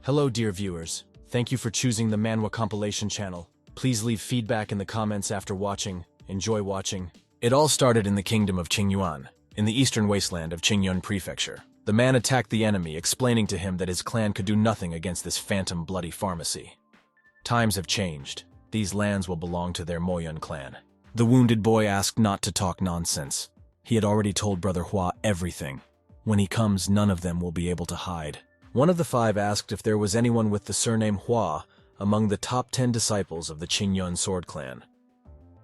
Hello dear viewers, thank you for choosing the Manhwa compilation channel. Please leave feedback in the comments after watching. Enjoy watching. It all started in the kingdom of Ching Yun, in the eastern wasteland of Ching Yun Prefecture. The man attacked the enemy, explaining to him that his clan could do nothing against this phantom bloody pharmacy. Times have changed. These lands will belong to their Moan clan. The wounded boy asked not to talk nonsense. He had already told Brother Hua everything. When he comes, none of them will be able to hide. One of the five asked if there was anyone with the surname Hua among the top 10 disciples of the Ching Yun sword clan.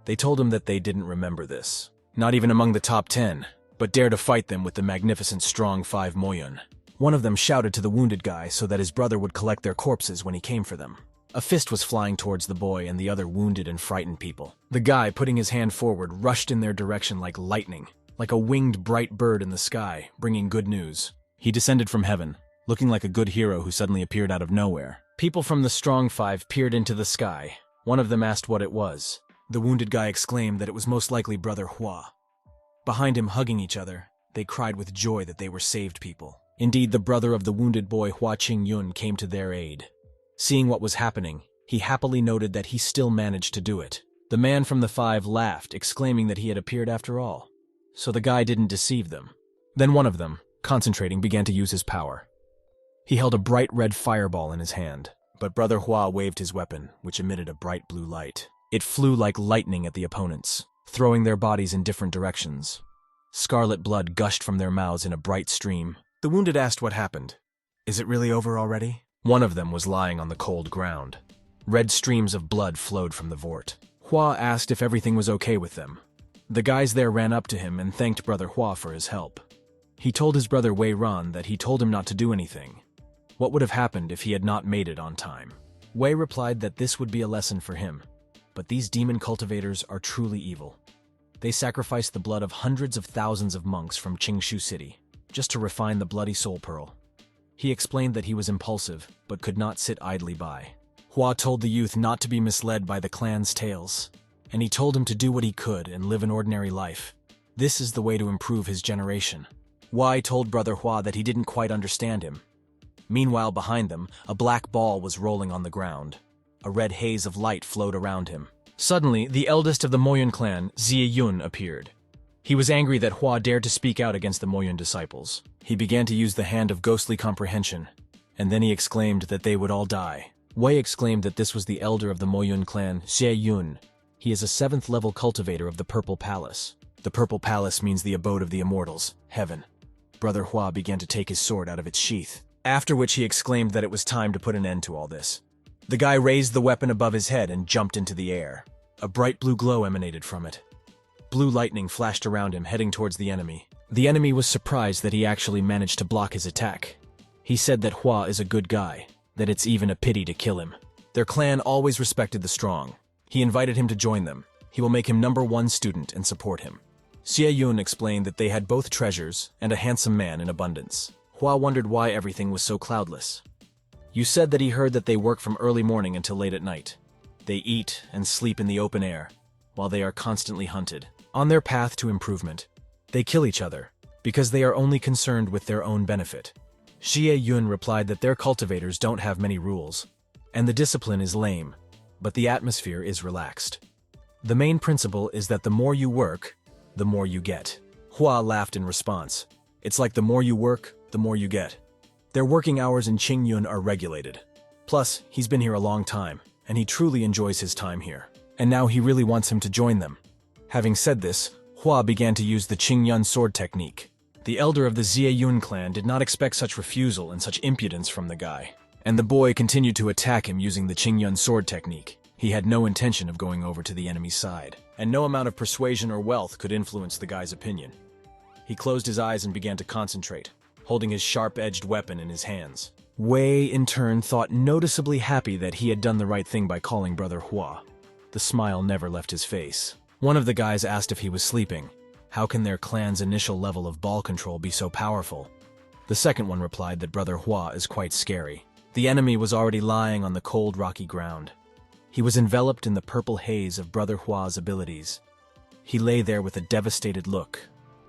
They told him that they didn't remember this. Not even among the top 10, but dare to fight them with the magnificent strong 5 Moan. One of them shouted to the wounded guy so that his brother would collect their corpses when he came for them. A fist was flying towards the boy and the other wounded and frightened people. The guy, putting his hand forward, rushed in their direction like lightning, like a winged bright bird in the sky, bringing good news. He descended from heaven, looking like a good hero who suddenly appeared out of nowhere. People from the strong 5 peered into the sky. One of them asked what it was. The wounded guy exclaimed that it was most likely Brother Hua. Behind him, hugging each other, they cried with joy that they were saved people. Indeed, the brother of the wounded boy Hua Ching Yun came to their aid. Seeing what was happening, he happily noted that he still managed to do it. The man from the 5 laughed, exclaiming that he had appeared after all. So the guy didn't deceive them. Then one of them, concentrating, began to use his power. He held a bright red fireball in his hand, but Brother Hua waved his weapon, which emitted a bright blue light. It flew like lightning at the opponents, throwing their bodies in different directions. Scarlet blood gushed from their mouths in a bright stream. The wounded asked what happened. Is it really over already? One of them was lying on the cold ground. Red streams of blood flowed from the vort. Hua asked if everything was okay with them. The guys there ran up to him and thanked Brother Hua for his help. He told his brother Wei Ran that he told him not to do anything. What would have happened if he had not made it on time? Wei replied that this would be a lesson for him, but these demon cultivators are truly evil. They sacrificed the blood of hundreds of thousands of monks from Qingshu City, just to refine the bloody soul pearl. He explained that he was impulsive, but could not sit idly by. Hua told the youth not to be misled by the clan's tales, and he told him to do what he could and live an ordinary life. This is the way to improve his generation. Wei told Brother Hua that he didn't quite understand him. Meanwhile, behind them, a black ball was rolling on the ground. A red haze of light flowed around him. Suddenly, the eldest of the Moan clan, Ching Yun, appeared. He was angry that Hua dared to speak out against the Moan disciples. He began to use the hand of ghostly comprehension, and then he exclaimed that they would all die. Wei exclaimed that this was the elder of the Moan clan, Ching Yun. He is a 7th level cultivator of the Purple Palace. The Purple Palace means the abode of the immortals, heaven. Brother Hua began to take his sword out of its sheath, after which he exclaimed that it was time to put an end to all this. The guy raised the weapon above his head and jumped into the air. A bright blue glow emanated from it. Blue lightning flashed around him, heading towards the enemy. The enemy was surprised that he actually managed to block his attack. He said that Hua is a good guy, that it's even a pity to kill him. Their clan always respected the strong. He invited him to join them. He will make him #1 student and support him. Ching Yun explained that they had both treasures and a handsome man in abundance. Hua wondered why everything was so cloudless. You said that he heard that they work from early morning until late at night. They eat and sleep in the open air, while they are constantly hunted. On their path to improvement, they kill each other, because they are only concerned with their own benefit. Ching Yun replied that their cultivators don't have many rules, and the discipline is lame, but the atmosphere is relaxed. The main principle is that the more you work, the more you get. Hua laughed in response. It's like the more you work, the more you get. Their working hours in Ching Yun are regulated. Plus, he's been here a long time, and he truly enjoys his time here. And now he really wants him to join them. Having said this, Hua began to use the Ching Yun sword technique. The elder of the Ching Yun clan did not expect such refusal and such impudence from the guy, and the boy continued to attack him using the Ching Yun sword technique. He had no intention of going over to the enemy's side, and no amount of persuasion or wealth could influence the guy's opinion. He closed his eyes and began to concentrate, holding his sharp-edged weapon in his hands. Wei, in turn, thought noticeably happy that he had done the right thing by calling Brother Hua. The smile never left his face. One of the guys asked if he was sleeping. How can their clan's initial level of ball control be so powerful? The second one replied that Brother Hua is quite scary. The enemy was already lying on the cold, rocky ground. He was enveloped in the purple haze of Brother Hua's abilities. He lay there with a devastated look,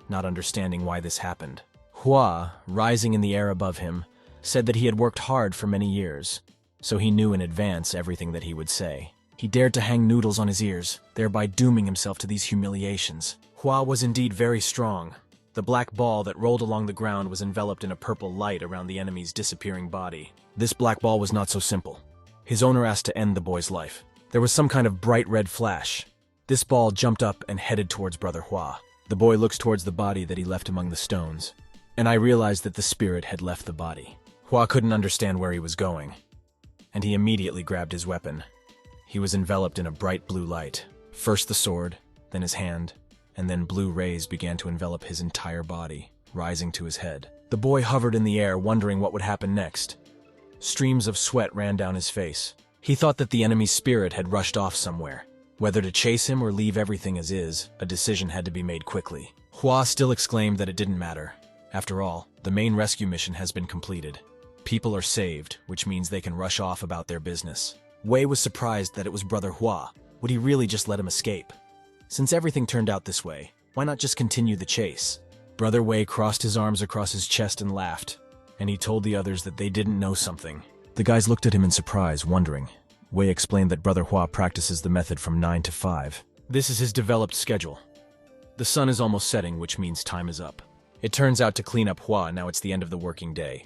not understanding why this happened. Hua, rising in the air above him, said that he had worked hard for many years, so he knew in advance everything that he would say. He dared to hang noodles on his ears, thereby dooming himself to these humiliations. Hua was indeed very strong. The black ball that rolled along the ground was enveloped in a purple light around the enemy's disappearing body. This black ball was not so simple. His owner asked to end the boy's life. There was some kind of bright red flash. This ball jumped up and headed towards Brother Hua. The boy looks towards the body that he left among the stones, and I realized that the spirit had left the body. Hua couldn't understand where he was going, and he immediately grabbed his weapon. He was enveloped in a bright blue light. First the sword, then his hand, and then blue rays began to envelop his entire body, rising to his head. The boy hovered in the air, wondering what would happen next. Streams of sweat ran down his face. He thought that the enemy's spirit had rushed off somewhere. Whether to chase him or leave everything as is, a decision had to be made quickly. Hua still exclaimed that it didn't matter. After all, the main rescue mission has been completed. People are saved, which means they can rush off about their business. Wei was surprised that it was Brother Hua. Would he really just let him escape? Since everything turned out this way, why not just continue the chase? Brother Wei crossed his arms across his chest and laughed, and he told the others that they didn't know something. The guys looked at him in surprise, wondering. Wei explained that Brother Hua practices the method from 9 to 5. This is his developed schedule. The sun is almost setting, which means time is up. It turns out to clean up Hua, now it's the end of the working day.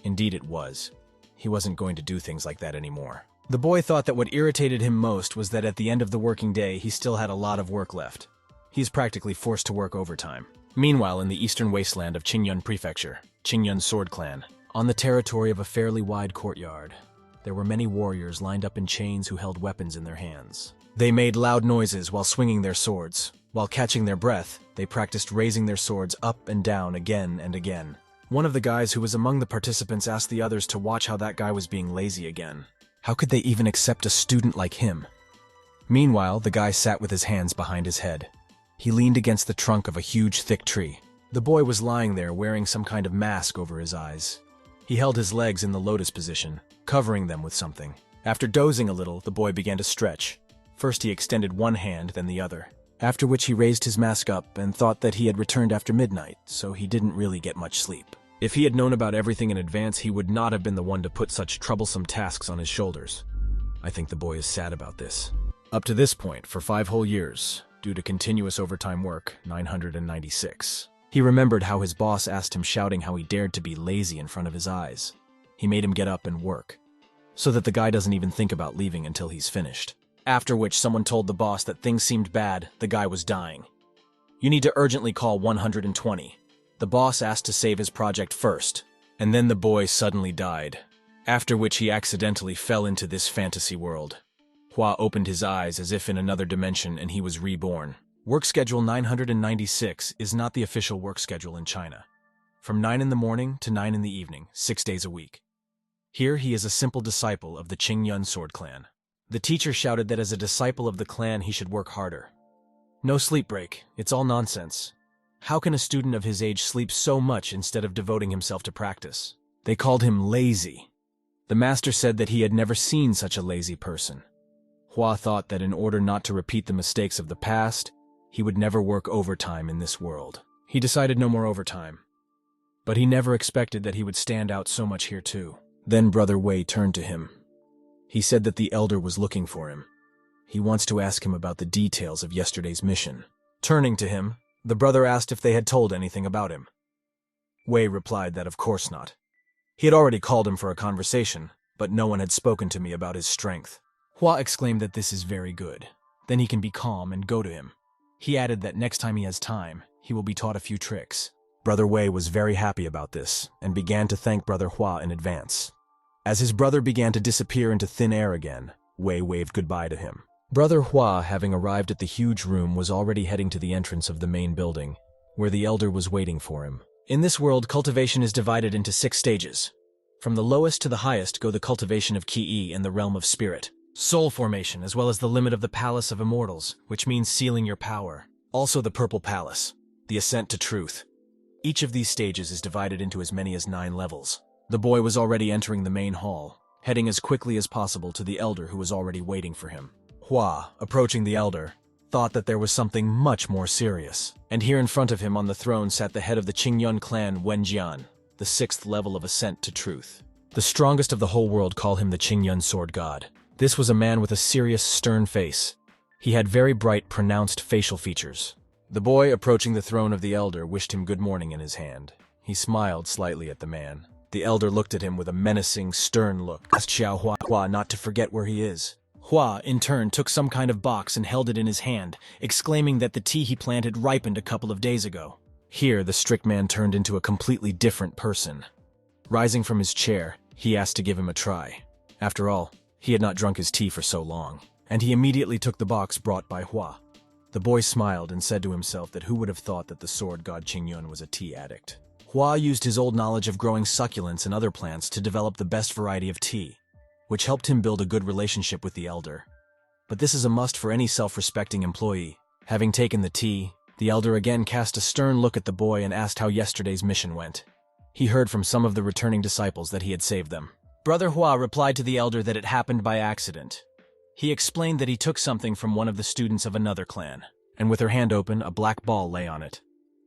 Indeed it was. He wasn't going to do things like that anymore. The boy thought that what irritated him most was that at the end of the working day, he still had a lot of work left. He's practically forced to work overtime. Meanwhile, in the eastern wasteland of Ching Yun Prefecture, Ching Yun Sword Clan, on the territory of a fairly wide courtyard, there were many warriors lined up in chains who held weapons in their hands. They made loud noises while swinging their swords. While catching their breath, they practiced raising their swords up and down again and again. One of the guys who was among the participants asked the others to watch how that guy was being lazy again. How could they even accept a student like him? Meanwhile, the guy sat with his hands behind his head. He leaned against the trunk of a huge, thick tree. The boy was lying there wearing some kind of mask over his eyes. He held his legs in the lotus position, covering them with something. After dozing a little, the boy began to stretch. First he extended one hand, then the other. After which he raised his mask up and thought that he had returned after midnight, so he didn't really get much sleep. If he had known about everything in advance, he would not have been the one to put such troublesome tasks on his shoulders. I think the boy is sad about this. Up to this point, for 5 whole years, due to continuous overtime work, 996. He remembered how his boss asked him, shouting how he dared to be lazy in front of his eyes. He made him get up and work, so that the guy doesn't even think about leaving until he's finished. After which someone told the boss that things seemed bad, the guy was dying. You need to urgently call 120. The boss asked to save his project first, and then the boy suddenly died, after which he accidentally fell into this fantasy world. Hua opened his eyes as if in another dimension and he was reborn. Work schedule 996 is not the official work schedule in China. From 9 in the morning to 9 in the evening, 6 days a week. Here he is a simple disciple of the Ching Yun Sword Clan. The teacher shouted that as a disciple of the clan he should work harder. No sleep break, it's all nonsense. How can a student of his age sleep so much instead of devoting himself to practice? They called him lazy. The master said that he had never seen such a lazy person. Hua thought that in order not to repeat the mistakes of the past, he would never work overtime in this world. He decided no more overtime. But he never expected that he would stand out so much here too. Then Brother Wei turned to him. He said that the elder was looking for him. He wants to ask him about the details of yesterday's mission. Turning to him, the brother asked if they had told anything about him. Wei replied that of course not. He had already called him for a conversation, but no one had spoken to me about his strength. Hua exclaimed that this is very good. Then he can be calm and go to him. He added that next time he has time, he will be taught a few tricks. Brother Wei was very happy about this, and began to thank Brother Hua in advance. As his brother began to disappear into thin air again, Wei waved goodbye to him. Brother Hua, having arrived at the huge room, was already heading to the entrance of the main building, where the elder was waiting for him. In this world, cultivation is divided into 6 stages. From the lowest to the highest go the cultivation of Ki in the realm of spirit, soul formation, as well as the limit of the Palace of Immortals, which means sealing your power. Also the Purple Palace, the ascent to truth. Each of these stages is divided into as many as 9 levels. The boy was already entering the main hall, heading as quickly as possible to the elder who was already waiting for him. Hua, approaching the elder, thought that there was something much more serious. And here in front of him on the throne sat the head of the Ching Yun clan, Wen Jian. the 6th level of ascent to truth. The strongest of the whole world call him the Ching Yun sword god. This was a man with a serious, stern face. He had very bright, pronounced facial features. The boy, approaching the throne of the elder, wished him good morning in his hand. He smiled slightly at the man. The elder looked at him with a menacing, stern look. Asked Xiao Hua not to forget where he is. Hua, in turn, took some kind of box and held it in his hand, exclaiming that the tea he planted ripened a couple of days ago. Here, the strict man turned into a completely different person. Rising from his chair, he asked to give him a try. After all, he had not drunk his tea for so long, and he immediately took the box brought by Hua. The boy smiled and said to himself that who would have thought that the sword god Ching Yun was a tea addict. Hua used his old knowledge of growing succulents and other plants to develop the best variety of tea, which helped him build a good relationship with the elder. But this is a must for any self-respecting employee. Having taken the tea, the elder again cast a stern look at the boy and asked how yesterday's mission went. He heard from some of the returning disciples that he had saved them. Brother Hua replied to the elder that it happened by accident. He explained that he took something from one of the students of another clan, and with her hand open, a black ball lay on it.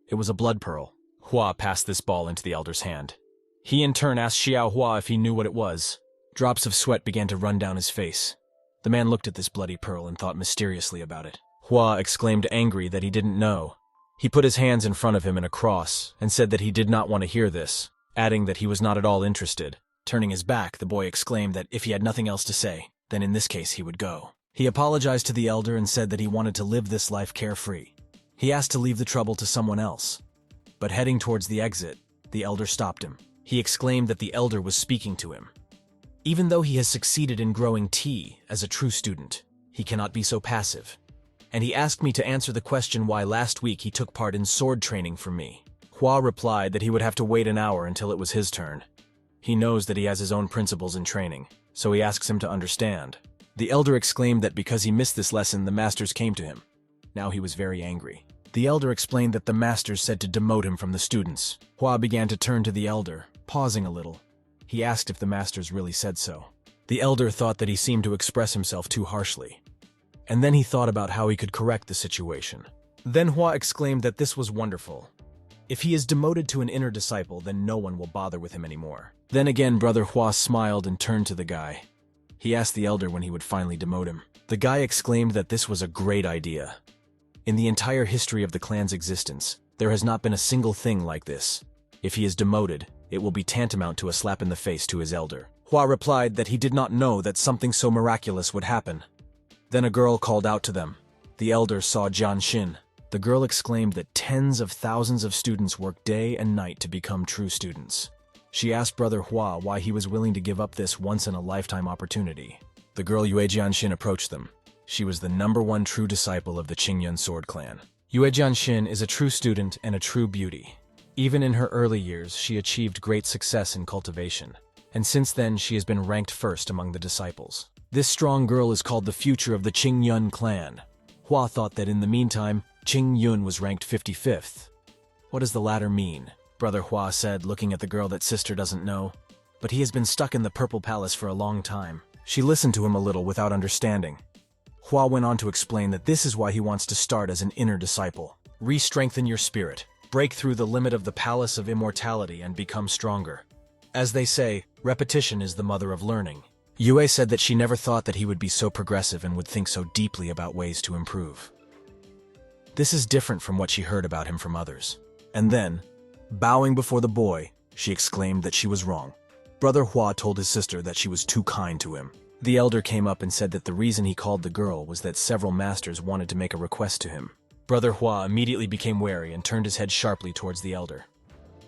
It was a blood pearl. Hua passed this ball into the elder's hand. He in turn asked Xiao Hua if he knew what it was. Drops of sweat began to run down his face. The man looked at this bloody pearl and thought mysteriously about it. Hua exclaimed angry that he didn't know. He put his hands in front of him in a cross and said that he did not want to hear this, adding that he was not at all interested. Turning his back, the boy exclaimed that if he had nothing else to say, then in this case he would go. He apologized to the elder and said that he wanted to live this life carefree. He asked to leave the trouble to someone else. But heading towards the exit, the elder stopped him. He exclaimed that the elder was speaking to him. Even though he has succeeded in growing tea as a true student, he cannot be so passive. And he asked me to answer the question why last week he took part in sword training for me. Hua replied that he would have to wait an hour until it was his turn. He knows that he has his own principles in training, so he asks him to understand. The elder exclaimed that because he missed this lesson, the masters came to him. Now he was very angry. The elder explained that the masters said to demote him from the students. Hua began to turn to the elder, pausing a little. He asked if the masters really said so. The elder thought that he seemed to express himself too harshly. And then he thought about how he could correct the situation. Then Hua exclaimed that this was wonderful. If he is demoted to an inner disciple, then no one will bother with him anymore. Then again, Brother Hua smiled and turned to the guy. He asked the elder when he would finally demote him. The guy exclaimed that this was a great idea. In the entire history of the clan's existence, there has not been a single thing like this. If he is demoted, it will be tantamount to a slap in the face to his elder. Hua replied that he did not know that something so miraculous would happen. Then a girl called out to them. The elder saw Yuan Shin. The girl exclaimed that tens of thousands of students work day and night to become true students. She asked Brother Hua why he was willing to give up this once-in-a-lifetime opportunity. The girl Yuan Shin approached them. She was the #1 true disciple of the Ching Yun sword clan. Yuan Shin is a true student and a true beauty. Even in her early years, she achieved great success in cultivation, and since then she has been ranked first among the disciples. This strong girl is called the future of the Ching Yun clan. Hua thought that in the meantime, Ching Yun was ranked 55th. What does the latter mean? Brother Hua said, looking at the girl that sister doesn't know. But he has been stuck in the Purple Palace for a long time. She listened to him a little without understanding. Hua went on to explain that this is why he wants to start as an inner disciple. Re-strengthen your spirit. Break through the limit of the Palace of Immortality and become stronger. As they say, repetition is the mother of learning. Yue said that she never thought that he would be so progressive and would think so deeply about ways to improve. This is different from what she heard about him from others. And then, bowing before the boy, she exclaimed that she was wrong. Brother Hua told his sister that she was too kind to him. The elder came up and said that the reason he called the girl was that several masters wanted to make a request to him. Brother Hua immediately became wary and turned his head sharply towards the elder.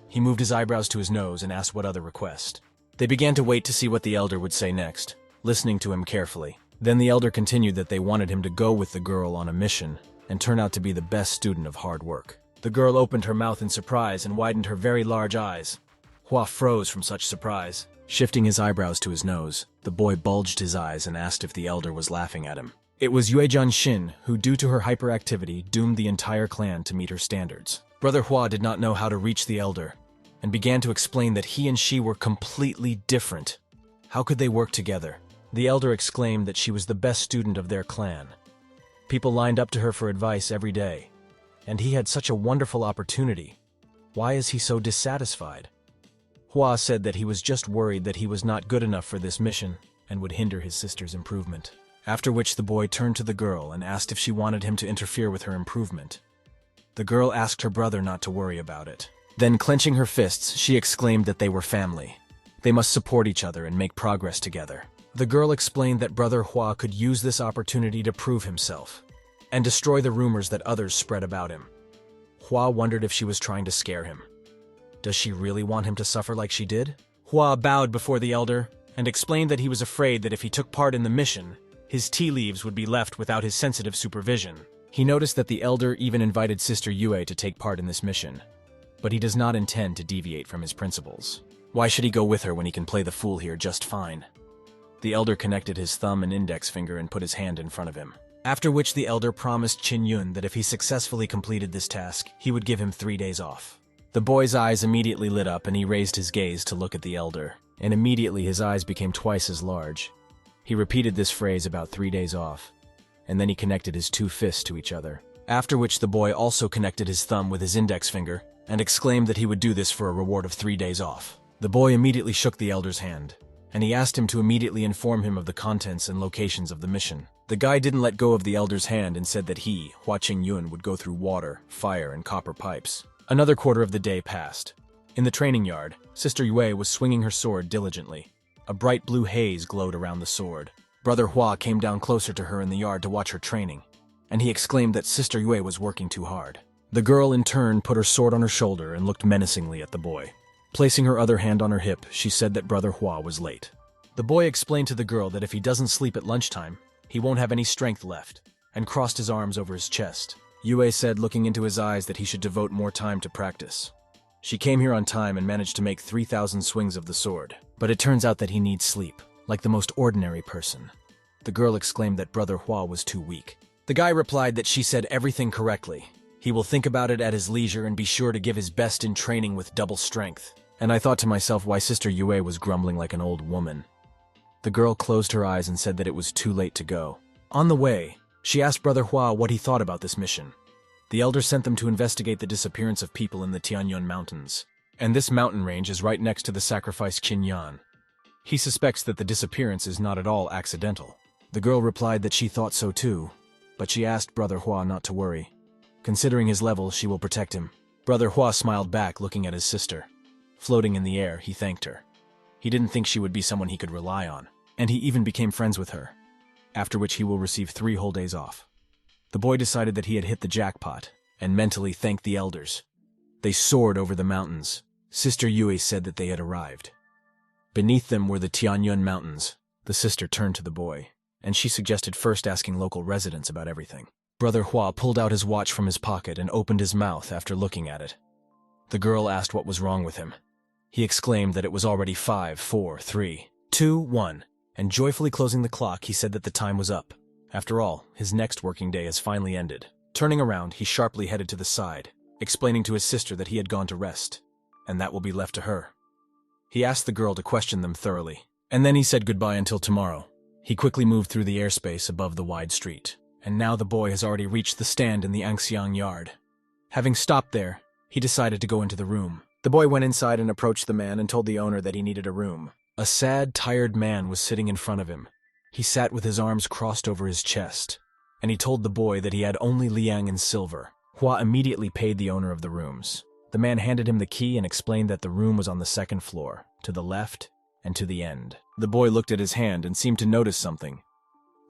He moved his eyebrows to his nose and asked what other request. They began to wait to see what the elder would say next, listening to him carefully. Then the elder continued that they wanted him to go with the girl on a mission and turn out to be the best student of hard work. The girl opened her mouth in surprise and widened her very large eyes. Hua froze from such surprise. Shifting his eyebrows to his nose, the boy bulged his eyes and asked if the elder was laughing at him. It was Yuan Shin who, due to her hyperactivity, doomed the entire clan to meet her standards. Brother Hua did not know how to reach the elder, and began to explain that he and she were completely different. How could they work together? The elder exclaimed that she was the best student of their clan. People lined up to her for advice every day, and he had such a wonderful opportunity. Why is he so dissatisfied? Hua said that he was just worried that he was not good enough for this mission and would hinder his sister's improvement. After which the boy turned to the girl and asked if she wanted him to interfere with her improvement. The girl asked her brother not to worry about it. Then, clenching her fists, she exclaimed that they were family. They must support each other and make progress together. The girl explained that Brother Hua could use this opportunity to prove himself and destroy the rumors that others spread about him. Hua wondered if she was trying to scare him. Does she really want him to suffer like she did? Hua bowed before the elder and explained that he was afraid that if he took part in the mission, his tea leaves would be left without his sensitive supervision. He noticed that the elder even invited Sister Yue to take part in this mission, but he does not intend to deviate from his principles. Why should he go with her when he can play the fool here just fine? The elder connected his thumb and index finger and put his hand in front of him. After which the elder promised Ching Yun that if he successfully completed this task, he would give him 3 days off. The boy's eyes immediately lit up and he raised his gaze to look at the elder, and immediately his eyes became twice as large. He repeated this phrase about 3 days off, and then he connected his 2 fists to each other. After which the boy also connected his thumb with his index finger and exclaimed that he would do this for a reward of 3 days off. The boy immediately shook the elder's hand, and he asked him to immediately inform him of the contents and locations of the mission. The guy didn't let go of the elder's hand and said that he, Ching Yun, would go through water, fire, and copper pipes. Another quarter of the day passed. In the training yard, Sister Yue was swinging her sword diligently. A bright blue haze glowed around the sword. Brother Hua came down closer to her in the yard to watch her training, and he exclaimed that Sister Yue was working too hard. The girl in turn put her sword on her shoulder and looked menacingly at the boy. Placing her other hand on her hip, she said that Brother Hua was late. The boy explained to the girl that if he doesn't sleep at lunchtime, he won't have any strength left, and crossed his arms over his chest. Yue said, looking into his eyes, that he should devote more time to practice. She came here on time and managed to make 3,000 swings of the sword, but it turns out that he needs sleep, like the most ordinary person. The girl exclaimed that Brother Hua was too weak. The guy replied that she said everything correctly. He will think about it at his leisure and be sure to give his best in training with double strength. And I thought to myself why Sister Yue was grumbling like an old woman. The girl closed her eyes and said that it was too late to go. On the way, she asked Brother Hua what he thought about this mission. The elder sent them to investigate the disappearance of people in the Tianyun Mountains, and this mountain range is right next to the sacrifice Ching Yun. He suspects that the disappearance is not at all accidental. The girl replied that she thought so too, but she asked Brother Hua not to worry. Considering his level, she will protect him. Brother Hua smiled back, looking at his sister. Floating in the air, he thanked her. He didn't think she would be someone he could rely on, and he even became friends with her, after which he will receive 3 whole days off. The boy decided that he had hit the jackpot, and mentally thanked the elders. They soared over the mountains. Sister Yue said that they had arrived. Beneath them were the Tianyun Mountains. The sister turned to the boy, and she suggested first asking local residents about everything. Brother Hua pulled out his watch from his pocket and opened his mouth after looking at it. The girl asked what was wrong with him. He exclaimed that it was already 5, 4, 3, 2, 1, and joyfully closing the clock, he said that the time was up. After all, his next working day has finally ended. Turning around, he sharply headed to the side, explaining to his sister that he had gone to rest, and that will be left to her. He asked the girl to question them thoroughly, and then he said goodbye until tomorrow. He quickly moved through the airspace above the wide street, and now the boy has already reached the stand in the Anxiang yard. Having stopped there, he decided to go into the room. The boy went inside and approached the man and told the owner that he needed a room. A sad, tired man was sitting in front of him. He sat with his arms crossed over his chest, and he told the boy that he had only liang and silver. Hua immediately paid the owner of the rooms. The man handed him the key and explained that the room was on the 2nd floor, to the left and to the end. The boy looked at his hand and seemed to notice something.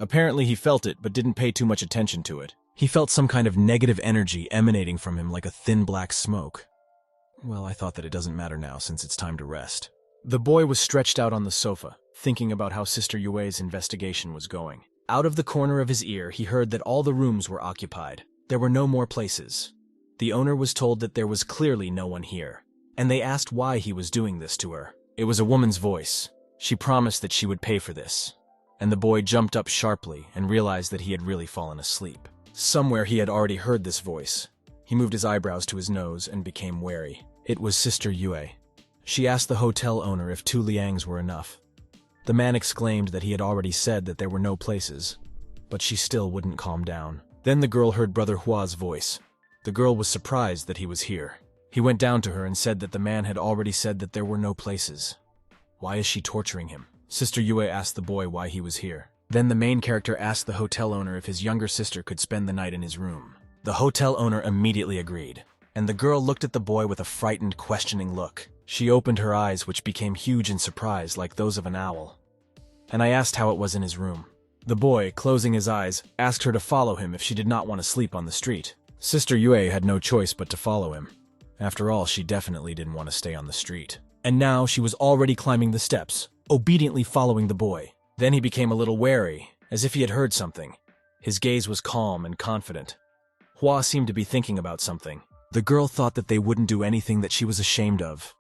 Apparently he felt it, but didn't pay too much attention to it. He felt some kind of negative energy emanating from him like a thin black smoke. Well, I thought that it doesn't matter now since it's time to rest. The boy was stretched out on the sofa, thinking about how Sister Yue's investigation was going. Out of the corner of his ear, he heard that all the rooms were occupied. There were no more places. The owner was told that there was clearly no one here, and they asked why he was doing this to her. It was a woman's voice. She promised that she would pay for this, and the boy jumped up sharply and realized that he had really fallen asleep. Somewhere he had already heard this voice. He moved his eyebrows to his nose and became wary. It was Sister Yue. She asked the hotel owner if 2 liangs were enough. The man exclaimed that he had already said that there were no places, but she still wouldn't calm down. Then the girl heard Brother Hua's voice. The girl was surprised that he was here. He went down to her and said that the man had already said that there were no places. Why is she torturing him? Sister Yue asked the boy why he was here. Then the main character asked the hotel owner if his younger sister could spend the night in his room. The hotel owner immediately agreed, and the girl looked at the boy with a frightened, questioning look. She opened her eyes, which became huge in surprise like those of an owl. And I asked how it was in his room. The boy, closing his eyes, asked her to follow him if she did not want to sleep on the street. Sister Yue had no choice but to follow him. After all, she definitely didn't want to stay on the street. And now she was already climbing the steps, obediently following the boy. Then he became a little wary, as if he had heard something. His gaze was calm and confident. Hua seemed to be thinking about something. The girl thought that they wouldn't do anything that she was ashamed of.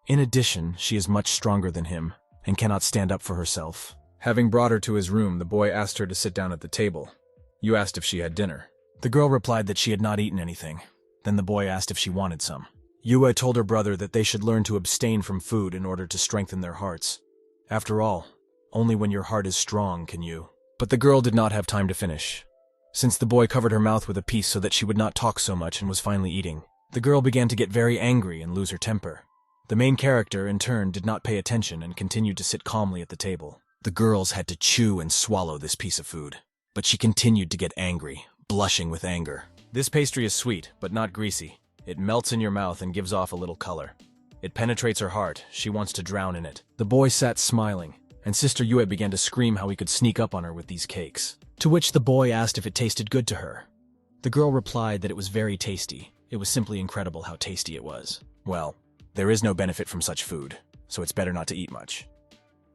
In addition, she is much stronger than him, and cannot stand up for herself. Having brought her to his room, the boy asked her to sit down at the table. You asked if she had dinner. The girl replied that she had not eaten anything. Then the boy asked if she wanted some. Yue told her brother that they should learn to abstain from food in order to strengthen their hearts. After all, only when your heart is strong can you. But the girl did not have time to finish. Since the boy covered her mouth with a piece so that she would not talk so much and was finally eating, the girl began to get very angry and lose her temper. The main character, in turn, did not pay attention and continued to sit calmly at the table. The girls had to chew and swallow this piece of food, but she continued to get angry, blushing with anger. This pastry is sweet, but not greasy. It melts in your mouth and gives off a little color. It penetrates her heart. She wants to drown in it. The boy sat smiling, and Sister Yue began to scream how he could sneak up on her with these cakes. To which the boy asked if it tasted good to her. The girl replied that it was very tasty. It was simply incredible how tasty it was. Well, there is no benefit from such food, so it's better not to eat much.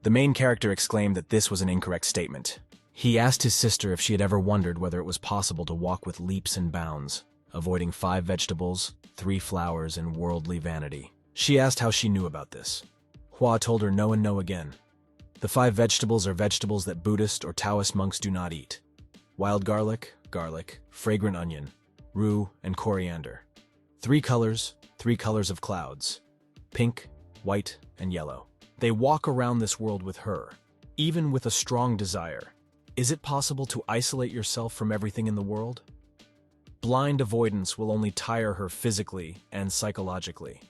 The main character exclaimed that this was an incorrect statement. He asked his sister if she had ever wondered whether it was possible to walk with leaps and bounds, avoiding 5 vegetables, 3 flowers, and worldly vanity. She asked how she knew about this. Hua told her no and no again. The 5 vegetables are vegetables that Buddhist or Taoist monks do not eat. Wild garlic, fragrant onion, rue, and coriander. 3 colors, 3 colors of clouds. Pink, white, and yellow. They walk around this world with her, even with a strong desire. Is it possible to isolate yourself from everything in the world? Blind avoidance will only tire her physically and psychologically.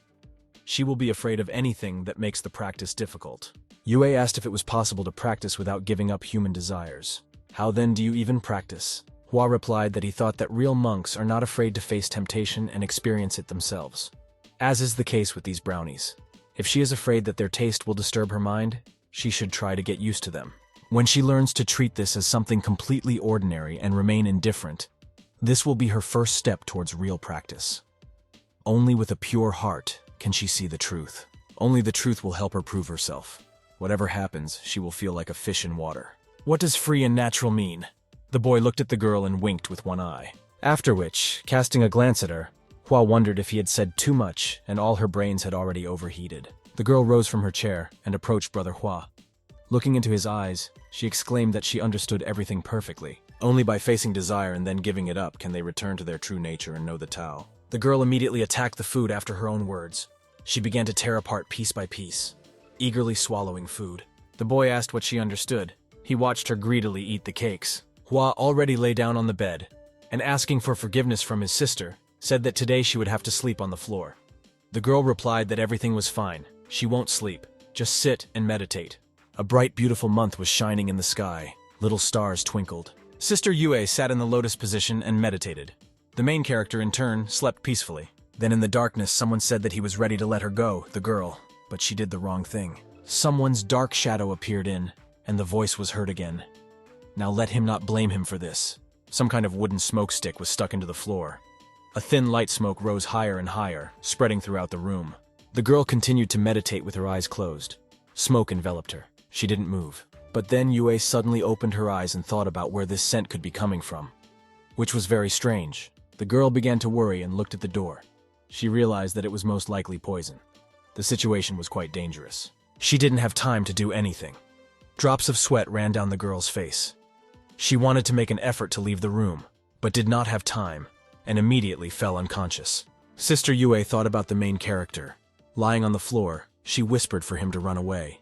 She will be afraid of anything that makes the practice difficult. Yue asked if it was possible to practice without giving up human desires. How then do you even practice? Hua replied that he thought that real monks are not afraid to face temptation and experience it themselves. As is the case with these brownies. If she is afraid that their taste will disturb her mind, she should try to get used to them. When she learns to treat this as something completely ordinary and remain indifferent, this will be her first step towards real practice. Only with a pure heart can she see the truth. Only the truth will help her prove herself. Whatever happens, she will feel like a fish in water. What does free and natural mean? The boy looked at the girl and winked with one eye. After which, casting a glance at her, Hua wondered if he had said too much and all her brains had already overheated. The girl rose from her chair and approached Brother Hua. Looking into his eyes, she exclaimed that she understood everything perfectly. Only by facing desire and then giving it up can they return to their true nature and know the Tao. The girl immediately attacked the food after her own words. She began to tear apart piece by piece, eagerly swallowing food. The boy asked what she understood. He watched her greedily eat the cakes. Hua already lay down on the bed, and asking for forgiveness from his sister, said that today she would have to sleep on the floor. The girl replied that everything was fine. She won't sleep. Just sit and meditate. A bright, beautiful month was shining in the sky. Little stars twinkled. Sister Yue sat in the lotus position and meditated. The main character, in turn, slept peacefully. Then in the darkness, someone said that he was ready to let her go, the girl, but she did the wrong thing. Someone's dark shadow appeared in, and the voice was heard again. Now let him not blame him for this. Some kind of wooden smoke stick was stuck into the floor. A thin light smoke rose higher and higher, spreading throughout the room. The girl continued to meditate with her eyes closed. Smoke enveloped her. She didn't move. But then Yue suddenly opened her eyes and thought about where this scent could be coming from, which was very strange. The girl began to worry and looked at the door. She realized that it was most likely poison. The situation was quite dangerous. She didn't have time to do anything. Drops of sweat ran down the girl's face. She wanted to make an effort to leave the room, but did not have time, and immediately fell unconscious. Sister Yue thought about the main character. Lying on the floor, she whispered for him to run away.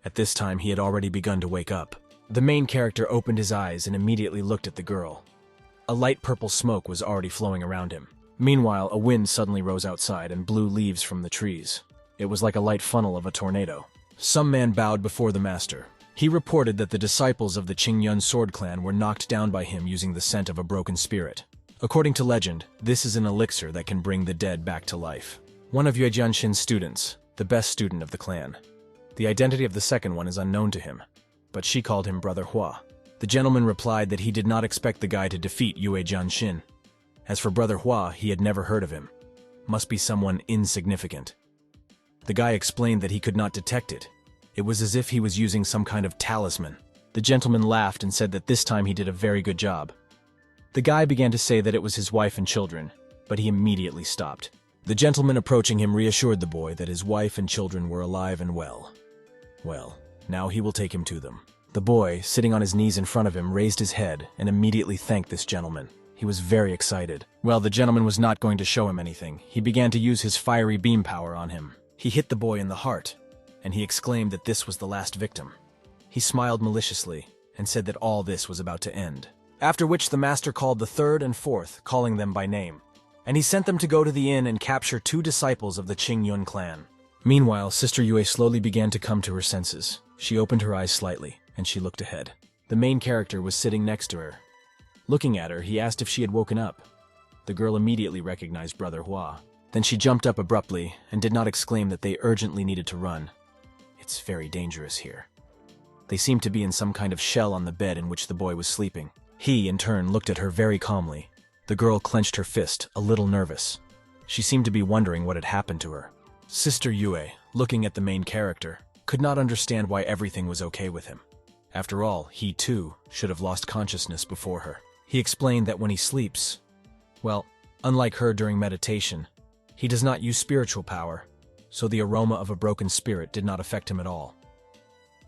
At this time, he had already begun to wake up. The main character opened his eyes and immediately looked at the girl. A light purple smoke was already flowing around him. Meanwhile, a wind suddenly rose outside and blew leaves from the trees. It was like a light funnel of a tornado. Some man bowed before the master. He reported that the disciples of the Ching Yun sword clan were knocked down by him using the scent of a broken spirit. According to legend, this is an elixir that can bring the dead back to life. One of Yuan Shin's students, the best student of the clan. The identity of the second one is unknown to him, but she called him Brother Hua. The gentleman replied that he did not expect the guy to defeat Yuan Shin. As for Brother Hua, he had never heard of him. Must be someone insignificant. The guy explained that he could not detect it. It was as if he was using some kind of talisman. The gentleman laughed and said that this time he did a very good job. The guy began to say that it was his wife and children, but he immediately stopped. The gentleman approaching him reassured the boy that his wife and children were alive and well. Well, now he will take him to them. The boy, sitting on his knees in front of him, raised his head and immediately thanked this gentleman. He was very excited. Well, the gentleman was not going to show him anything. He began to use his fiery beam power on him. He hit the boy in the heart, and he exclaimed that this was the last victim. He smiled maliciously and said that all this was about to end. After which the master called the third and fourth, calling them by name, and he sent them to go to the inn and capture 2 disciples of the Ching Yun clan. Meanwhile, Sister Yue slowly began to come to her senses. She opened her eyes slightly, and she looked ahead. The main character was sitting next to her. Looking at her, he asked if she had woken up. The girl immediately recognized Brother Hua. Then she jumped up abruptly and did not exclaim that they urgently needed to run. It's very dangerous here. They seemed to be in some kind of shell on the bed in which the boy was sleeping. He, in turn, looked at her very calmly. The girl clenched her fist, a little nervous. She seemed to be wondering what had happened to her. Sister Yue, looking at the main character, could not understand why everything was okay with him. After all, he too should have lost consciousness before her. He explained that when he sleeps, well, unlike her during meditation, he does not use spiritual power, so the aroma of a broken spirit did not affect him at all.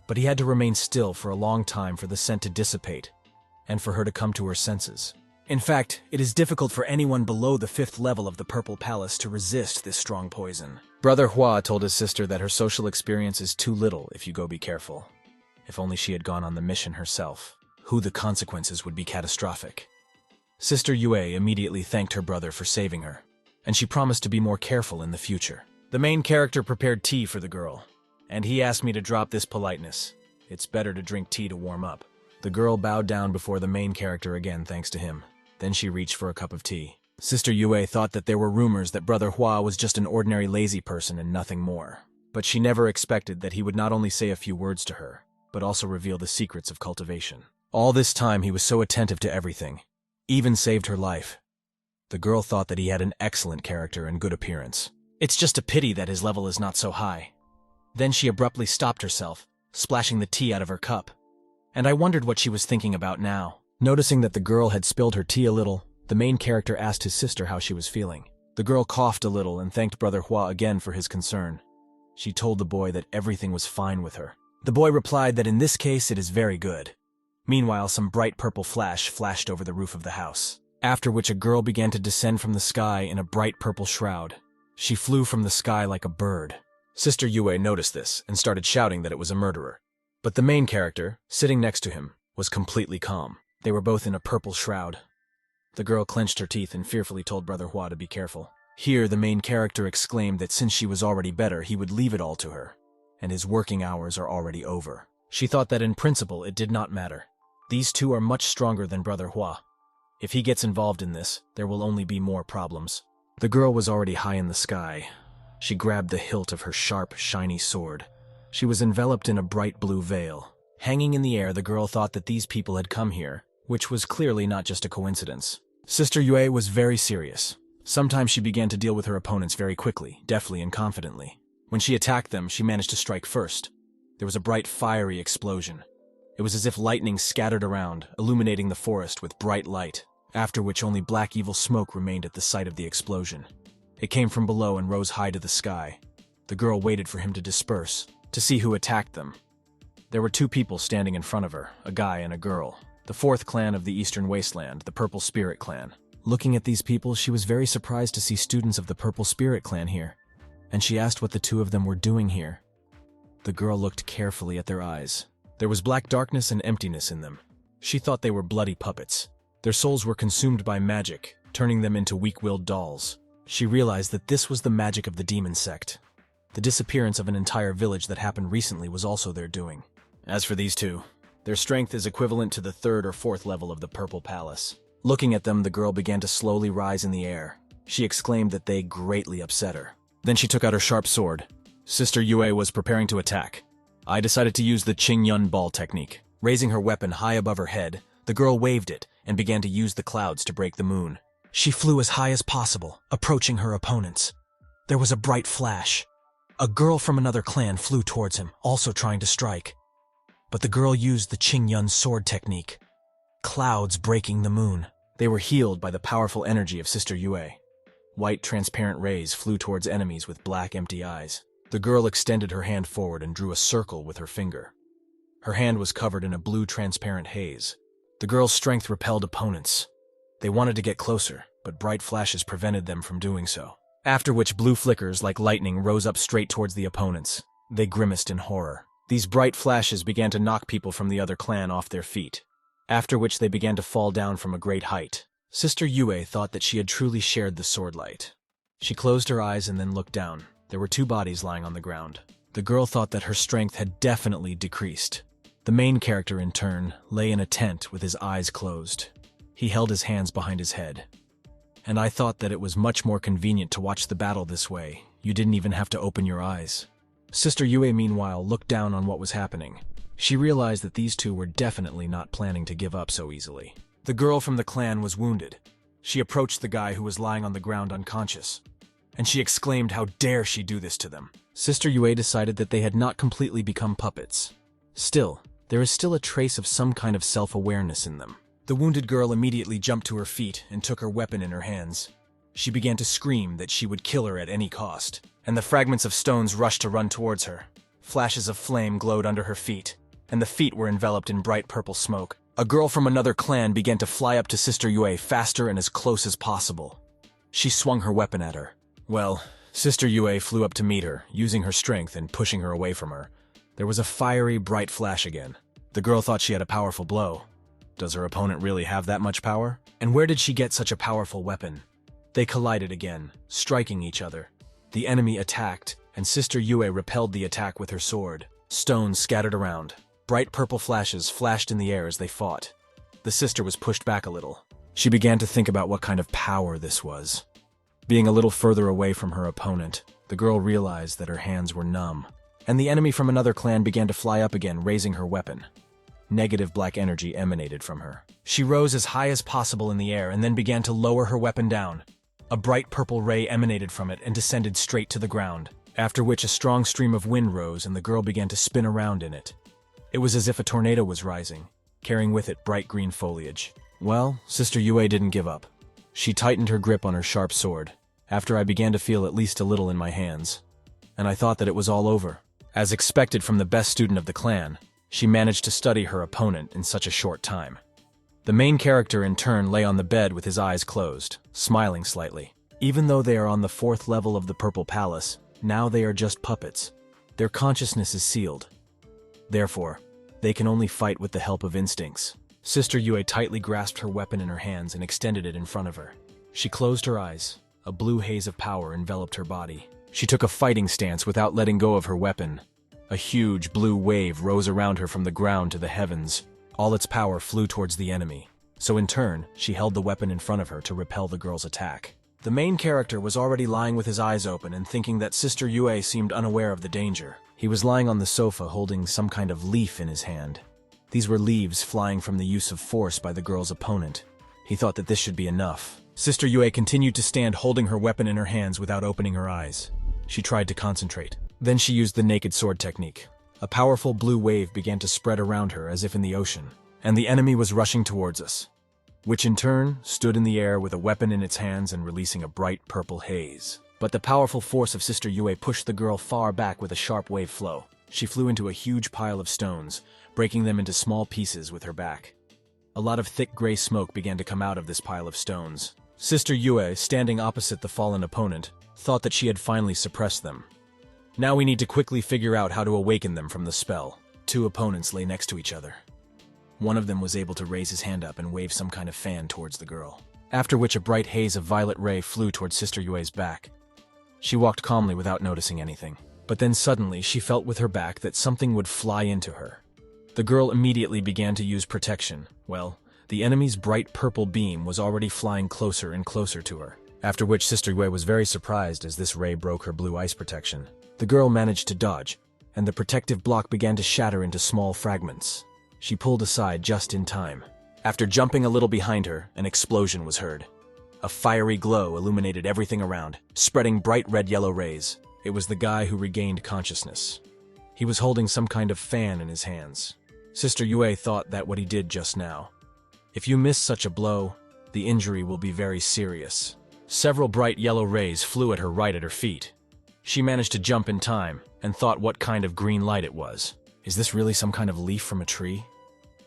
But he had to remain still for a long time for the scent to dissipate, and for her to come to her senses. In fact, it is difficult for anyone below the 5th level of the Purple Palace to resist this strong poison. Brother Hua told his sister that her social experience is too little if you go be careful. If only she had gone on the mission herself, the consequences would be catastrophic. Sister Yue immediately thanked her brother for saving her, and she promised to be more careful in the future. The main character prepared tea for the girl, and he asked me to drop this politeness. It's better to drink tea to warm up. The girl bowed down before the main character again thanks to him. Then she reached for a cup of tea. Sister Yue thought that there were rumors that Brother Hua was just an ordinary lazy person and nothing more. But she never expected that he would not only say a few words to her, but also reveal the secrets of cultivation. All this time he was so attentive to everything, even saved her life. The girl thought that he had an excellent character and good appearance. It's just a pity that his level is not so high. Then she abruptly stopped herself, splashing the tea out of her cup. And I wondered what she was thinking about now. Noticing that the girl had spilled her tea a little, the main character asked his sister how she was feeling. The girl coughed a little and thanked Brother Hua again for his concern. She told the boy that everything was fine with her. The boy replied that in this case it is very good. Meanwhile, some bright purple flash flashed over the roof of the house, after which a girl began to descend from the sky in a bright purple shroud. She flew from the sky like a bird. Sister Yue noticed this and started shouting that it was a murderer. But the main character, sitting next to him, was completely calm. They were both in a purple shroud. The girl clenched her teeth and fearfully told Brother Hua to be careful. Here, the main character exclaimed that since she was already better, he would leave it all to her, and his working hours are already over. She thought that in principle it did not matter. These two are much stronger than Brother Hua. If he gets involved in this, there will only be more problems. The girl was already high in the sky. She grabbed the hilt of her sharp, shiny sword. She was enveloped in a bright blue veil. Hanging in the air, the girl thought that these people had come here, which was clearly not just a coincidence. Sister Yue was very serious. Sometimes she began to deal with her opponents very quickly, deftly and confidently. When she attacked them, she managed to strike first. There was a bright, fiery explosion. It was as if lightning scattered around, illuminating the forest with bright light, after which only black evil smoke remained at the site of the explosion. It came from below and rose high to the sky. The girl waited for him to disperse, to see who attacked them. There were 2 people standing in front of her, a guy and a girl. The 4th clan of the Eastern Wasteland, the Purple Spirit Clan. Looking at these people, she was very surprised to see students of the Purple Spirit Clan here, and she asked what the 2 of them were doing here. The girl looked carefully at their eyes. There was black darkness and emptiness in them. She thought they were bloody puppets. Their souls were consumed by magic, turning them into weak-willed dolls. She realized that this was the magic of the demon sect. The disappearance of an entire village that happened recently was also their doing. As for these two, their strength is equivalent to the 3rd or 4th level of the Purple Palace. Looking at them, the girl began to slowly rise in the air. She exclaimed that they greatly upset her. Then she took out her sharp sword. Sister Yue was preparing to attack. I decided to use the Ching Yun ball technique. Raising her weapon high above her head, the girl waved it and began to use the clouds to break the moon. She flew as high as possible, approaching her opponents. There was a bright flash. A girl from another clan flew towards him, also trying to strike. But the girl used the Ching Yun sword technique. Clouds breaking the moon. They were healed by the powerful energy of Sister Yue. White, transparent rays flew towards enemies with black, empty eyes. The girl extended her hand forward and drew a circle with her finger. Her hand was covered in a blue, transparent haze. The girl's strength repelled opponents. They wanted to get closer, but bright flashes prevented them from doing so. After which blue flickers like lightning rose up straight towards the opponents. They grimaced in horror. These bright flashes began to knock people from the other clan off their feet, after which they began to fall down from a great height. Sister Yue thought that she had truly shared the sword light. She closed her eyes and then looked down. There were 2 bodies lying on the ground. The girl thought that her strength had definitely decreased. The main character, in turn, lay in a tent with his eyes closed. He held his hands behind his head. And I thought that it was much more convenient to watch the battle this way. You didn't even have to open your eyes. Sister Yue, meanwhile, looked down on what was happening. She realized that these two were definitely not planning to give up so easily. The girl from the clan was wounded. She approached the guy who was lying on the ground unconscious, and she exclaimed how dare she do this to them. Sister Yue decided that they had not completely become puppets. Still, there is still a trace of some kind of self-awareness in them. The wounded girl immediately jumped to her feet and took her weapon in her hands. She began to scream that she would kill her at any cost, and the fragments of stones rushed to run towards her. Flashes of flame glowed under her feet, and the feet were enveloped in bright purple smoke. A girl from another clan began to fly up to Sister Yue faster and as close as possible. She swung her weapon at her. Well, Sister Yue flew up to meet her, using her strength and pushing her away from her. There was a fiery, bright flash again. The girl thought she had a powerful blow. Does her opponent really have that much power? And where did she get such a powerful weapon? They collided again, striking each other. The enemy attacked, and Sister Yue repelled the attack with her sword. Stones scattered around. Bright purple flashes flashed in the air as they fought. The sister was pushed back a little. She began to think about what kind of power this was. Being a little further away from her opponent, the girl realized that her hands were numb, and the enemy from another clan began to fly up again, raising her weapon. Negative black energy emanated from her. She rose as high as possible in the air and then began to lower her weapon down. A bright purple ray emanated from it and descended straight to the ground, after which a strong stream of wind rose and the girl began to spin around in it. It was as if a tornado was rising, carrying with it bright green foliage. Well, Sister Yue didn't give up. She tightened her grip on her sharp sword, after I began to feel at least a little in my hands, and I thought that it was all over. As expected from the best student of the clan, she managed to study her opponent in such a short time. The main character in turn lay on the bed with his eyes closed, smiling slightly. Even though they are on the 4th level of the Purple Palace, now they are just puppets. Their consciousness is sealed. Therefore, they can only fight with the help of instincts. Sister Yue tightly grasped her weapon in her hands and extended it in front of her. She closed her eyes. A blue haze of power enveloped her body. She took a fighting stance without letting go of her weapon. A huge blue wave rose around her from the ground to the heavens. All its power flew towards the enemy. So in turn, she held the weapon in front of her to repel the girl's attack. The main character was already lying with his eyes open and thinking that Sister Yue seemed unaware of the danger. He was lying on the sofa holding some kind of leaf in his hand. These were leaves flying from the use of force by the girl's opponent. He thought that this should be enough. Sister Yue continued to stand holding her weapon in her hands without opening her eyes. She tried to concentrate. Then she used the naked sword technique. A powerful blue wave began to spread around her as if in the ocean, and the enemy was rushing towards us, which in turn stood in the air with a weapon in its hands and releasing a bright purple haze. But the powerful force of Sister Yue pushed the girl far back with a sharp wave flow. She flew into a huge pile of stones, breaking them into small pieces with her back. A lot of thick gray smoke began to come out of this pile of stones. Sister Yue, standing opposite the fallen opponent, thought that she had finally suppressed them. Now we need to quickly figure out how to awaken them from the spell. 2 opponents lay next to each other. One of them was able to raise his hand up and wave some kind of fan towards the girl. after which a bright haze of violet ray flew towards Sister Yue's back. She walked calmly without noticing anything, but then suddenly she felt with her back that something would fly into her. The girl immediately began to use protection. Well, the enemy's bright purple beam was already flying closer and closer to her, after which Sister Yue was very surprised as this ray broke her blue ice protection. The girl managed to dodge, and the protective block began to shatter into small fragments. She pulled aside just in time. After jumping a little behind her, an explosion was heard. A fiery glow illuminated everything around, spreading bright red-yellow rays. It was the guy who regained consciousness. He was holding some kind of fan in his hands. Sister Yue thought that what he did just now. If you miss such a blow, the injury will be very serious. Several bright yellow rays flew at her right at her feet. She managed to jump in time and thought what kind of green light it was. Is this really some kind of leaf from a tree?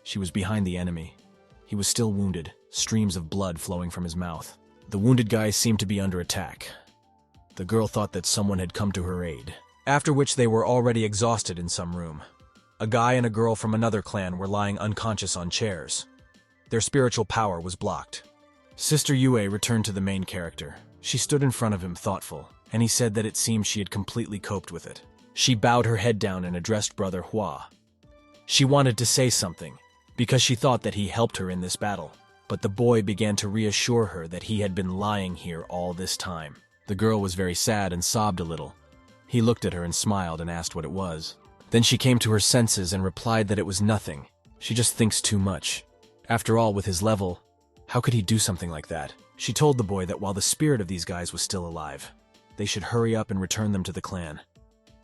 She was behind the enemy. He was still wounded, streams of blood flowing from his mouth. The wounded guy seemed to be under attack. The girl thought that someone had come to her aid, after which they were already exhausted in some room. A guy and a girl from another clan were lying unconscious on chairs. Their spiritual power was blocked. Sister Yue returned to the main character. She stood in front of him thoughtful, and he said that it seemed she had completely coped with it. She bowed her head down and addressed Brother Hua. She wanted to say something, because she thought that he helped her in this battle, but the boy began to reassure her that he had been lying here all this time. The girl was very sad and sobbed a little. He looked at her and smiled and asked what it was. Then she came to her senses and replied that it was nothing. She just thinks too much. After all, with his level, how could he do something like that? She told the boy that while the spirit of these guys was still alive, they should hurry up and return them to the clan.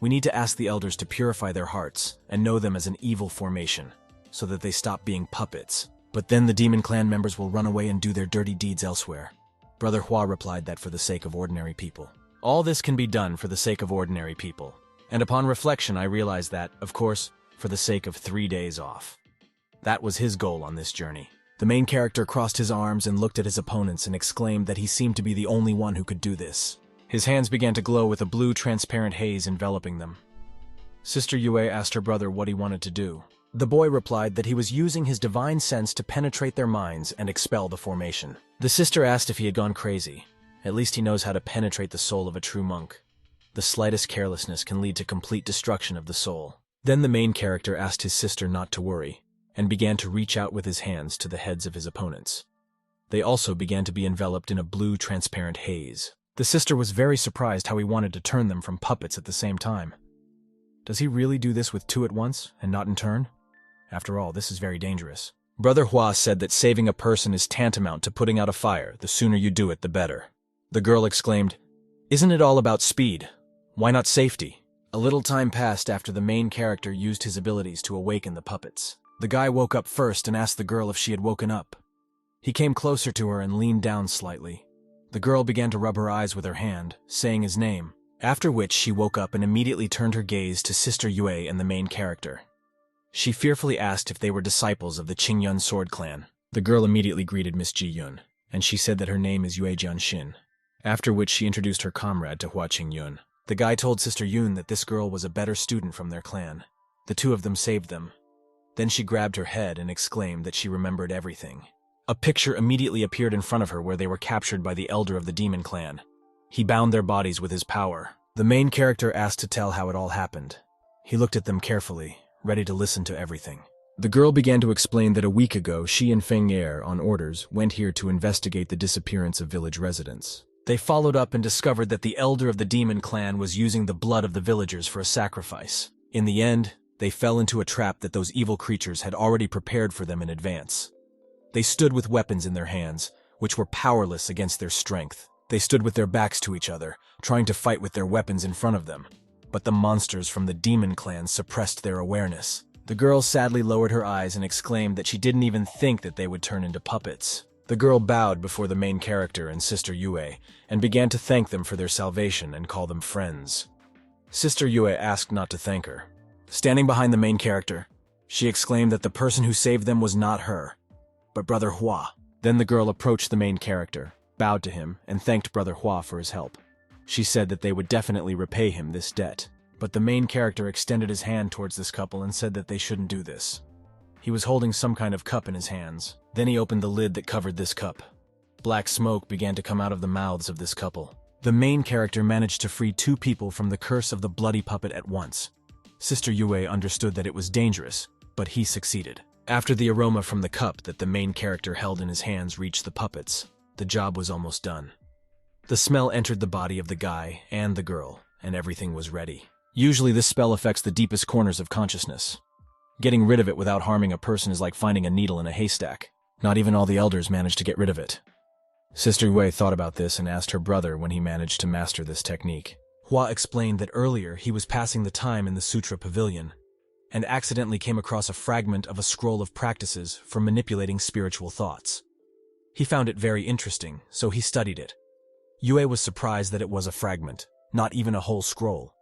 We need to ask the elders to purify their hearts and know them as an evil formation, so that they stop being puppets. But then the demon clan members will run away and do their dirty deeds elsewhere. Brother Hua replied that for the sake of ordinary people. All this can be done for the sake of ordinary people. And upon reflection, I realized that, of course, for the sake of 3 days off. That was his goal on this journey. The main character crossed his arms and looked at his opponents and exclaimed that he seemed to be the only one who could do this. His hands began to glow with a blue transparent haze enveloping them. Sister Yue asked her brother what he wanted to do. The boy replied that he was using his divine sense to penetrate their minds and expel the formation. The sister asked if he had gone crazy. At least he knows how to penetrate the soul of a true monk. The slightest carelessness can lead to complete destruction of the soul. Then the main character asked his sister not to worry, and began to reach out with his hands to the heads of his opponents. They also began to be enveloped in a blue transparent haze. The sister was very surprised how he wanted to turn them from puppets at the same time. Does he really do this with 2 at once, and not in turn? After all, this is very dangerous. Brother Hua said that saving a person is tantamount to putting out a fire. The sooner you do it, the better. The girl exclaimed, "Isn't it all about speed? Why not safety?" A little time passed after the main character used his abilities to awaken the puppets. The guy woke up first and asked the girl if she had woken up. He came closer to her and leaned down slightly. The girl began to rub her eyes with her hand, saying his name, after which she woke up and immediately turned her gaze to Sister Yue and the main character. She fearfully asked if they were disciples of the Ching Yun sword clan. The girl immediately greeted Miss Ching Yun, and she said that her name is Yuan Shin, after which she introduced her comrade to Ching Yun. The guy told Sister Yun that this girl was a better student from their clan. The 2 of them saved them. Then she grabbed her head and exclaimed that she remembered everything. A picture immediately appeared in front of her where they were captured by the elder of the demon clan. He bound their bodies with his power. The main character asked to tell how it all happened. He looked at them carefully, ready to listen to everything. The girl began to explain that a week ago she and Feng Yer, on orders, went here to investigate the disappearance of village residents. They followed up and discovered that the elder of the demon clan was using the blood of the villagers for a sacrifice. In the end, they fell into a trap that those evil creatures had already prepared for them in advance. They stood with weapons in their hands, which were powerless against their strength. They stood with their backs to each other, trying to fight with their weapons in front of them. But the monsters from the demon clan suppressed their awareness. The girl sadly lowered her eyes and exclaimed that she didn't even think that they would turn into puppets. The girl bowed before the main character and Sister Yue, and began to thank them for their salvation and call them friends. Sister Yue asked not to thank her. Standing behind the main character, she exclaimed that the person who saved them was not her, but Brother Hua. Then the girl approached the main character, bowed to him, and thanked Brother Hua for his help. She said that they would definitely repay him this debt. But the main character extended his hand towards this couple and said that they shouldn't do this. He was holding some kind of cup in his hands. Then he opened the lid that covered this cup. Black smoke began to come out of the mouths of this couple. The main character managed to free 2 people from the curse of the bloody puppet at once. Sister Yue understood that it was dangerous, but he succeeded. After the aroma from the cup that the main character held in his hands reached the puppets, the job was almost done. The smell entered the body of the guy and the girl, and everything was ready. Usually this spell affects the deepest corners of consciousness. Getting rid of it without harming a person is like finding a needle in a haystack. Not even all the elders managed to get rid of it. Sister Yue thought about this and asked her brother when he managed to master this technique. Hua explained that earlier he was passing the time in the Sutra Pavilion and accidentally came across a fragment of a scroll of practices for manipulating spiritual thoughts. He found it very interesting, so he studied it. Yue was surprised that it was a fragment, not even a whole scroll,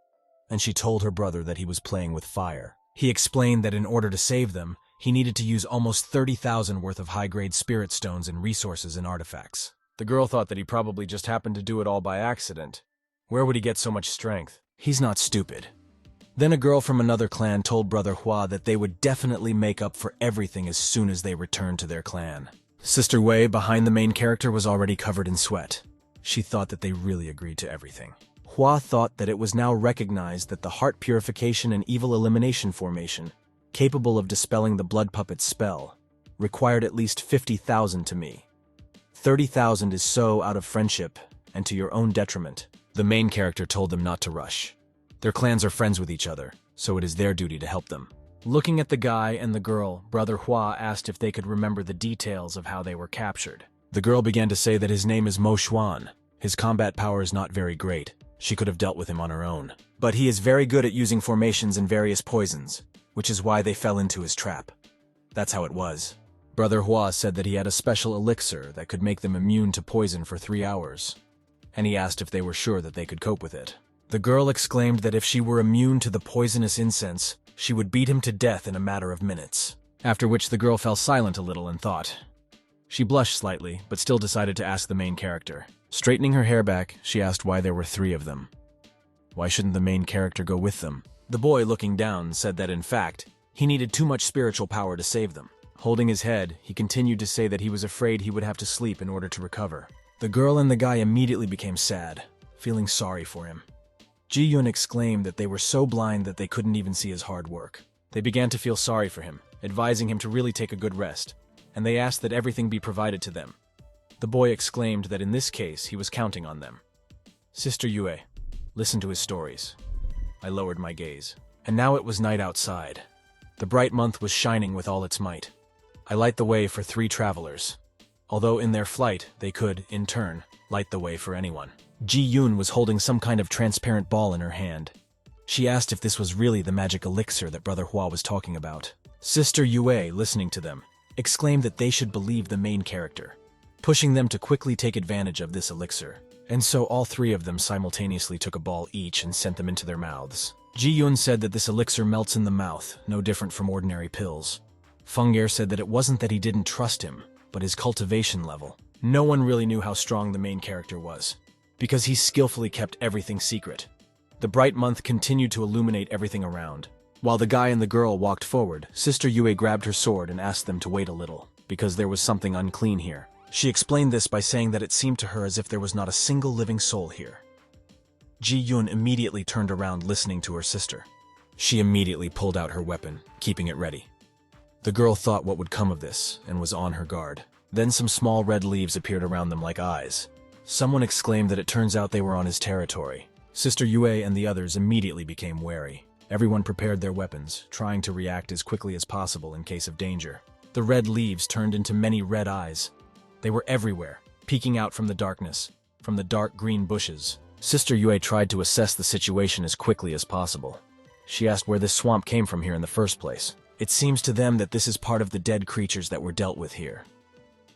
and she told her brother that he was playing with fire. He explained that in order to save them, he needed to use almost 30,000 worth of high-grade spirit stones and resources and artifacts. The girl thought that he probably just happened to do it all by accident. Where would he get so much strength? He's not stupid. Then a girl from another clan told Brother Hua that they would definitely make up for everything as soon as they returned to their clan. Sister Wei, behind the main character, was already covered in sweat. She thought that they really agreed to everything. Hua thought that it was now recognized that the heart purification and evil elimination formation, capable of dispelling the blood puppet's spell, required at least 50,000 to me. 30,000 is so out of friendship and to your own detriment. The main character told them not to rush. Their clans are friends with each other, so it is their duty to help them. Looking at the guy and the girl, Brother Hua asked if they could remember the details of how they were captured. The girl began to say that his name is Mo Xuan. His combat power is not very great. She could have dealt with him on her own. But he is very good at using formations and various poisons, which is why they fell into his trap. That's how it was. Brother Hua said that he had a special elixir that could make them immune to poison for 3 hours, and he asked if they were sure that they could cope with it. The girl exclaimed that if she were immune to the poisonous incense, she would beat him to death in a matter of minutes. After which the girl fell silent a little and thought. She blushed slightly, but still decided to ask the main character. Straightening her hair back, she asked why there were 3 of them. Why shouldn't the main character go with them? The boy, looking down, said that in fact, he needed too much spiritual power to save them. Holding his head, he continued to say that he was afraid he would have to sleep in order to recover. The girl and the guy immediately became sad, feeling sorry for him. Ching Yun exclaimed that they were so blind that they couldn't even see his hard work. They began to feel sorry for him, advising him to really take a good rest, and they asked that everything be provided to them. The boy exclaimed that in this case he was counting on them. Sister Yue, listen to his stories. I lowered my gaze. And now it was night outside. The bright month was shining with all its might. I light the way for 3 travelers. Although in their flight, they could, in turn, light the way for anyone. Ching Yun was holding some kind of transparent ball in her hand. She asked if this was really the magic elixir that Brother Hua was talking about. Sister Yue, listening to them, exclaimed that they should believe the main character, pushing them to quickly take advantage of this elixir. And so all 3 of them simultaneously took a ball each and sent them into their mouths. Ching Yun said that this elixir melts in the mouth, no different from ordinary pills. Feng'er said that it wasn't that he didn't trust him, but his cultivation level. No one really knew how strong the main character was, because he skillfully kept everything secret. The bright month continued to illuminate everything around. While the guy and the girl walked forward, Sister Yue grabbed her sword and asked them to wait a little, because there was something unclean here. She explained this by saying that it seemed to her as if there was not a single living soul here. Ching Yun immediately turned around listening to her sister. She immediately pulled out her weapon, keeping it ready. The girl thought what would come of this, and was on her guard. Then some small red leaves appeared around them like eyes. Someone exclaimed that it turns out they were on his territory. Sister Yue and the others immediately became wary. Everyone prepared their weapons, trying to react as quickly as possible in case of danger. The red leaves turned into many red eyes. They were everywhere, peeking out from the darkness, from the dark green bushes. Sister Yue tried to assess the situation as quickly as possible. She asked where this swamp came from here in the first place. It seems to them that this is part of the dead creatures that were dealt with here.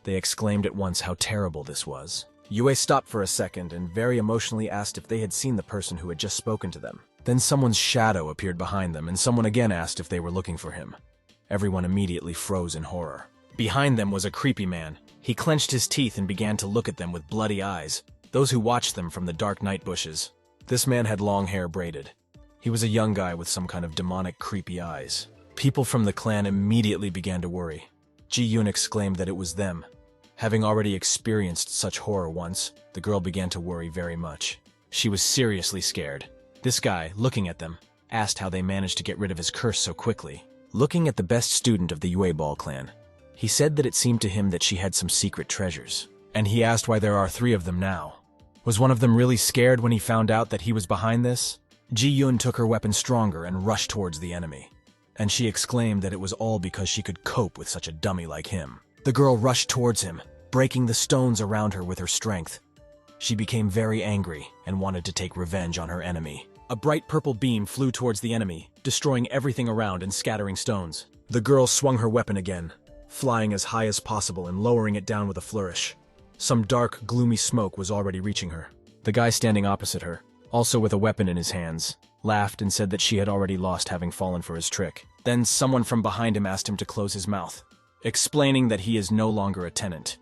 They exclaimed at once how terrible this was. Yue stopped for a second and very emotionally asked if they had seen the person who had just spoken to them. Then someone's shadow appeared behind them, and someone again asked if they were looking for him. Everyone immediately froze in horror. Behind them was a creepy man. He clenched his teeth and began to look at them with bloody eyes, those who watched them from the dark night bushes. This man had long hair braided. He was a young guy with some kind of demonic, creepy eyes. People from the clan immediately began to worry. Ching Yun exclaimed that it was them. Having already experienced such horror once, the girl began to worry very much. She was seriously scared. This guy, looking at them, asked how they managed to get rid of his curse so quickly. Looking at the best student of the Yue Ball clan, he said that it seemed to him that she had some secret treasures. And he asked why there are 3 of them now. Was one of them really scared when he found out that he was behind this? Ching Yun took her weapon stronger and rushed towards the enemy. And she exclaimed that it was all because she could cope with such a dummy like him. The girl rushed towards him, breaking the stones around her with her strength. She became very angry and wanted to take revenge on her enemy. A bright purple beam flew towards the enemy, destroying everything around and scattering stones. The girl swung her weapon again, flying as high as possible and lowering it down with a flourish. Some dark, gloomy smoke was already reaching her. The guy standing opposite her, also with a weapon in his hands, laughed and said that she had already lost having fallen for his trick. Then someone from behind him asked him to close his mouth, explaining that he is no longer a tenant.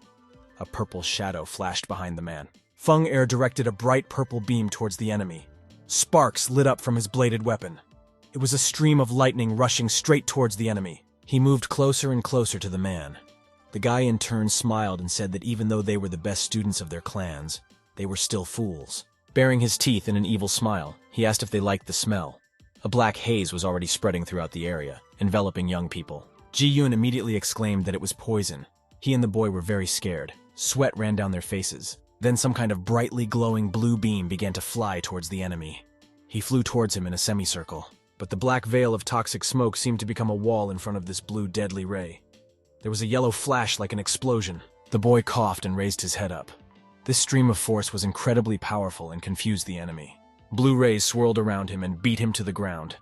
A purple shadow flashed behind the man. Feng Er directed a bright purple beam towards the enemy. Sparks lit up from his bladed weapon. It was a stream of lightning rushing straight towards the enemy. He moved closer and closer to the man. The guy in turn smiled and said that even though they were the best students of their clans, they were still fools. Baring his teeth in an evil smile, he asked if they liked the smell. A black haze was already spreading throughout the area, enveloping young people. Ching Yun immediately exclaimed that it was poison. He and the boy were very scared. Sweat ran down their faces. Then some kind of brightly glowing blue beam began to fly towards the enemy. He flew towards him in a semicircle, but the black veil of toxic smoke seemed to become a wall in front of this blue deadly ray. There was a yellow flash like an explosion. The boy coughed and raised his head up. This stream of force was incredibly powerful and confused the enemy. Blue rays swirled around him and beat him to the ground.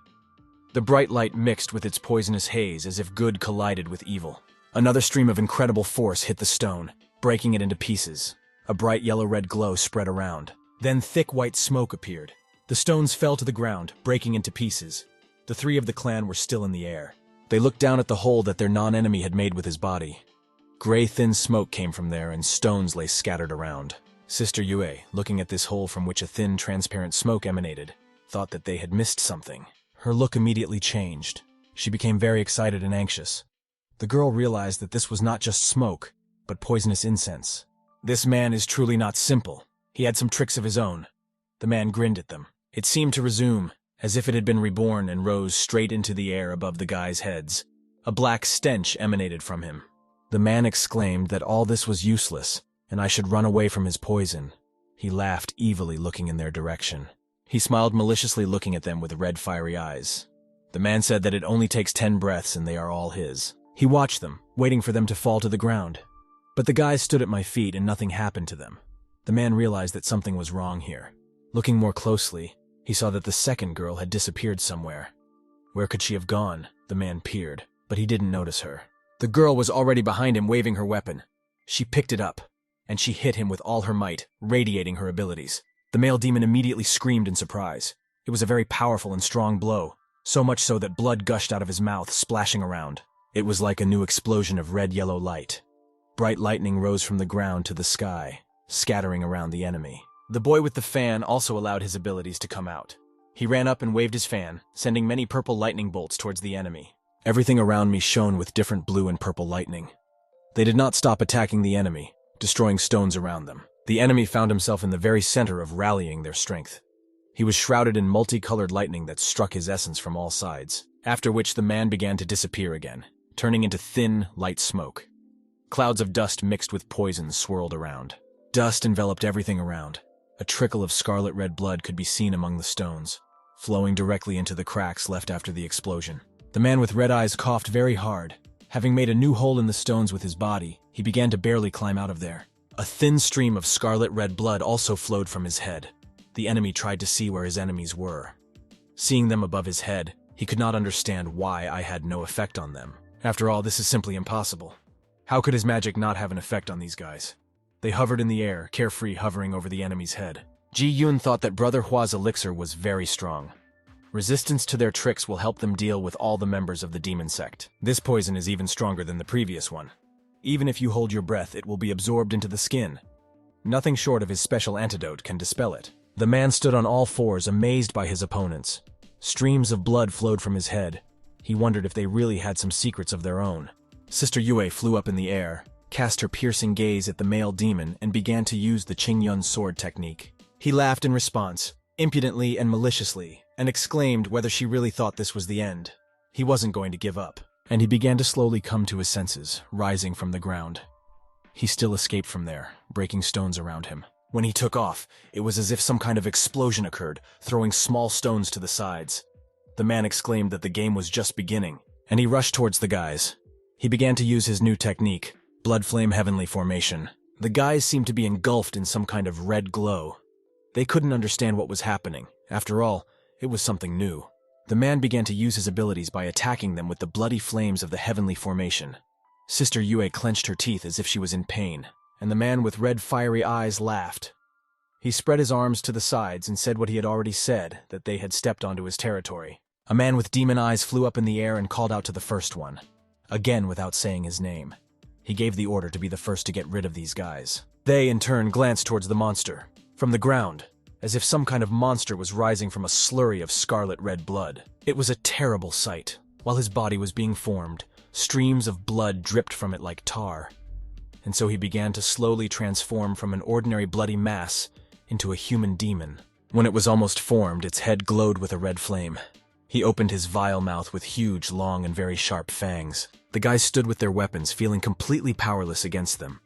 The bright light mixed with its poisonous haze as if good collided with evil. Another stream of incredible force hit the stone, breaking it into pieces. A bright yellow-red glow spread around. Then thick white smoke appeared. The stones fell to the ground, breaking into pieces. The 3 of the clan were still in the air. They looked down at the hole that their non-enemy had made with his body. Gray thin smoke came from there and stones lay scattered around. Sister Yue, looking at this hole from which a thin, transparent smoke emanated, thought that they had missed something. Her look immediately changed. She became very excited and anxious. The girl realized that this was not just smoke, but poisonous incense. This man is truly not simple. He had some tricks of his own. The man grinned at them. It seemed to resume, as if it had been reborn and rose straight into the air above the guys' heads. A black stench emanated from him. The man exclaimed that all this was useless, and I should run away from his poison. He laughed evilly, looking in their direction. He smiled maliciously, looking at them with red fiery eyes. The man said that it only takes 10 breaths and they are all his. He watched them, waiting for them to fall to the ground. But the guys stood at my feet and nothing happened to them. The man realized that something was wrong here. Looking more closely, he saw that the second girl had disappeared somewhere. Where could she have gone? The man peered, but he didn't notice her. The girl was already behind him, waving her weapon. She picked it up, and she hit him with all her might, radiating her abilities. The male demon immediately screamed in surprise. It was a very powerful and strong blow, so much so that blood gushed out of his mouth, splashing around. It was like a new explosion of red-yellow light. Bright lightning rose from the ground to the sky, scattering around the enemy. The boy with the fan also allowed his abilities to come out. He ran up and waved his fan, sending many purple lightning bolts towards the enemy. Everything around me shone with different blue and purple lightning. They did not stop attacking the enemy, destroying stones around them. The enemy found himself in the very center of rallying their strength. He was shrouded in multicolored lightning that struck his essence from all sides, after which the man began to disappear again, turning into thin, light smoke. Clouds of dust mixed with poison swirled around. Dust enveloped everything around. A trickle of scarlet-red blood could be seen among the stones, flowing directly into the cracks left after the explosion. The man with red eyes coughed very hard. Having made a new hole in the stones with his body, he began to barely climb out of there. A thin stream of scarlet-red blood also flowed from his head. The enemy tried to see where his enemies were. Seeing them above his head, he could not understand why I had no effect on them. After all, this is simply impossible. How could his magic not have an effect on these guys? They hovered in the air, carefree, hovering over the enemy's head. Ching Yun thought that Brother Hua's elixir was very strong. Resistance to their tricks will help them deal with all the members of the demon sect. This poison is even stronger than the previous one. Even if you hold your breath, it will be absorbed into the skin. Nothing short of his special antidote can dispel it. The man stood on all fours, amazed by his opponents. Streams of blood flowed from his head. He wondered if they really had some secrets of their own. Sister Yue flew up in the air, cast her piercing gaze at the male demon and began to use the Ching Yun sword technique. He laughed in response, impudently and maliciously, and exclaimed whether she really thought this was the end. He wasn't going to give up, and he began to slowly come to his senses, rising from the ground. He still escaped from there, breaking stones around him. When he took off, it was as if some kind of explosion occurred, throwing small stones to the sides. The man exclaimed that the game was just beginning, and he rushed towards the guys. He began to use his new technique, Bloodflame Heavenly Formation. The guys seemed to be engulfed in some kind of red glow. They couldn't understand what was happening. After all, it was something new. The man began to use his abilities by attacking them with the bloody flames of the Heavenly Formation. Sister Yue clenched her teeth as if she was in pain, and the man with red fiery eyes laughed. He spread his arms to the sides and said what he had already said, that they had stepped onto his territory. A man with demon eyes flew up in the air and called out to the first one, again without saying his name. He gave the order to be the first to get rid of these guys. They, in turn, glanced towards the monster, from the ground, as if some kind of monster was rising from a slurry of scarlet red blood. It was a terrible sight. While his body was being formed, streams of blood dripped from it like tar. And so he began to slowly transform from an ordinary bloody mass into a human demon. When it was almost formed, its head glowed with a red flame. He opened his vile mouth with huge, long, and very sharp fangs. The guys stood with their weapons, feeling completely powerless against them.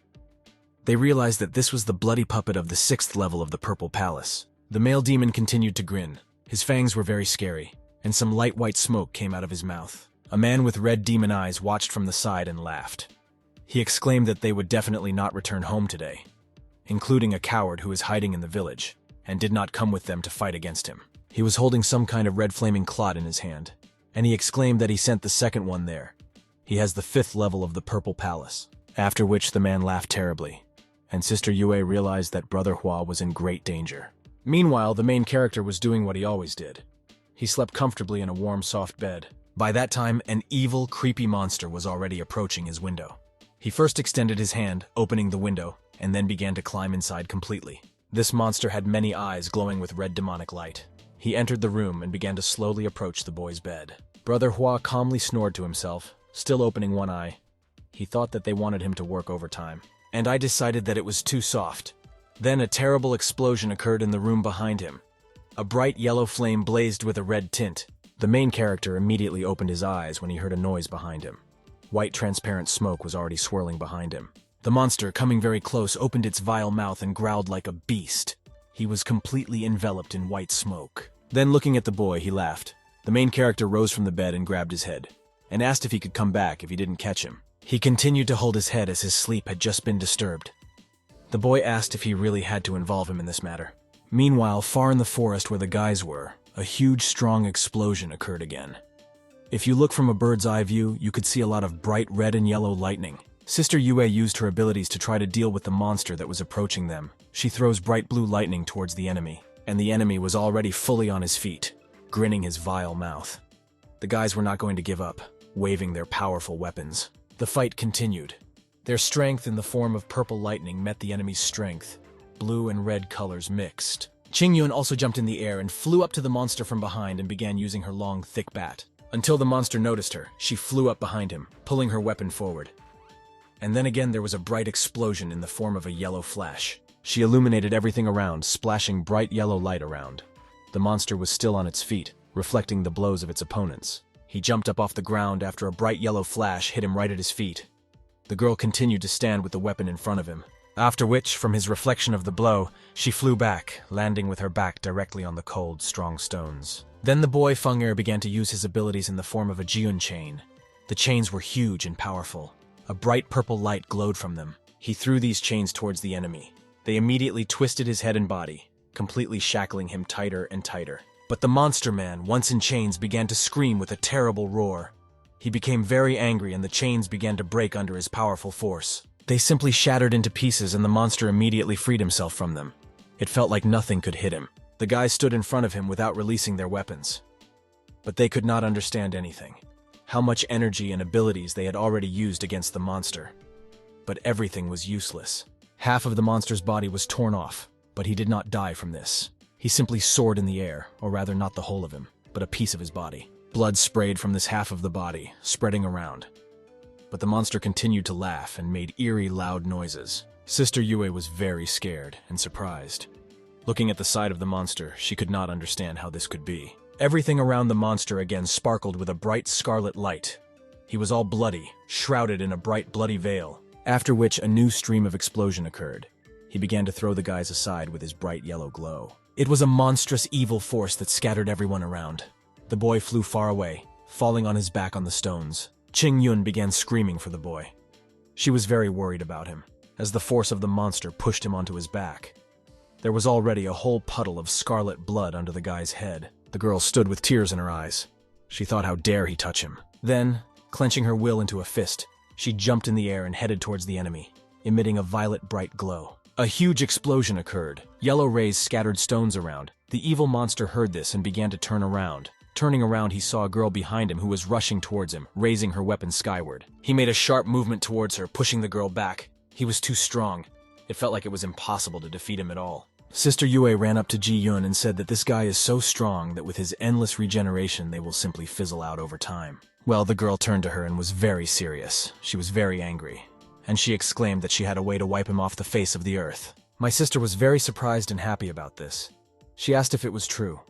They realized that this was the bloody puppet of the 6th level of the Purple Palace. The male demon continued to grin. His fangs were very scary, and some light white smoke came out of his mouth. A man with red demon eyes watched from the side and laughed. He exclaimed that they would definitely not return home today, including a coward who is hiding in the village, and did not come with them to fight against him. He was holding some kind of red flaming clot in his hand, and he exclaimed that he sent the second one there. He has the 5th level of the Purple Palace. After which the man laughed terribly, and Sister Yue realized that Brother Hua was in great danger. Meanwhile, the main character was doing what he always did. He slept comfortably in a warm, soft bed. By that time, an evil, creepy monster was already approaching his window. He first extended his hand, opening the window, and then began to climb inside completely. This monster had many eyes glowing with red demonic light. He entered the room and began to slowly approach the boy's bed. Brother Hua calmly snored to himself, still opening one eye. He thought that they wanted him to work overtime. And I decided that it was too soft. Then a terrible explosion occurred in the room behind him. A bright yellow flame blazed with a red tint. The main character immediately opened his eyes when he heard a noise behind him. White transparent smoke was already swirling behind him. The monster, coming very close, opened its vile mouth and growled like a beast. He was completely enveloped in white smoke. Then, looking at the boy, he laughed. The main character rose from the bed and grabbed his head, and asked if he could come back if he didn't catch him. He continued to hold his head as his sleep had just been disturbed. The boy asked if he really had to involve him in this matter. Meanwhile, far in the forest where the guys were, a huge, strong explosion occurred again. If you look from a bird's eye view, you could see a lot of bright red and yellow lightning. Sister Yue used her abilities to try to deal with the monster that was approaching them. She throws bright blue lightning towards the enemy, and the enemy was already fully on his feet, grinning his vile mouth. The guys were not going to give up, waving their powerful weapons. The fight continued. Their strength in the form of purple lightning met the enemy's strength. Blue and red colors mixed. Ching Yun also jumped in the air and flew up to the monster from behind and began using her long, thick bat. Until the monster noticed her, she flew up behind him, pulling her weapon forward. And then again there was a bright explosion in the form of a yellow flash. She illuminated everything around, splashing bright yellow light around. The monster was still on its feet, reflecting the blows of its opponents. He jumped up off the ground after a bright yellow flash hit him right at his feet. The girl continued to stand with the weapon in front of him, after which, from his reflection of the blow, she flew back, landing with her back directly on the cold, strong stones. Then the boy Feng Er began to use his abilities in the form of a Jiun chain. The chains were huge and powerful. A bright purple light glowed from them. He threw these chains towards the enemy. They immediately twisted his head and body, completely shackling him tighter and tighter. But the monster man, once in chains, began to scream with a terrible roar. He became very angry and the chains began to break under his powerful force. They simply shattered into pieces and the monster immediately freed himself from them. It felt like nothing could hit him. The guys stood in front of him without releasing their weapons. But they could not understand anything. How much energy and abilities they had already used against the monster. But everything was useless. Half of the monster's body was torn off, but he did not die from this. He simply soared in the air, or rather not the whole of him, but a piece of his body. Blood sprayed from this half of the body, spreading around. but the monster continued to laugh and made eerie, loud noises. Sister Yue was very scared and surprised. Looking at the side of the monster, she could not understand how this could be. Everything around the monster again sparkled with a bright scarlet light. He was all bloody, shrouded in a bright bloody veil, after which a new stream of explosion occurred. He began to throw the guys aside with his bright yellow glow. It was a monstrous evil force that scattered everyone around. The boy flew far away, falling on his back on the stones. Ching Yun began screaming for the boy. She was very worried about him, as the force of the monster pushed him onto his back. There was already a whole puddle of scarlet blood under the guy's head. The girl stood with tears in her eyes. She thought how dare he touch him. Then, clenching her will into a fist, she jumped in the air and headed towards the enemy, emitting a violet bright glow. A huge explosion occurred. Yellow rays scattered stones around. The evil monster heard this and began to turn around. Turning around, he saw a girl behind him who was rushing towards him, raising her weapon skyward. He made a sharp movement towards her, pushing the girl back. He was too strong. It felt like it was impossible to defeat him at all. Sister Yue ran up to Ji Yun and said that this guy is so strong that with his endless regeneration they will simply fizzle out over time. Well, the girl turned to her and was very serious. She was very angry, and she exclaimed that she had a way to wipe him off the face of the earth. My sister was very surprised and happy about this. She asked if it was true.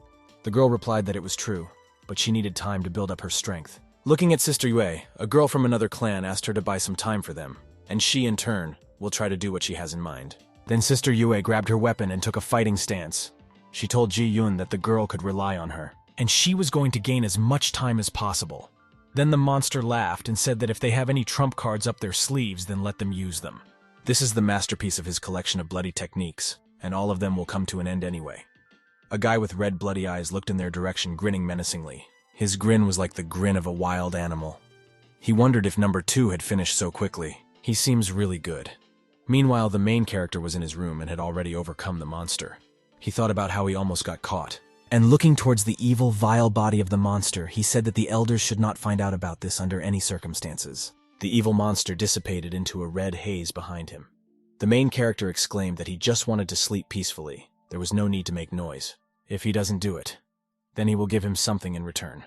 The girl replied that it was true, but she needed time to build up her strength. Looking at Sister Yue, a girl from another clan asked her to buy some time for them, and she, in turn, will try to do what she has in mind. Then Sister Yue grabbed her weapon and took a fighting stance. She told Ji Yun that the girl could rely on her, and she was going to gain as much time as possible. Then the monster laughed and said that if they have any trump cards up their sleeves, then let them use them. This is the masterpiece of his collection of bloody techniques, and all of them will come to an end anyway. A guy with red bloody eyes looked in their direction, grinning menacingly. His grin was like the grin of a wild animal. He wondered if number 2 had finished so quickly. He seems really good. Meanwhile, the main character was in his room and had already overcome the monster. He thought about how he almost got caught. And looking towards the evil, vile body of the monster, he said that the elders should not find out about this under any circumstances. The evil monster dissipated into a red haze behind him. The main character exclaimed that he just wanted to sleep peacefully. There was no need to make noise. If he doesn't do it, then he will give him something in return.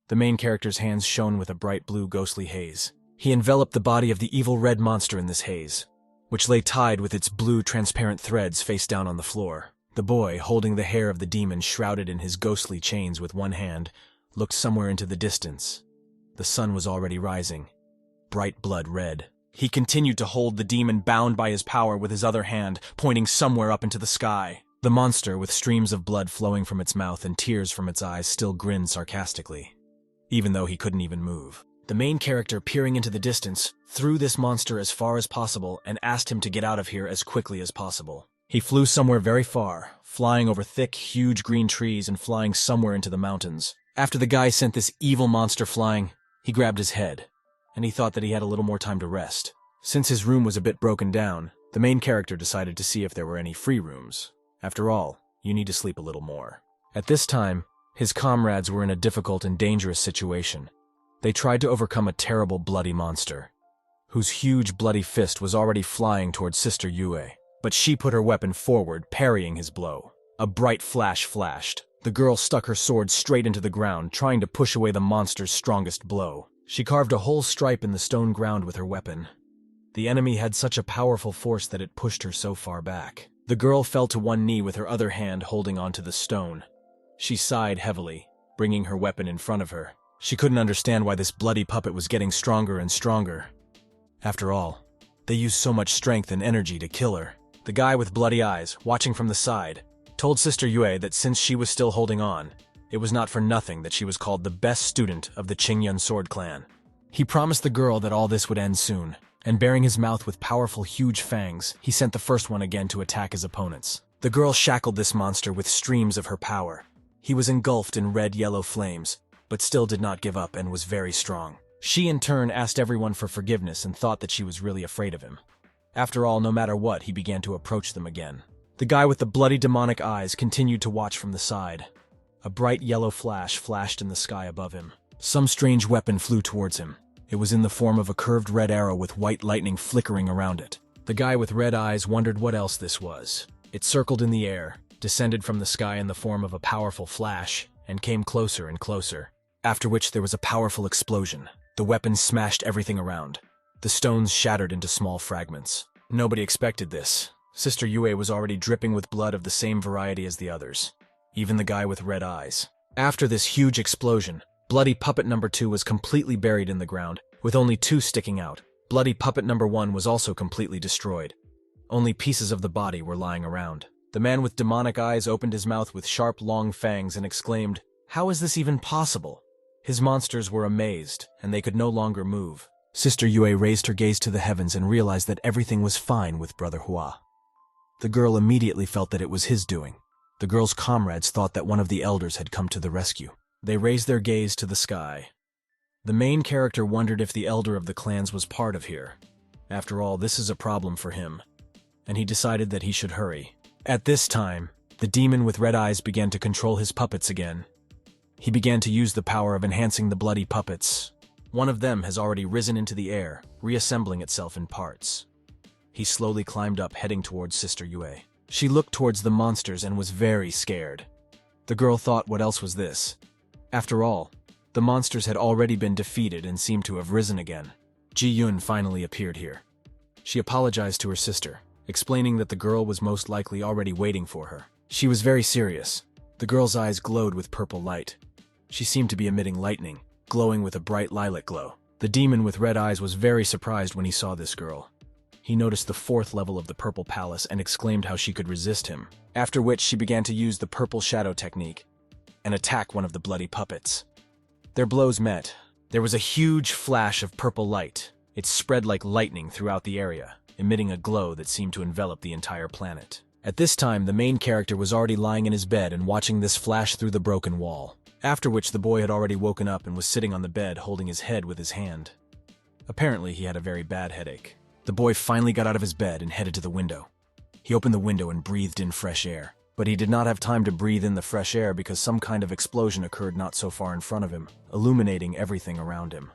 The main character's hands shone with a bright blue ghostly haze. He enveloped the body of the evil red monster in this haze, which lay tied with its blue transparent threads face down on the floor. The boy, holding the hair of the demon shrouded in his ghostly chains with one hand, looked somewhere into the distance. The sun was already rising, bright blood red. He continued to hold the demon bound by his power with his other hand, pointing somewhere up into the sky. The monster, with streams of blood flowing from its mouth and tears from its eyes, still grinned sarcastically, even though he couldn't even move. The main character, peering into the distance, threw this monster as far as possible and asked him to get out of here as quickly as possible. He flew somewhere very far, flying over thick, huge green trees and flying somewhere into the mountains. After the guy sent this evil monster flying, he grabbed his head, and he thought that he had a little more time to rest. Since his room was a bit broken down, the main character decided to see if there were any free rooms. After all, you need to sleep a little more. At this time, his comrades were in a difficult and dangerous situation. They tried to overcome a terrible bloody monster, whose huge bloody fist was already flying towards Sister Yue. But she put her weapon forward, parrying his blow. A bright flash flashed. The girl stuck her sword straight into the ground, trying to push away the monster's strongest blow. She carved a whole stripe in the stone ground with her weapon. The enemy had such a powerful force that it pushed her so far back. The girl fell to one knee with her other hand holding onto the stone. She sighed heavily, bringing her weapon in front of her. She couldn't understand why this bloody puppet was getting stronger and stronger. After all, they used so much strength and energy to kill her. The guy with bloody eyes, watching from the side, told Sister Yue that since she was still holding on, it was not for nothing that she was called the best student of the Ching Yun sword clan. He promised the girl that all this would end soon, and bearing his mouth with powerful huge fangs, he sent the first one again to attack his opponents. The girl shackled this monster with streams of her power. He was engulfed in red-yellow flames, but still did not give up and was very strong. She in turn asked everyone for forgiveness and thought that she was really afraid of him. After all, no matter what, he began to approach them again. The guy with the bloody demonic eyes continued to watch from the side. A bright yellow flash flashed in the sky above him. Some strange weapon flew towards him. It was in the form of a curved red arrow with white lightning flickering around it. The guy with red eyes wondered what else this was. It circled in the air, descended from the sky in the form of a powerful flash, and came closer and closer. After which there was a powerful explosion. The weapon smashed everything around. The stones shattered into small fragments. Nobody expected this. Sister Yue was already dripping with blood of the same variety as the others, even the guy with red eyes. After this huge explosion, Bloody Puppet number 2 was completely buried in the ground, with only 2 sticking out. Bloody Puppet number 1 was also completely destroyed. Only pieces of the body were lying around. The man with demonic eyes opened his mouth with sharp, long fangs and exclaimed, "How is this even possible?" His monsters were amazed, and they could no longer move. Sister Yue raised her gaze to the heavens and realized that everything was fine with Brother Hua. The girl immediately felt that it was his doing. The girl's comrades thought that one of the elders had come to the rescue. They raised their gaze to the sky. The main character wondered if the elder of the clans was part of here. After all, this is a problem for him, and he decided that he should hurry. At this time, the demon with red eyes began to control his puppets again. He began to use the power of enhancing the bloody puppets. One of them has already risen into the air, reassembling itself in parts. He slowly climbed up, heading towards Sister Yue. She looked towards the monsters and was very scared. The girl thought, what else was this? After all, the monsters had already been defeated and seemed to have risen again. Ching Yun finally appeared here. She apologized to her sister, explaining that the girl was most likely already waiting for her. She was very serious. The girl's eyes glowed with purple light. She seemed to be emitting lightning, glowing with a bright lilac glow. The demon with red eyes was very surprised when he saw this girl. He noticed the 4th level of the purple palace and exclaimed how she could resist him, after which she began to use the purple shadow technique and attack one of the bloody puppets. Their blows met. There was a huge flash of purple light. It spread like lightning throughout the area, emitting a glow that seemed to envelop the entire planet. At this time, the main character was already lying in his bed and watching this flash through the broken wall, after which the boy had already woken up and was sitting on the bed holding his head with his hand. Apparently, he had a very bad headache. The boy finally got out of his bed and headed to the window. He opened the window and breathed in fresh air. But he did not have time to breathe in the fresh air because some kind of explosion occurred not so far in front of him, illuminating everything around him.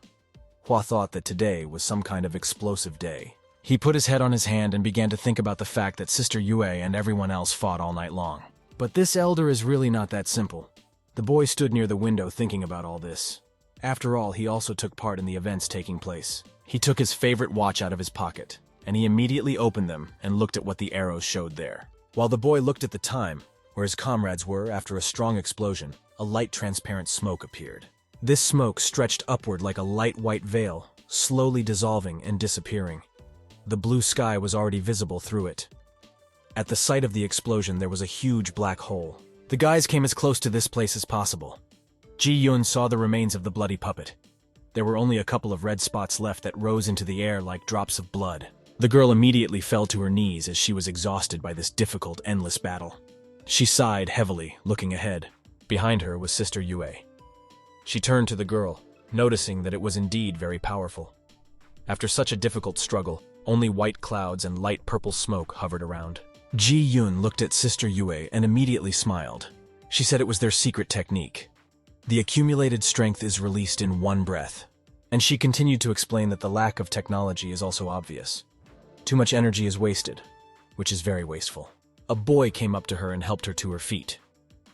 Hua thought that today was some kind of explosive day. He put his head on his hand and began to think about the fact that Sister Yue and everyone else fought all night long. But this elder is really not that simple. The boy stood near the window thinking about all this. After all, he also took part in the events taking place. He took his favorite watch out of his pocket, and he immediately opened them and looked at what the arrows showed there. While the boy looked at the time, where his comrades were, after a strong explosion, a light transparent smoke appeared. This smoke stretched upward like a light white veil, slowly dissolving and disappearing. The blue sky was already visible through it. At the site of the explosion, there was a huge black hole. The guys came as close to this place as possible. Ching Yun saw the remains of the bloody puppet. There were only a couple of red spots left that rose into the air like drops of blood. The girl immediately fell to her knees as she was exhausted by this difficult, endless battle. She sighed heavily, looking ahead. Behind her was Sister Yue. She turned to the girl, noticing that it was indeed very powerful. After such a difficult struggle, only white clouds and light purple smoke hovered around. Ching Yun looked at Sister Yue and immediately smiled. She said it was their secret technique. The accumulated strength is released in one breath. And she continued to explain that the lack of technology is also obvious. Too much energy is wasted, which is very wasteful. A boy came up to her and helped her to her feet.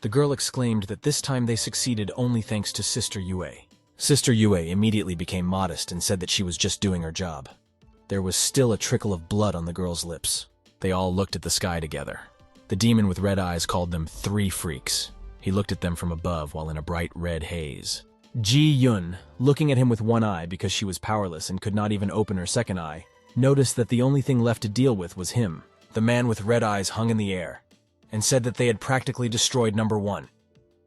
The girl exclaimed that this time they succeeded only thanks to Sister Yue. Sister Yue immediately became modest and said that she was just doing her job. There was still a trickle of blood on the girl's lips. They all looked at the sky together. The demon with red eyes called them 3 freaks. He looked at them from above while in a bright red haze. Ching Yun, looking at him with one eye because she was powerless and could not even open her second eye, noticed that the only thing left to deal with was him. The man with red eyes hung in the air and said that they had practically destroyed number 1,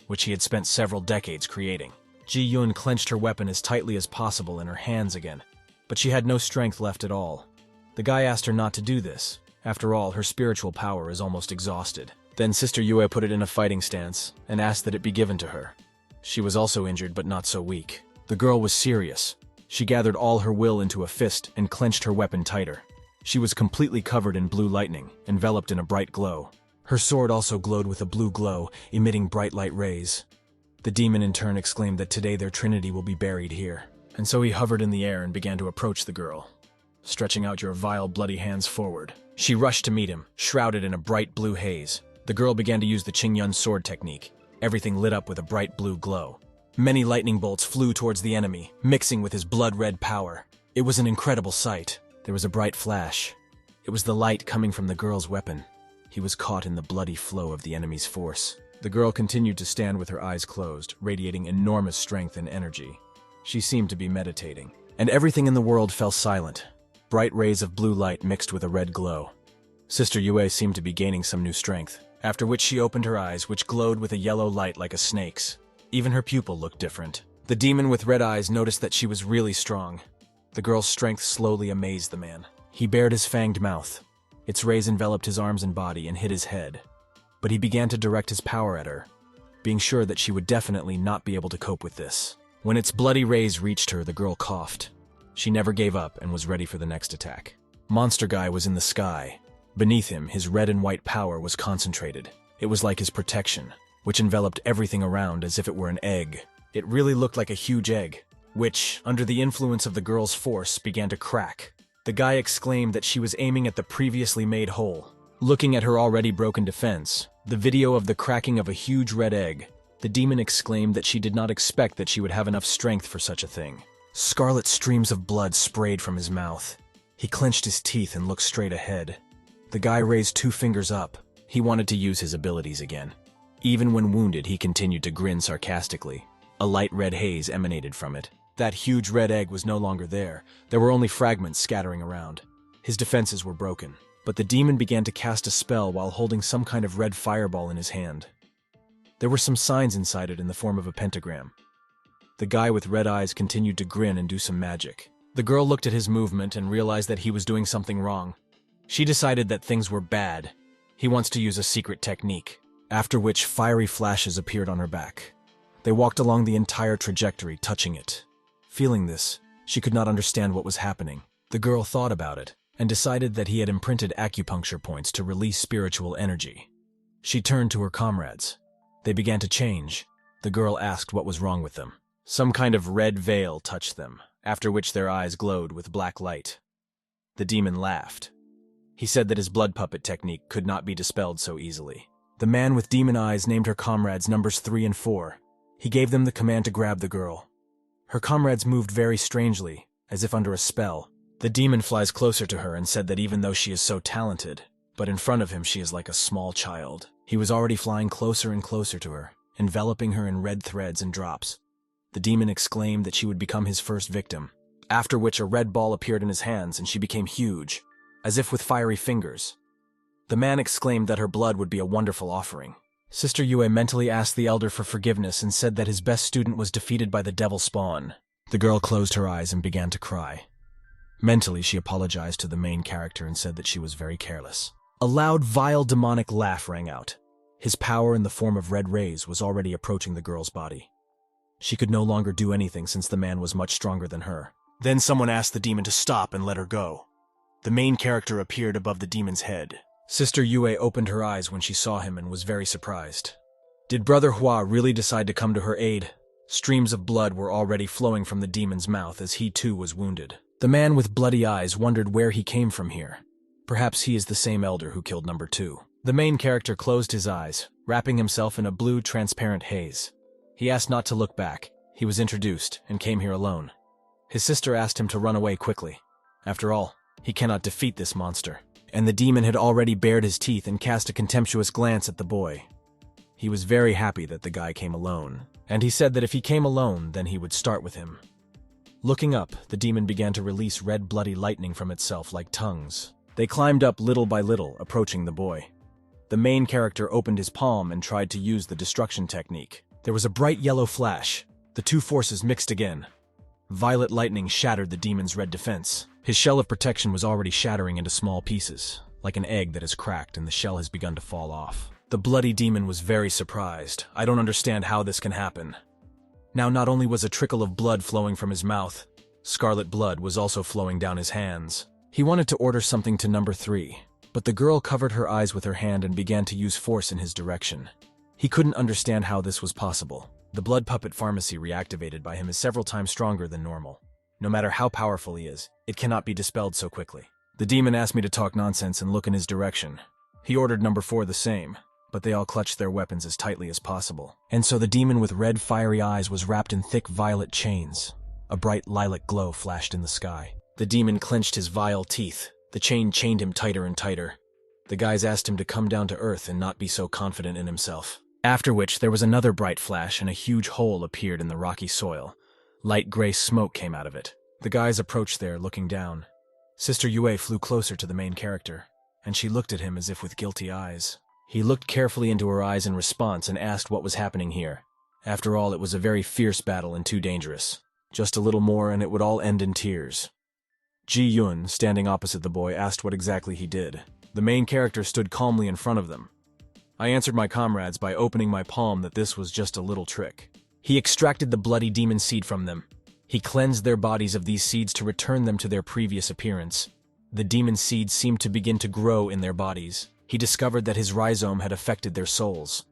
which he had spent several decades creating. Ching Yun clenched her weapon as tightly as possible in her hands again, but she had no strength left at all. The guy asked her not to do this. After all, her spiritual power is almost exhausted. Then Sister Yue put it in a fighting stance and asked that it be given to her. She was also injured but not so weak. The girl was serious. She gathered all her will into a fist and clenched her weapon tighter. She was completely covered in blue lightning, enveloped in a bright glow. Her sword also glowed with a blue glow, emitting bright light rays. The demon in turn exclaimed that today their trinity will be buried here. And so he hovered in the air and began to approach the girl. Stretching out your vile, bloody hands forward. She rushed to meet him, shrouded in a bright blue haze. The girl began to use the Ching Yun sword technique. Everything lit up with a bright blue glow. Many lightning bolts flew towards the enemy, mixing with his blood-red power. It was an incredible sight. There was a bright flash. It was the light coming from the girl's weapon. He was caught in the bloody flow of the enemy's force. The girl continued to stand with her eyes closed, radiating enormous strength and energy. She seemed to be meditating. And everything in the world fell silent. Bright rays of blue light mixed with a red glow. Sister Yue seemed to be gaining some new strength, after which she opened her eyes, which glowed with a yellow light like a snake's. Even her pupil looked different. The demon with red eyes noticed that she was really strong. The girl's strength slowly amazed the man. He bared his fanged mouth. Its rays enveloped his arms and body and hit his head. But he began to direct his power at her, being sure that she would definitely not be able to cope with this. When its bloody rays reached her, the girl coughed. She never gave up and was ready for the next attack. Monster Guy was in the sky. Beneath him, his red and white power was concentrated. It was like his protection, which enveloped everything around as if it were an egg. It really looked like a huge egg, which, under the influence of the girl's force, began to crack. The guy exclaimed that she was aiming at the previously made hole. Looking at her already broken defense, the video of the cracking of a huge red egg, the demon exclaimed that she did not expect that she would have enough strength for such a thing. Scarlet streams of blood sprayed from his mouth. He clenched his teeth and looked straight ahead. The guy raised 2 fingers up. He wanted to use his abilities again. Even when wounded, he continued to grin sarcastically. A light red haze emanated from it. That huge red egg was no longer there. There were only fragments scattering around. His defenses were broken, but the demon began to cast a spell while holding some kind of red fireball in his hand. There were some signs inside it in the form of a pentagram. The guy with red eyes continued to grin and do some magic. The girl looked at his movement and realized that he was doing something wrong. She decided that things were bad. He wants to use a secret technique, after which fiery flashes appeared on her back. They walked along the entire trajectory, touching it. Feeling this, she could not understand what was happening. The girl thought about it, and decided that he had imprinted acupuncture points to release spiritual energy. She turned to her comrades. They began to change. The girl asked what was wrong with them. Some kind of red veil touched them, after which their eyes glowed with black light. The demon laughed. He said that his blood puppet technique could not be dispelled so easily. The man with demon eyes named her comrades numbers 3 and 4. He gave them the command to grab the girl. Her comrades moved very strangely, as if under a spell. The demon flies closer to her and said that even though she is so talented, but in front of him she is like a small child. He was already flying closer and closer to her, enveloping her in red threads and drops. The demon exclaimed that she would become his first victim, after which a red ball appeared in his hands and she became huge, as if with fiery fingers. The man exclaimed that her blood would be a wonderful offering. Sister Yue mentally asked the elder for forgiveness and said that his best student was defeated by the devil spawn. The girl closed her eyes and began to cry. Mentally, she apologized to the main character and said that she was very careless. A loud, vile, demonic laugh rang out. His power in the form of red rays was already approaching the girl's body. She could no longer do anything since the man was much stronger than her. Then someone asked the demon to stop and let her go. The main character appeared above the demon's head. Sister Yue opened her eyes when she saw him and was very surprised. Did Brother Hua really decide to come to her aid? Streams of blood were already flowing from the demon's mouth as he too was wounded. The man with bloody eyes wondered where he came from here. Perhaps he is the same elder who killed number 2. The main character closed his eyes, wrapping himself in a blue, transparent haze. He asked not to look back. He was introduced and came here alone. His sister asked him to run away quickly. After all, he cannot defeat this monster. And the demon had already bared his teeth and cast a contemptuous glance at the boy. He was very happy that the guy came alone, and he said that if he came alone, then he would start with him. Looking up, the demon began to release red bloody lightning from itself like tongues. They climbed up little by little, approaching the boy. The main character opened his palm and tried to use the destruction technique. There was a bright yellow flash. The two forces mixed again. Violet lightning shattered the demon's red defense. His shell of protection was already shattering into small pieces, like an egg that has cracked and the shell has begun to fall off. The bloody demon was very surprised. I don't understand how this can happen. Now not only was a trickle of blood flowing from his mouth, scarlet blood was also flowing down his hands. He wanted to order something to number 3, but the girl covered her eyes with her hand and began to use force in his direction. He couldn't understand how this was possible. The blood puppet pharmacy reactivated by him is several times stronger than normal. No matter how powerful he is, it cannot be dispelled so quickly. The demon asked me to talk nonsense and look in his direction. He ordered number 4 the same, but they all clutched their weapons as tightly as possible. And so the demon with red fiery eyes was wrapped in thick violet chains. A bright lilac glow flashed in the sky. The demon clenched his vile teeth. The chain chained him tighter and tighter. The guys asked him to come down to earth and not be so confident in himself. After which, there was another bright flash and a huge hole appeared in the rocky soil. Light gray smoke came out of it. The guys approached there, looking down. Sister Yue flew closer to the main character, and she looked at him as if with guilty eyes. He looked carefully into her eyes in response and asked what was happening here. After all, it was a very fierce battle and too dangerous. Just a little more and it would all end in tears. Ching Yun, standing opposite the boy, asked what exactly he did. The main character stood calmly in front of them. I answered my comrades by opening my palm that this was just a little trick. He extracted the bloody demon seed from them. He cleansed their bodies of these seeds to return them to their previous appearance. The demon seeds seemed to begin to grow in their bodies. He discovered that his rhizome had affected their souls.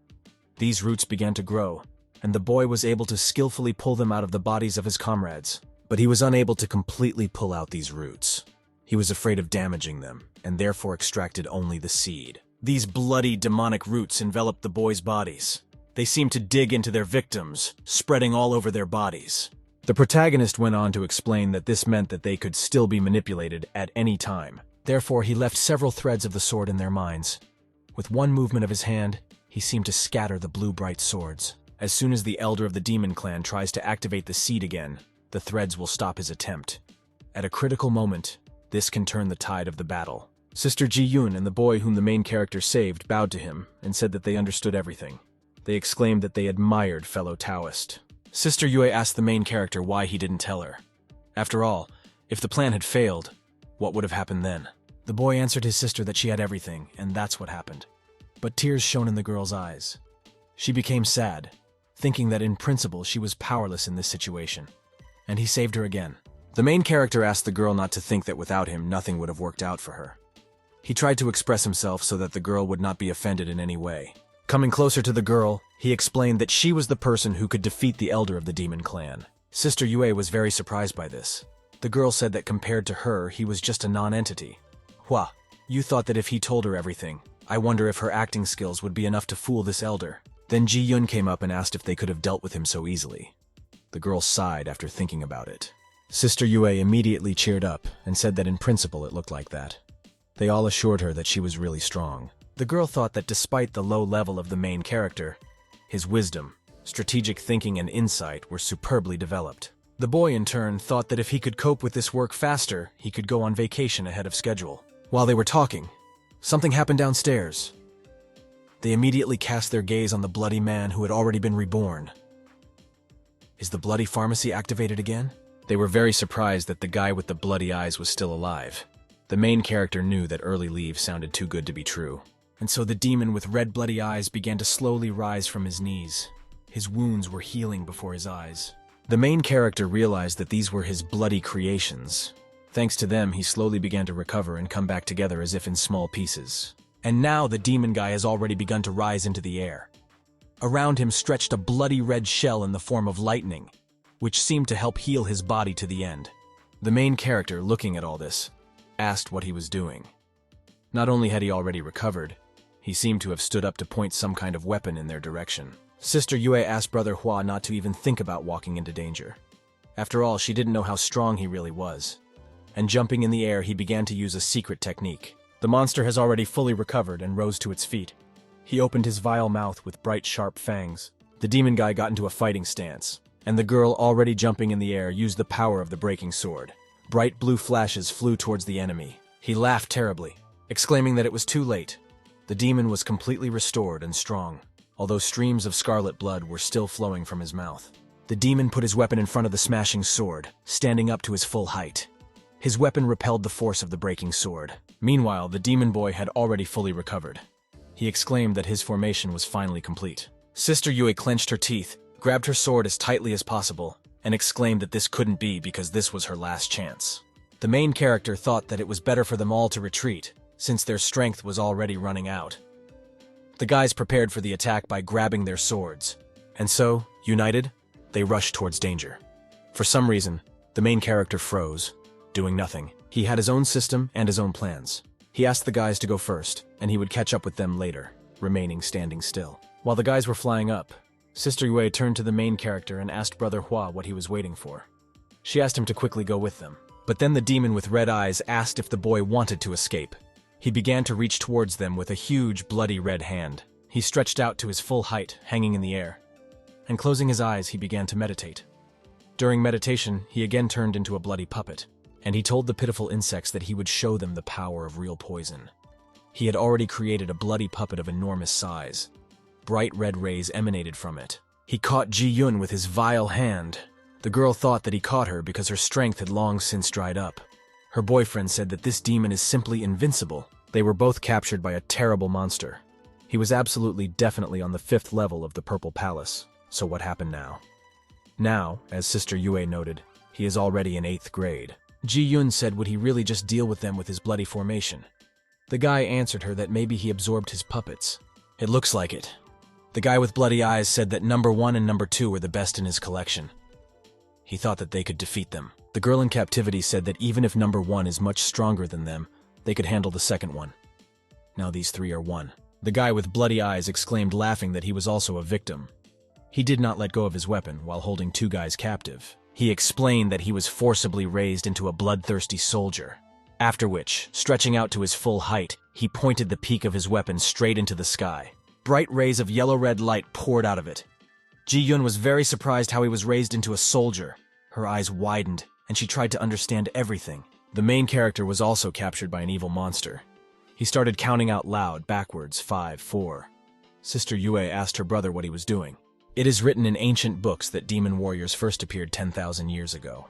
These roots began to grow, and the boy was able to skillfully pull them out of the bodies of his comrades. But he was unable to completely pull out these roots. He was afraid of damaging them, and therefore extracted only the seed. These bloody demonic roots enveloped the boys' bodies. They seemed to dig into their victims, spreading all over their bodies. The protagonist went on to explain that this meant that they could still be manipulated at any time. Therefore, he left several threads of the sword in their minds. With one movement of his hand, he seemed to scatter the blue bright swords. As soon as the elder of the demon clan tries to activate the seed again, the threads will stop his attempt. At a critical moment, this can turn the tide of the battle. Sister Ching Yun and the boy whom the main character saved bowed to him and said that they understood everything. They exclaimed that they admired fellow Taoist. Sister Yue asked the main character why he didn't tell her. After all, if the plan had failed, what would have happened then? The boy answered his sister that she had everything, and that's what happened. But tears shone in the girl's eyes. She became sad, thinking that in principle she was powerless in this situation. And he saved her again. The main character asked the girl not to think that without him nothing would have worked out for her. He tried to express himself so that the girl would not be offended in any way. Coming closer to the girl, he explained that she was the person who could defeat the elder of the demon clan. Sister Yue was very surprised by this. The girl said that compared to her, he was just a non-entity. Hua, you thought that if he told her everything, I wonder if her acting skills would be enough to fool this elder. Then Ching Yun came up and asked if they could have dealt with him so easily. The girl sighed after thinking about it. Sister Yue immediately cheered up and said that in principle it looked like that. They all assured her that she was really strong. The girl thought that despite the low level of the main character, his wisdom, strategic thinking, and insight were superbly developed. The boy, in turn, thought that if he could cope with this work faster, he could go on vacation ahead of schedule. While they were talking, something happened downstairs. They immediately cast their gaze on the bloody man who had already been reborn. Is the bloody pharmacy activated again? They were very surprised that the guy with the bloody eyes was still alive. The main character knew that early leave sounded too good to be true. And so the demon with red bloody eyes began to slowly rise from his knees. His wounds were healing before his eyes. The main character realized that these were his bloody creations. Thanks to them, he slowly began to recover and come back together as if in small pieces. And now the demon guy has already begun to rise into the air. Around him stretched a bloody red shell in the form of lightning, which seemed to help heal his body to the end. The main character, looking at all this, asked what he was doing. Not only had he already recovered, he seemed to have stood up to point some kind of weapon in their direction. Sister Yue asked Brother Hua not to even think about walking into danger. After all, she didn't know how strong he really was. And jumping in the air, he began to use a secret technique. The monster has already fully recovered and rose to its feet. He opened his vile mouth with bright, sharp fangs. The demon guy got into a fighting stance, and the girl, already jumping in the air, used the power of the breaking sword. Bright blue flashes flew towards the enemy. He laughed terribly, exclaiming that it was too late. The demon was completely restored and strong, although streams of scarlet blood were still flowing from his mouth. The demon put his weapon in front of the smashing sword, standing up to his full height. His weapon repelled the force of the breaking sword. Meanwhile, the demon boy had already fully recovered. He exclaimed that his formation was finally complete. Sister Yue clenched her teeth, grabbed her sword as tightly as possible, and exclaimed that this couldn't be because this was her last chance. The main character thought that it was better for them all to retreat, since their strength was already running out. The guys prepared for the attack by grabbing their swords, and so, united, they rushed towards danger. For some reason, the main character froze, doing nothing. He had his own system and his own plans. He asked the guys to go first, and he would catch up with them later, remaining standing still. While the guys were flying up, Sister Yue turned to the main character and asked Brother Hua what he was waiting for. She asked him to quickly go with them. But then the demon with red eyes asked if the boy wanted to escape. He began to reach towards them with a huge, bloody red hand. He stretched out to his full height, hanging in the air. And closing his eyes, he began to meditate. During meditation, he again turned into a bloody puppet, and he told the pitiful insects that he would show them the power of real poison. He had already created a bloody puppet of enormous size. Bright red rays emanated from it. He caught Ching Yun with his vile hand. The girl thought that he caught her because her strength had long since dried up. Her boyfriend said that this demon is simply invincible. They were both captured by a terrible monster. He was definitely on the 5th level of the Purple Palace. So what happened now? Now, as Sister Yue noted, he is already in 8th grade. Ching Yun said would he really just deal with them with his bloody formation? The guy answered her that maybe he absorbed his puppets. It looks like it. The guy with bloody eyes said that number 1 and number 2 were the best in his collection. He thought that they could defeat them. The girl in captivity said that even if number 1 is much stronger than them, they could handle the second one. Now these 3 are one. The guy with bloody eyes exclaimed, laughing, that he was also a victim. He did not let go of his weapon while holding 2 guys captive. He explained that he was forcibly raised into a bloodthirsty soldier. After which, stretching out to his full height, he pointed the peak of his weapon straight into the sky. Bright rays of yellow-red light poured out of it. Ching Yun was very surprised how he was raised into a soldier. Her eyes widened, and she tried to understand everything. The main character was also captured by an evil monster. He started counting out loud, backwards, 5, 4. Sister Yue asked her brother what he was doing. It is written in ancient books that demon warriors first appeared 10,000 years ago.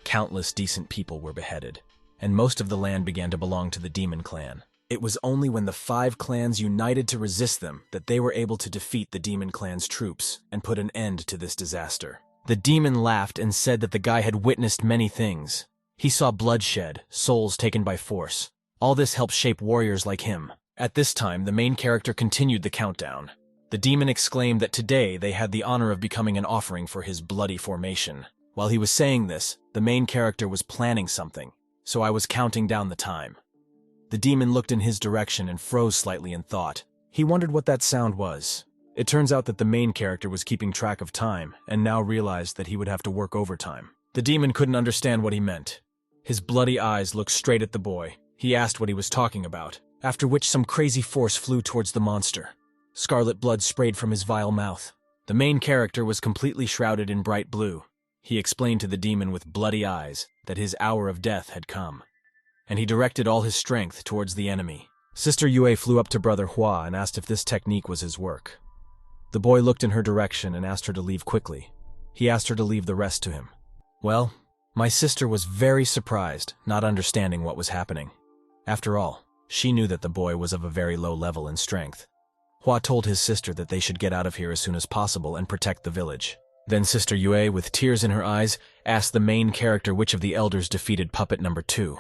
Countless decent people were beheaded, and most of the land began to belong to the demon clan. It was only when the 5 clans united to resist them that they were able to defeat the demon clan's troops and put an end to this disaster. The demon laughed and said that the guy had witnessed many things. He saw bloodshed, souls taken by force. All this helped shape warriors like him. At this time, the main character continued the countdown. The demon exclaimed that today they had the honor of becoming an offering for his bloody formation. While he was saying this, the main character was planning something, so I was counting down the time. The demon looked in his direction and froze slightly in thought. He wondered what that sound was. It turns out that the main character was keeping track of time and now realized that he would have to work overtime. The demon couldn't understand what he meant. His bloody eyes looked straight at the boy. He asked what he was talking about, after which some crazy force flew towards the monster. Scarlet blood sprayed from his vile mouth. The main character was completely shrouded in bright blue. He explained to the demon with bloody eyes that his hour of death had come, and he directed all his strength towards the enemy. Sister Yue flew up to Brother Hua and asked if this technique was his work. The boy looked in her direction and asked her to leave quickly. He asked her to leave the rest to him. Well, my sister was very surprised, not understanding what was happening. After all, she knew that the boy was of a very low level in strength. Hua told his sister that they should get out of here as soon as possible and protect the village. Then Sister Yue, with tears in her eyes, asked the main character which of the elders defeated puppet number 2.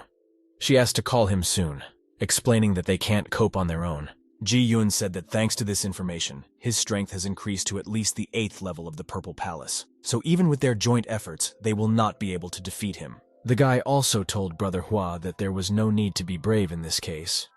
She asked to call him soon, explaining that they can't cope on their own. Ching Yun said that thanks to this information, his strength has increased to at least the 8th level of the Purple Palace. So even with their joint efforts, they will not be able to defeat him. The guy also told Brother Hua that there was no need to be brave in this case,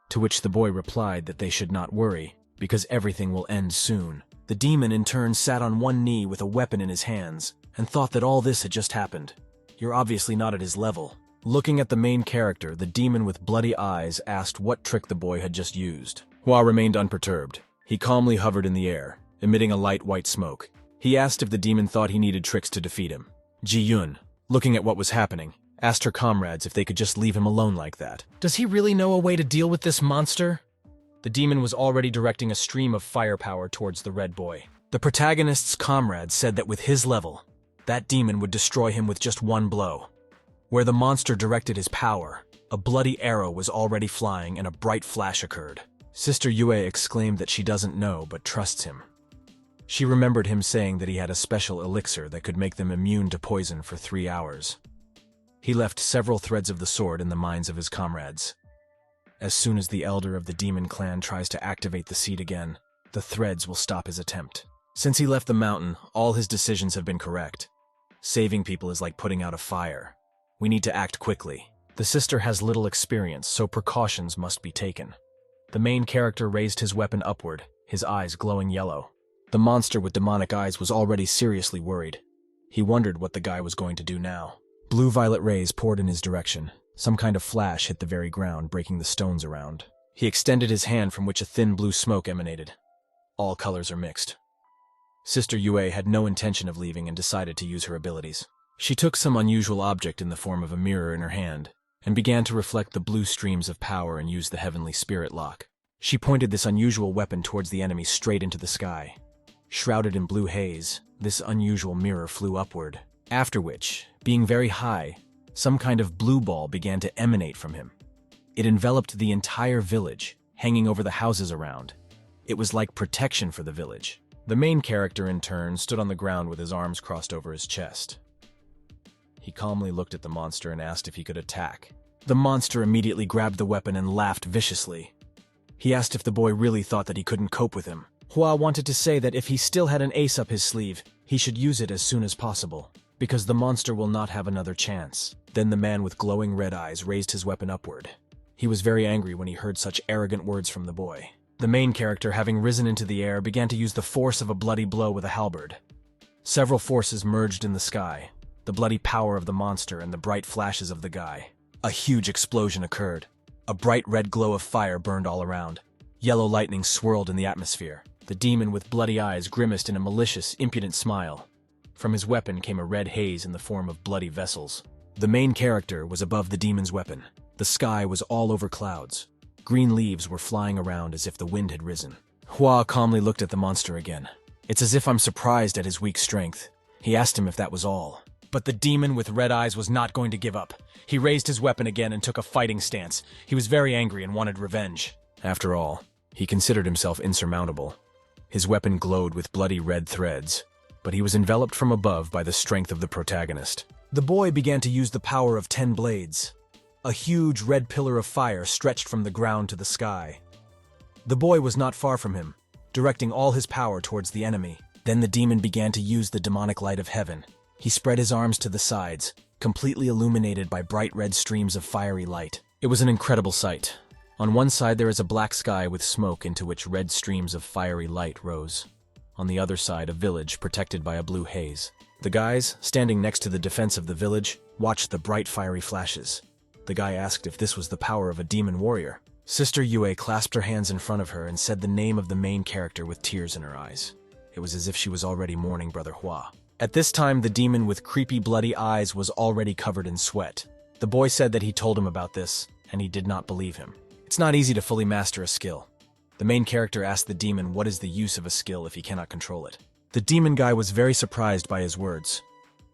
to which the boy replied that they should not worry, because everything will end soon. The demon in turn sat on one knee with a weapon in his hands, and thought that all this had just happened. You're obviously not at his level. Looking at the main character, the demon with bloody eyes asked what trick the boy had just used. Hua remained unperturbed. He calmly hovered in the air, emitting a light white smoke. He asked if the demon thought he needed tricks to defeat him. Ching Yun, looking at what was happening, asked her comrades if they could just leave him alone like that. Does he really know a way to deal with this monster? The demon was already directing a stream of firepower towards the red boy. The protagonist's comrades said that with his level, that demon would destroy him with just one blow. Where the monster directed his power, a bloody arrow was already flying and a bright flash occurred. Sister Yue exclaimed that she doesn't know but trusts him. She remembered him saying that he had a special elixir that could make them immune to poison for 3 hours. He left several threads of the sword in the minds of his comrades. As soon as the elder of the demon clan tries to activate the seed again, the threads will stop his attempt. Since he left the mountain, all his decisions have been correct. Saving people is like putting out a fire. We need to act quickly. The sister has little experience, so precautions must be taken. The main character raised his weapon upward, his eyes glowing yellow. The monster with demonic eyes was already seriously worried. He wondered what the guy was going to do now. Blue-violet rays poured in his direction. Some kind of flash hit the very ground, breaking the stones around. He extended his hand from which a thin blue smoke emanated. All colors are mixed. Sister Yue had no intention of leaving and decided to use her abilities. She took some unusual object in the form of a mirror in her hand and began to reflect the blue streams of power and use the heavenly spirit lock. She pointed this unusual weapon towards the enemy straight into the sky. Shrouded in blue haze, this unusual mirror flew upward, after which, being very high, some kind of blue ball began to emanate from him. It enveloped the entire village, hanging over the houses around. It was like protection for the village. The main character, in turn, stood on the ground with his arms crossed over his chest. He calmly looked at the monster and asked if he could attack. The monster immediately grabbed the weapon and laughed viciously. He asked if the boy really thought that he couldn't cope with him. Hua wanted to say that if he still had an ace up his sleeve, he should use it as soon as possible, because the monster will not have another chance. Then the man with glowing red eyes raised his weapon upward. He was very angry when he heard such arrogant words from the boy. The main character, having risen into the air, began to use the force of a bloody blow with a halberd. Several forces merged in the sky, the bloody power of the monster and the bright flashes of the guy. A huge explosion occurred. A bright red glow of fire burned all around. Yellow lightning swirled in the atmosphere. The demon with bloody eyes grimaced in a malicious, impudent smile. From his weapon came a red haze in the form of bloody vessels. The main character was above the demon's weapon. The sky was all over clouds. Green leaves were flying around as if the wind had risen. Hua calmly looked at the monster again. It's as if I'm surprised at his weak strength. He asked him if that was all. But the demon with red eyes was not going to give up. He raised his weapon again and took a fighting stance. He was very angry and wanted revenge. After all, he considered himself insurmountable. His weapon glowed with bloody red threads, but he was enveloped from above by the strength of the protagonist. The boy began to use the power of 10 blades. A huge red pillar of fire stretched from the ground to the sky. The boy was not far from him, directing all his power towards the enemy. Then the demon began to use the demonic light of heaven. He spread his arms to the sides, completely illuminated by bright red streams of fiery light. It was an incredible sight. On one side there is a black sky with smoke into which red streams of fiery light rose. On the other side, a village protected by a blue haze. The guys, standing next to the defense of the village, watched the bright fiery flashes. The guy asked if this was the power of a demon warrior. Sister Yue clasped her hands in front of her and said the name of the main character with tears in her eyes. It was as if she was already mourning Brother Hua. At this time, the demon with creepy bloody eyes was already covered in sweat. The boy said that he told him about this, and he did not believe him. It's not easy to fully master a skill. The main character asked the demon what is the use of a skill if he cannot control it. The demon guy was very surprised by his words.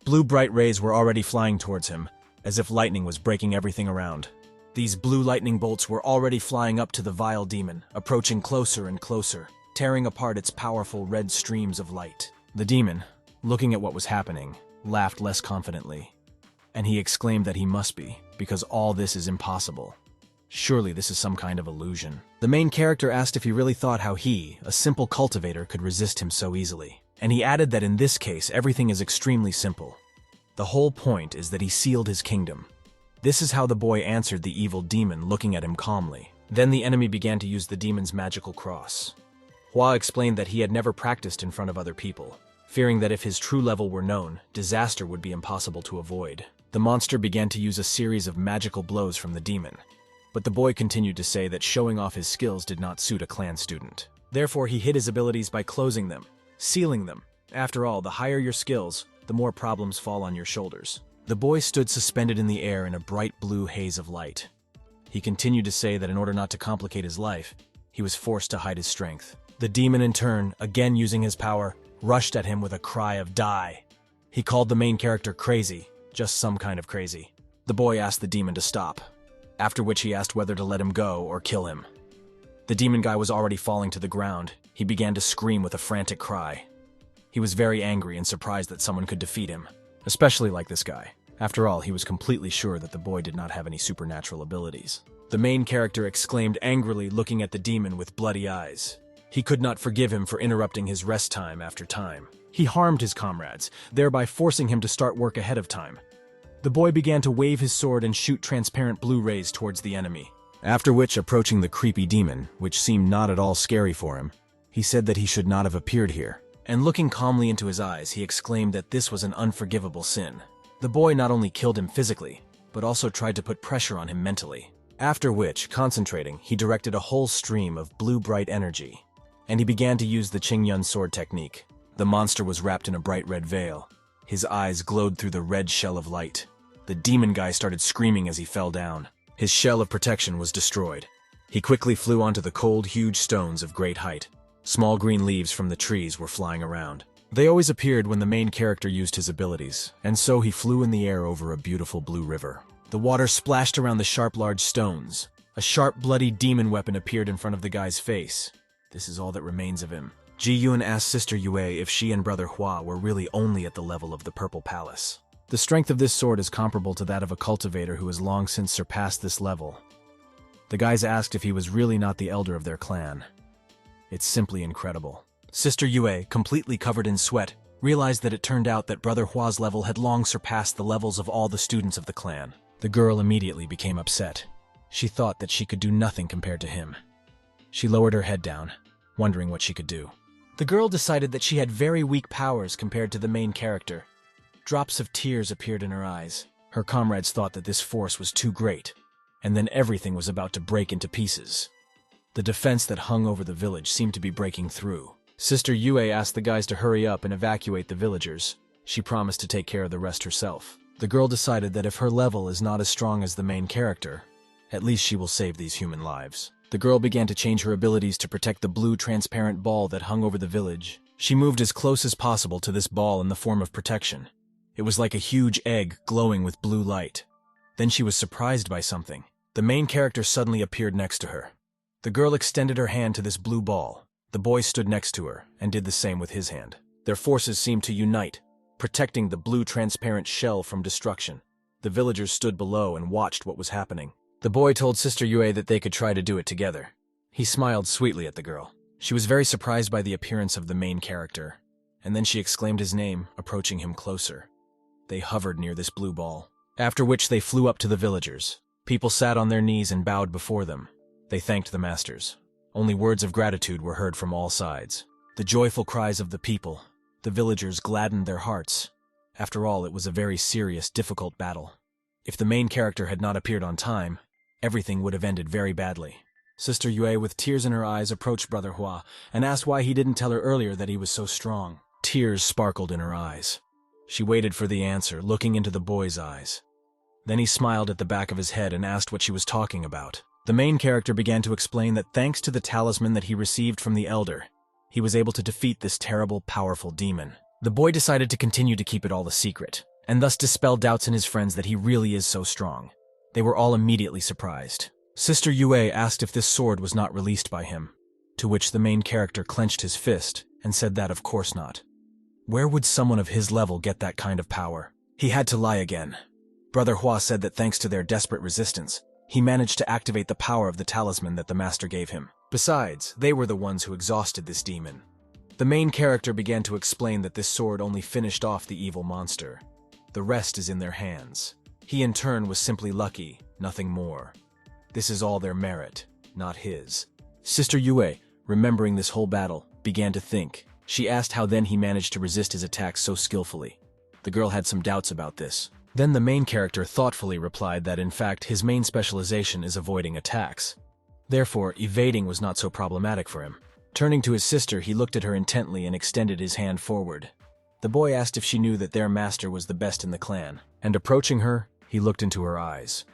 Blue bright rays were already flying towards him, as if lightning was breaking everything around. These blue lightning bolts were already flying up to the vile demon, approaching closer and closer, tearing apart its powerful red streams of light. The demon, looking at what was happening, laughed less confidently, and he exclaimed that he must be, because all this is impossible. Surely this is some kind of illusion. The main character asked if he really thought how he, a simple cultivator, could resist him so easily. And he added that in this case, everything is extremely simple. The whole point is that he sealed his kingdom. This is how the boy answered the evil demon, looking at him calmly. Then the enemy began to use the demon's magical cross. Hua explained that he had never practiced in front of other people, fearing that if his true level were known, disaster would be impossible to avoid. The monster began to use a series of magical blows from the demon, but the boy continued to say that showing off his skills did not suit a clan student. Therefore, he hid his abilities by closing them, sealing them. After all, the higher your skills, the more problems fall on your shoulders. The boy stood suspended in the air in a bright blue haze of light. He continued to say that in order not to complicate his life, he was forced to hide his strength. The demon, in turn, again using his power, rushed at him with a cry of "Die!" He called the main character crazy, just some kind of crazy. The boy asked the demon to stop, after which he asked whether to let him go or kill him. The demon guy was already falling to the ground. He began to scream with a frantic cry. He was very angry and surprised that someone could defeat him, especially like this guy. After all, he was completely sure that the boy did not have any supernatural abilities. The main character exclaimed angrily, looking at the demon with bloody eyes. He could not forgive him for interrupting his rest time after time. He harmed his comrades, thereby forcing him to start work ahead of time. The boy began to wave his sword and shoot transparent blue rays towards the enemy. After which, approaching the creepy demon, which seemed not at all scary for him, he said that he should not have appeared here. And looking calmly into his eyes, he exclaimed that this was an unforgivable sin. The boy not only killed him physically, but also tried to put pressure on him mentally. After which, concentrating, he directed a whole stream of blue bright energy, and he began to use the Ching Yun sword technique. The monster was wrapped in a bright red veil. His eyes glowed through the red shell of light. The demon guy started screaming as he fell down. His shell of protection was destroyed. He quickly flew onto the cold, huge stones of great height. Small green leaves from the trees were flying around. They always appeared when the main character used his abilities, and so he flew in the air over a beautiful blue river. The water splashed around the sharp, large stones. A sharp, bloody demon weapon appeared in front of the guy's face. This is all that remains of him. Ching Yun asked Sister Yue if she and Brother Hua were really only at the level of the Purple Palace. The strength of this sword is comparable to that of a cultivator who has long since surpassed this level. The guys asked if he was really not the elder of their clan. It's simply incredible. Sister Yue, completely covered in sweat, realized that it turned out that Brother Hua's level had long surpassed the levels of all the students of the clan. The girl immediately became upset. She thought that she could do nothing compared to him. She lowered her head down, wondering what she could do. The girl decided that she had very weak powers compared to the main character. Drops of tears appeared in her eyes. Her comrades thought that this force was too great, and then everything was about to break into pieces. The defense that hung over the village seemed to be breaking through. Sister Yue asked the guys to hurry up and evacuate the villagers. She promised to take care of the rest herself. The girl decided that if her level is not as strong as the main character, at least she will save these human lives. The girl began to change her abilities to protect the blue transparent ball that hung over the village. She moved as close as possible to this ball in the form of protection. It was like a huge egg glowing with blue light. Then she was surprised by something. The main character suddenly appeared next to her. The girl extended her hand to this blue ball. The boy stood next to her and did the same with his hand. Their forces seemed to unite, protecting the blue transparent shell from destruction. The villagers stood below and watched what was happening. The boy told Sister Yue that they could try to do it together. He smiled sweetly at the girl. She was very surprised by the appearance of the main character, and then she exclaimed his name, approaching him closer. They hovered near this blue ball, after which they flew up to the villagers. People sat on their knees and bowed before them. They thanked the masters. Only words of gratitude were heard from all sides. The joyful cries of the people, the villagers gladdened their hearts. After all, it was a very serious, difficult battle. If the main character had not appeared on time, everything would have ended very badly. Sister Yue, with tears in her eyes, approached Brother Hua and asked why he didn't tell her earlier that he was so strong. Tears sparkled in her eyes. She waited for the answer, looking into the boy's eyes. Then he smiled at the back of his head and asked what she was talking about. The main character began to explain that thanks to the talisman that he received from the Elder, he was able to defeat this terrible, powerful demon. The boy decided to continue to keep it all a secret, and thus dispel doubts in his friends that he really is so strong. They were all immediately surprised. Sister Yue asked if this sword was not released by him, to which the main character clenched his fist and said that of course not. Where would someone of his level get that kind of power? He had to lie again. Brother Hua said that thanks to their desperate resistance, he managed to activate the power of the talisman that the master gave him. Besides, they were the ones who exhausted this demon. The main character began to explain that this sword only finished off the evil monster. The rest is in their hands. He in turn was simply lucky, nothing more. This is all their merit, not his. Sister Yue, remembering this whole battle, began to think. She asked how then he managed to resist his attacks so skillfully. The girl had some doubts about this. Then the main character thoughtfully replied that in fact his main specialization is avoiding attacks. Therefore, evading was not so problematic for him. Turning to his sister, he looked at her intently and extended his hand forward. The boy asked if she knew that their master was the best in the clan, and approaching her, he looked into her eyes.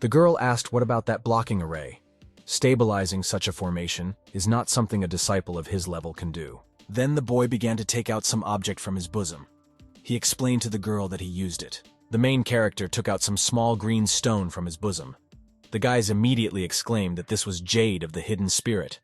The girl asked what about that blocking array. Stabilizing such a formation is not something a disciple of his level can do. Then the boy began to take out some object from his bosom. He explained to the girl that he used it. The main character took out some small green stone from his bosom. The guys immediately exclaimed that this was Jade of the Hidden Spirit.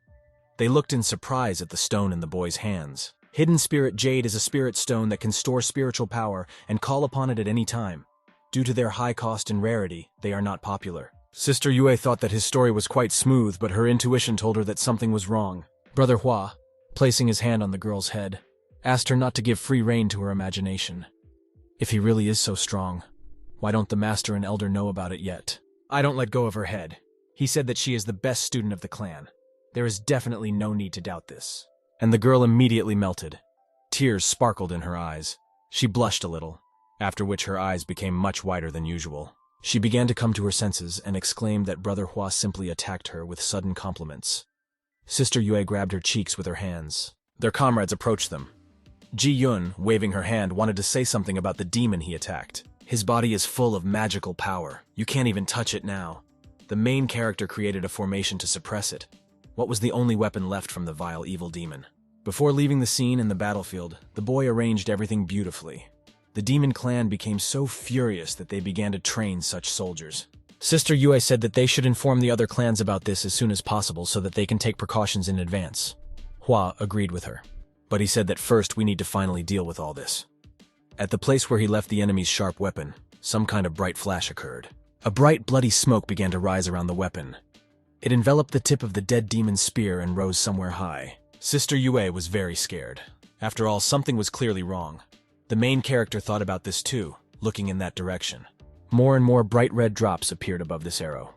They looked in surprise at the stone in the boy's hands. Hidden Spirit Jade is a spirit stone that can store spiritual power and call upon it at any time. Due to their high cost and rarity, they are not popular. Sister Yue thought that his story was quite smooth, but her intuition told her that something was wrong. Brother Hua, placing his hand on the girl's head, asked her not to give free rein to her imagination. If he really is so strong, why don't the master and elder know about it yet? I don't let go of her head. He said that she is the best student of the clan. There is definitely no need to doubt this. And the girl immediately melted. Tears sparkled in her eyes. She blushed a little. after which her eyes became much wider than usual. She began to come to her senses and exclaimed that Brother Hua simply attacked her with sudden compliments. Sister Yue grabbed her cheeks with her hands. Their comrades approached them. Ching Yun, waving her hand, wanted to say something about the demon he attacked. His body is full of magical power. You can't even touch it now. The main character created a formation to suppress it. What was the only weapon left from the vile evil demon? Before leaving the scene in the battlefield, the boy arranged everything beautifully. The demon clan became so furious that they began to train such soldiers. Sister Yue said that they should inform the other clans about this as soon as possible so that they can take precautions in advance. Hua agreed with her, but he said that first we need to finally deal with all this. At the place where he left the enemy's sharp weapon, some kind of bright flash occurred. A bright, bloody smoke began to rise around the weapon. It enveloped the tip of the dead demon's spear and rose somewhere high. Sister Yue was very scared. After all, something was clearly wrong. The main character thought about this too, looking in that direction. More and more bright red drops appeared above this arrow.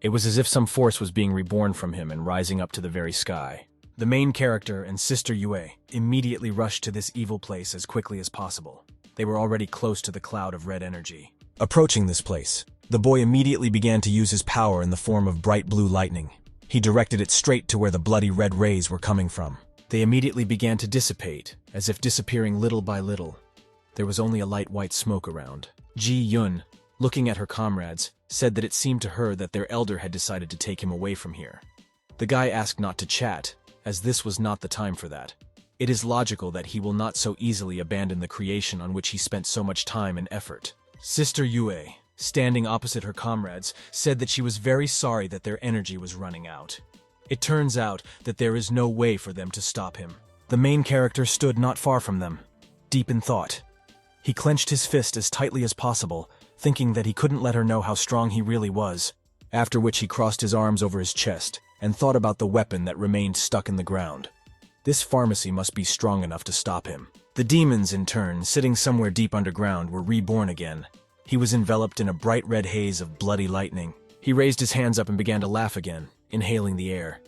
It was as if some force was being reborn from him and rising up to the very sky. The main character and Sister Yue immediately rushed to this evil place as quickly as possible. They were already close to the cloud of red energy. Approaching this place, the boy immediately began to use his power in the form of bright blue lightning. He directed it straight to where the bloody red rays were coming from. They immediately began to dissipate, as if disappearing little by little. There was only a light white smoke around. Ching Yun, looking at her comrades, said that it seemed to her that their elder had decided to take him away from here. The guy asked not to chat, as this was not the time for that. It is logical that he will not so easily abandon the creation on which he spent so much time and effort. Sister Yue, standing opposite her comrades, said that she was very sorry that their energy was running out. It turns out that there is no way for them to stop him. The main character stood not far from them, deep in thought. He clenched his fist as tightly as possible, thinking that he couldn't let her know how strong he really was, after which he crossed his arms over his chest and thought about the weapon that remained stuck in the ground. This pharmacy must be strong enough to stop him. The demons, in turn, sitting somewhere deep underground, were reborn again. He was enveloped in a bright red haze of bloody lightning. He raised his hands up and began to laugh again, inhaling the air.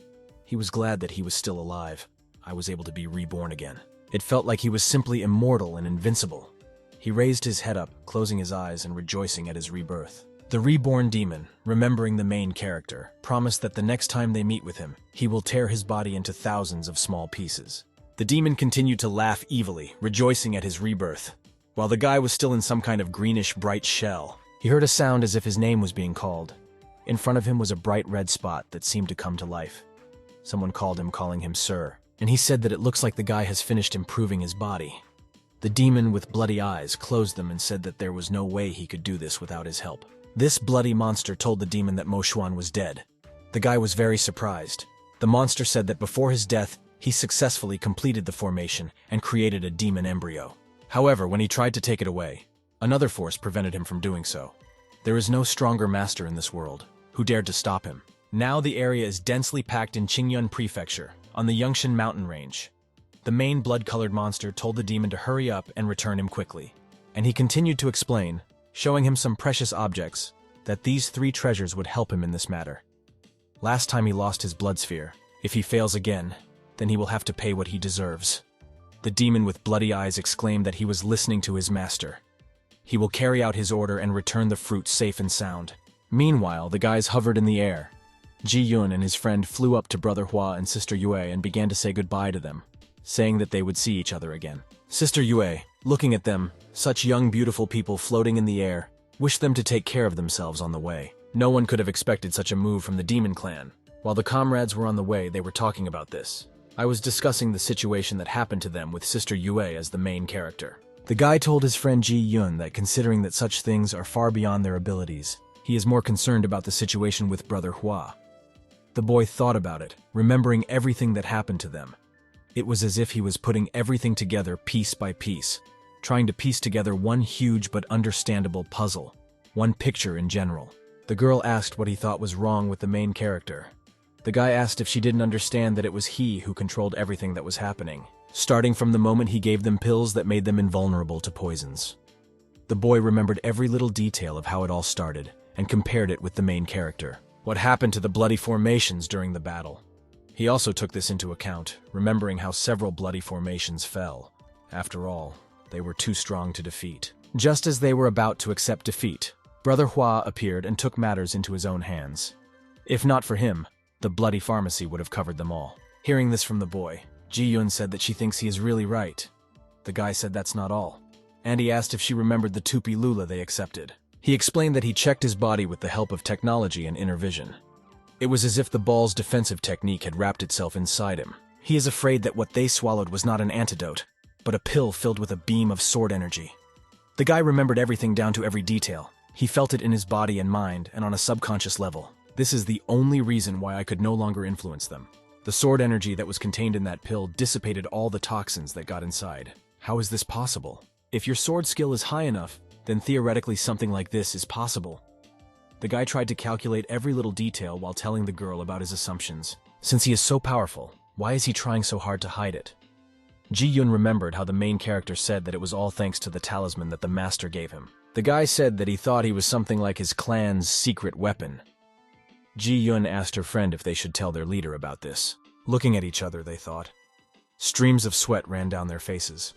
He was glad that he was still alive. I was able to be reborn again. It felt like he was simply immortal and invincible. He raised his head up, closing his eyes and rejoicing at his rebirth. The reborn demon, remembering the main character, promised that the next time they meet with him, he will tear his body into thousands of small pieces. The demon continued to laugh evilly, rejoicing at his rebirth. While the guy was still in some kind of greenish bright shell, he heard a sound as if his name was being called. In front of him was a bright red spot that seemed to come to life. Someone called him, calling him Sir, and he said that it looks like the guy has finished improving his body. The demon with bloody eyes closed them and said that there was no way he could do this without his help. This bloody monster told the demon that Mo Xuan was dead. The guy was very surprised. The monster said that before his death, he successfully completed the formation and created a demon embryo. However, when he tried to take it away, another force prevented him from doing so. There is no stronger master in this world who dared to stop him. Now the area is densely packed in Ching Yun Prefecture, on the Yuan Shin mountain range. The main blood-colored monster told the demon to hurry up and return him quickly. And he continued to explain, showing him some precious objects, that these 3 treasures would help him in this matter. Last time he lost his blood sphere. If he fails again, then he will have to pay what he deserves. The demon with bloody eyes exclaimed that he was listening to his master. He will carry out his order and return the fruit safe and sound. Meanwhile, the guys hovered in the air. Ching Yun and his friend flew up to Brother Hua and Sister Yue and began to say goodbye to them, saying that they would see each other again. Sister Yue, looking at them, such young beautiful people floating in the air, wished them to take care of themselves on the way. No one could have expected such a move from the demon clan. While the comrades were on the way, they were talking about this. I was discussing the situation that happened to them with Sister Yue as the main character. The guy told his friend Ching Yun that considering that such things are far beyond their abilities, he is more concerned about the situation with Brother Hua. The boy thought about it, remembering everything that happened to them. It was as if he was putting everything together piece by piece, trying to piece together one huge but understandable puzzle, one picture in general. The girl asked what he thought was wrong with the main character. The guy asked if she didn't understand that it was he who controlled everything that was happening, starting from the moment he gave them pills that made them invulnerable to poisons. The boy remembered every little detail of how it all started and compared it with the main character. What happened to the bloody formations during the battle? He also took this into account, remembering how several bloody formations fell. After all, they were too strong to defeat. Just as they were about to accept defeat, Brother Hua appeared and took matters into his own hands. If not for him, the bloody pharmacy would have covered them all. Hearing this from the boy, Ji Yun said that she thinks he is really right. The guy said that's not all, and he asked if she remembered the Tupi Lula they accepted. He explained that he checked his body with the help of technology and inner vision. It was as if the ball's defensive technique had wrapped itself inside him. He is afraid that what they swallowed was not an antidote, but a pill filled with a beam of sword energy. The guy remembered everything down to every detail. He felt it in his body and mind, and on a subconscious level. This is the only reason why I could no longer influence them. The sword energy that was contained in that pill dissipated all the toxins that got inside. How is this possible? If your sword skill is high enough, then theoretically something like this is possible. The guy tried to calculate every little detail while telling the girl about his assumptions. Since he is so powerful, why is he trying so hard to hide it? Ji Yun remembered how the main character said that it was all thanks to the talisman that the master gave him. The guy said that he thought he was something like his clan's secret weapon. Ji Yun asked her friend if they should tell their leader about this. Looking at each other, they thought. Streams of sweat ran down their faces.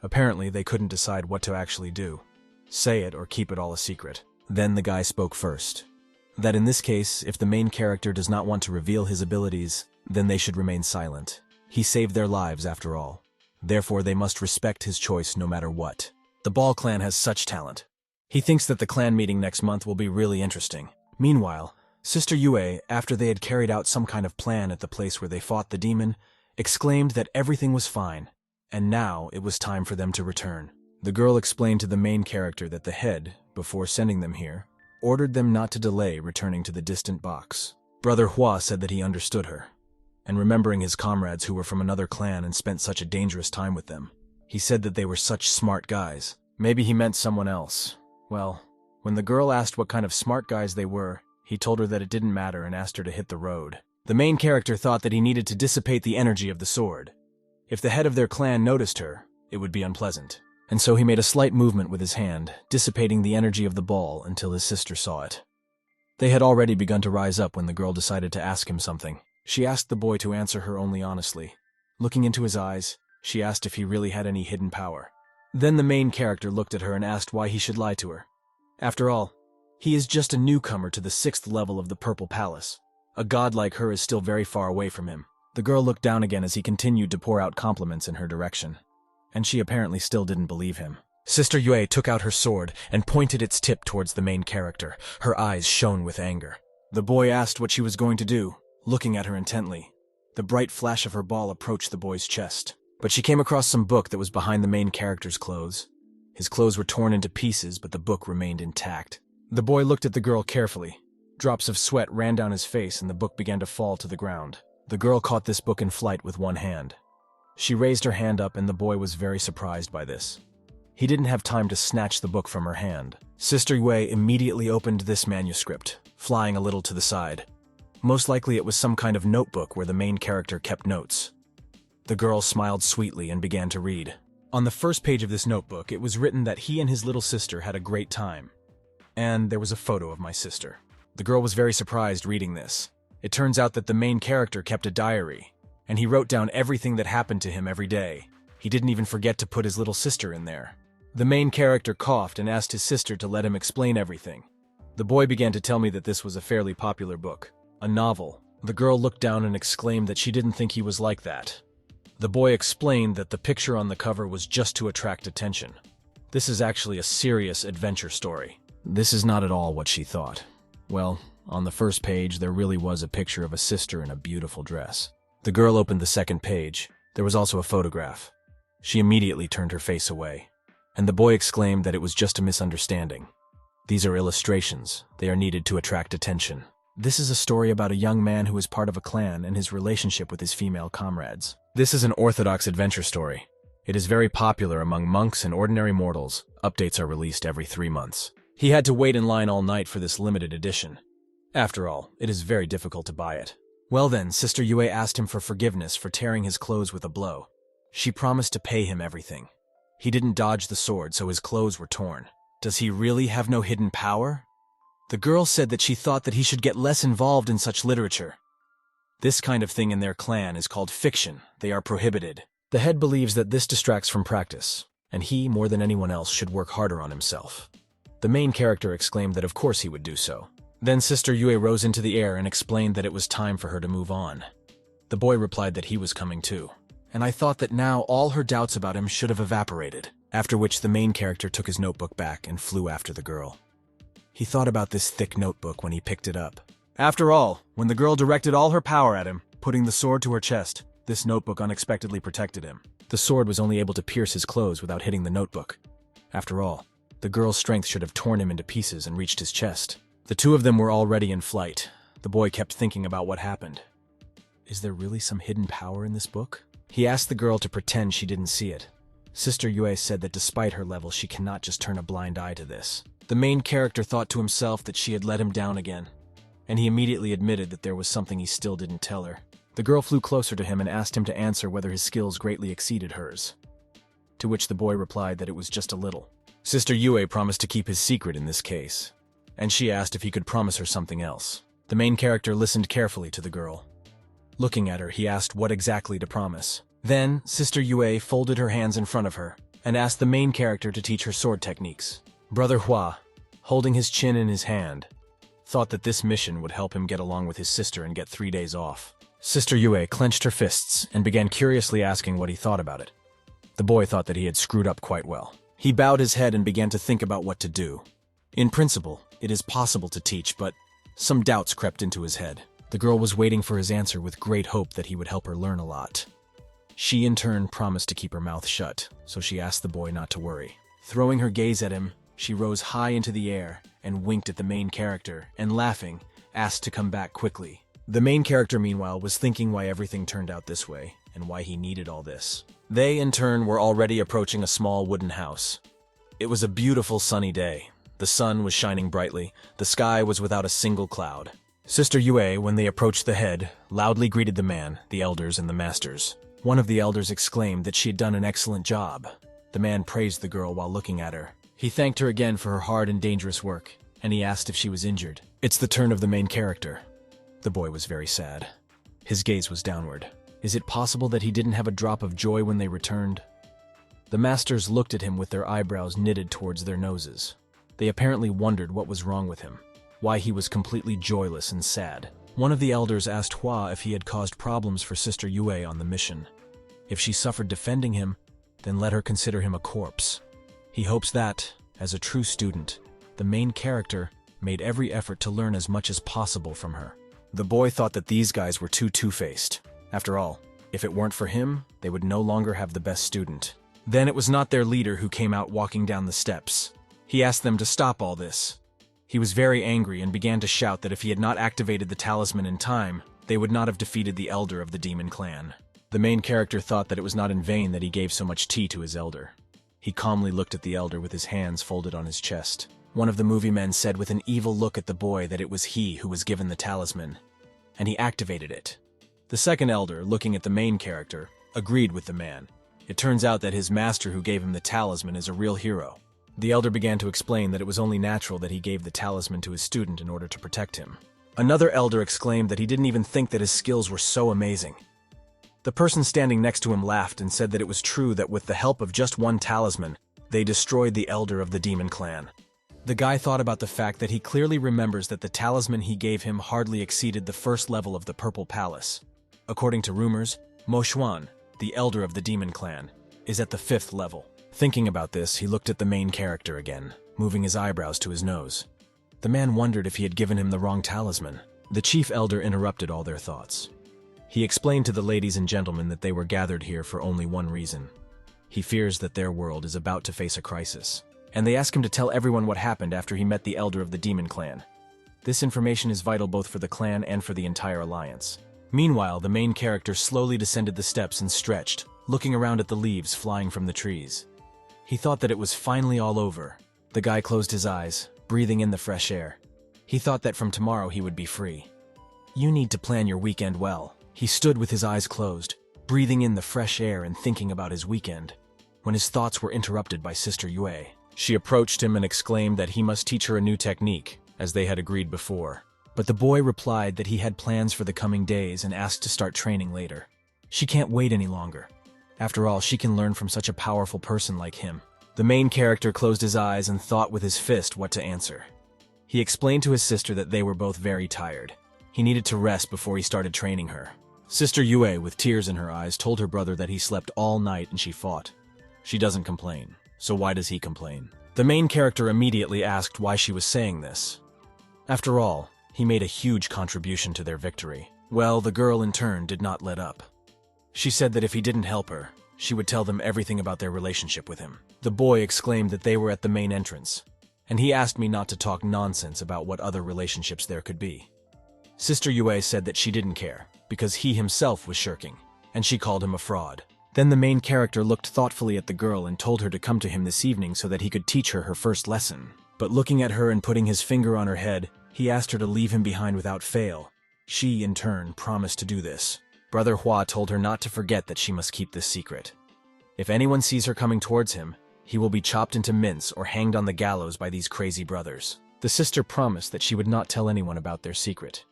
Apparently, they couldn't decide what to actually do. Say it or keep it all a secret. Then the guy spoke first. That in this case, if the main character does not want to reveal his abilities, then they should remain silent. He saved their lives after all. Therefore, they must respect his choice no matter what. The Ball clan has such talent. He thinks that the clan meeting next month will be really interesting. Meanwhile, Sister Yue, after they had carried out some kind of plan at the place where they fought the demon, exclaimed that everything was fine, and now it was time for them to return. The girl explained to the main character that the head, before sending them here, ordered them not to delay returning to the distant box. Brother Hua said that he understood her, and remembering his comrades who were from another clan and spent such a dangerous time with them, he said that they were such smart guys. Maybe he meant someone else. Well, when the girl asked what kind of smart guys they were, he told her that it didn't matter and asked her to hit the road. The main character thought that he needed to dissipate the energy of the sword. If the head of their clan noticed her, it would be unpleasant. And so he made a slight movement with his hand, dissipating the energy of the ball until his sister saw it. They had already begun to rise up when the girl decided to ask him something. She asked the boy to answer her only honestly. Looking into his eyes, she asked if he really had any hidden power. Then the main character looked at her and asked why he should lie to her. After all, he is just a newcomer to the 6th level of the Purple Palace. A god like her is still very far away from him. The girl looked down again as he continued to pour out compliments in her direction, and she apparently still didn't believe him. Sister Yue took out her sword and pointed its tip towards the main character. Her eyes shone with anger. The boy asked what she was going to do, looking at her intently. The bright flash of her ball approached the boy's chest, but she came across some book that was behind the main character's clothes. His clothes were torn into pieces, but the book remained intact. The boy looked at the girl carefully. Drops of sweat ran down his face and the book began to fall to the ground. The girl caught this book in flight with one hand. She raised her hand up and the boy was very surprised by this. He didn't have time to snatch the book from her hand. Sister Yue immediately opened this manuscript, flying a little to the side. Most likely it was some kind of notebook where the main character kept notes. The girl smiled sweetly and began to read. On the first page of this notebook, it was written that he and his little sister had a great time. And there was a photo of my sister. The girl was very surprised reading this. It turns out that the main character kept a diary, and he wrote down everything that happened to him every day. He didn't even forget to put his little sister in there. The main character coughed and asked his sister to let him explain everything. The boy began to tell me that this was a fairly popular book, a novel. The girl looked down and exclaimed that she didn't think he was like that. The boy explained that the picture on the cover was just to attract attention. This is actually a serious adventure story. This is not at all what she thought. Well, on the first page, there really was a picture of a sister in a beautiful dress. The girl opened the second page. There was also a photograph. She immediately turned her face away, and the boy exclaimed that it was just a misunderstanding. These are illustrations. They are needed to attract attention. This is a story about a young man who is part of a clan and his relationship with his female comrades. This is an orthodox adventure story. It is very popular among monks and ordinary mortals. Updates are released every 3 months. He had to wait in line all night for this limited edition. After all, it is very difficult to buy it. Well then, Sister Yue asked him for forgiveness for tearing his clothes with a blow. She promised to pay him everything. He didn't dodge the sword, so his clothes were torn. Does he really have no hidden power? The girl said that she thought that he should get less involved in such literature. This kind of thing in their clan is called fiction. They are prohibited. The head believes that this distracts from practice, and he, more than anyone else, should work harder on himself. The main character exclaimed that of course he would do so. Then Sister Yue rose into the air and explained that it was time for her to move on. The boy replied that he was coming too, and I thought that now all her doubts about him should have evaporated, after which the main character took his notebook back and flew after the girl. He thought about this thick notebook when he picked it up. After all, when the girl directed all her power at him, putting the sword to her chest, this notebook unexpectedly protected him. The sword was only able to pierce his clothes without hitting the notebook. After all, the girl's strength should have torn him into pieces and reached his chest. The two of them were already in flight. The boy kept thinking about what happened. Is there really some hidden power in this book? He asked the girl to pretend she didn't see it. Sister Yue said that despite her level, she cannot just turn a blind eye to this. The main character thought to himself that she had let him down again, and he immediately admitted that there was something he still didn't tell her. The girl flew closer to him and asked him to answer whether his skills greatly exceeded hers, to which the boy replied that it was just a little. Sister Yue promised to keep his secret in this case, and she asked if he could promise her something else. The main character listened carefully to the girl. Looking at her, he asked what exactly to promise. Then, Sister Yue folded her hands in front of her and asked the main character to teach her sword techniques. Brother Hua, holding his chin in his hand, thought that this mission would help him get along with his sister and get 3 days off. Sister Yue clenched her fists and began curiously asking what he thought about it. The boy thought that he had screwed up quite well. He bowed his head and began to think about what to do. In principle, it is possible to teach, but some doubts crept into his head. The girl was waiting for his answer with great hope that he would help her learn a lot. She, in turn, promised to keep her mouth shut, so she asked the boy not to worry. Throwing her gaze at him, she rose high into the air and winked at the main character, and laughing, asked to come back quickly. The main character, meanwhile, was thinking why everything turned out this way, and why he needed all this. They, in turn, were already approaching a small wooden house. It was a beautiful sunny day. The sun was shining brightly. The sky was without a single cloud. Sister Yue, when they approached the head, loudly greeted the man, the elders, and the masters. One of the elders exclaimed that she had done an excellent job. The man praised the girl while looking at her. He thanked her again for her hard and dangerous work, and he asked if she was injured. It's the turn of the main character. The boy was very sad. His gaze was downward. Is it possible that he didn't have a drop of joy when they returned? The masters looked at him with their eyebrows knitted towards their noses. They apparently wondered what was wrong with him, why he was completely joyless and sad. One of the elders asked Hua if he had caused problems for Sister Yue on the mission. If she suffered defending him, then let her consider him a corpse. He hopes that, as a true student, the main character made every effort to learn as much as possible from her. The boy thought that these guys were too two-faced. After all, if it weren't for him, they would no longer have the best student. Then it was not their leader who came out walking down the steps. He asked them to stop all this. He was very angry and began to shout that if he had not activated the talisman in time, they would not have defeated the elder of the demon clan. The main character thought that it was not in vain that he gave so much tea to his elder. He calmly looked at the elder with his hands folded on his chest. One of the movie men said with an evil look at the boy that it was he who was given the talisman, and he activated it. The second elder, looking at the main character, agreed with the man. It turns out that his master who gave him the talisman is a real hero. The elder began to explain that it was only natural that he gave the talisman to his student in order to protect him. Another elder exclaimed that he didn't even think that his skills were so amazing. The person standing next to him laughed and said that it was true that with the help of just one talisman, they destroyed the elder of the demon clan. The guy thought about the fact that he clearly remembers that the talisman he gave him hardly exceeded the first level of the Purple Palace. According to rumors, Moan, the elder of the demon clan, is at the 5th level. Thinking about this, he looked at the main character again, moving his eyebrows to his nose. The man wondered if he had given him the wrong talisman. The chief elder interrupted all their thoughts. He explained to the ladies and gentlemen that they were gathered here for only one reason. He fears that their world is about to face a crisis, and they ask him to tell everyone what happened after he met the elder of the demon clan. This information is vital both for the clan and for the entire alliance. Meanwhile, the main character slowly descended the steps and stretched, looking around at the leaves flying from the trees. He thought that it was finally all over. The guy closed his eyes, breathing in the fresh air. He thought that from tomorrow he would be free. You need to plan your weekend well. He stood with his eyes closed, breathing in the fresh air and thinking about his weekend, when his thoughts were interrupted by Sister Yue. She approached him and exclaimed that he must teach her a new technique, as they had agreed before. But the boy replied that he had plans for the coming days and asked to start training later. She can't wait any longer. After all, she can learn from such a powerful person like him. The main character closed his eyes and thought with his fist what to answer. He explained to his sister that they were both very tired. He needed to rest before he started training her. Sister Yue, with tears in her eyes, told her brother that he slept all night and she fought. She doesn't complain, so why does he complain? The main character immediately asked why she was saying this. After all, he made a huge contribution to their victory. Well, the girl in turn did not let up. She said that if he didn't help her, she would tell them everything about their relationship with him. The boy exclaimed that they were at the main entrance, and he asked me not to talk nonsense about what other relationships there could be. Sister Yue said that she didn't care, because he himself was shirking, and she called him a fraud. Then the main character looked thoughtfully at the girl and told her to come to him this evening so that he could teach her first lesson. But looking at her and putting his finger on her head, he asked her to leave him behind without fail. She, in turn, promised to do this. Brother Hua told her not to forget that she must keep this secret. If anyone sees her coming towards him, he will be chopped into mince or hanged on the gallows by these crazy brothers. The sister promised that she would not tell anyone about their secret,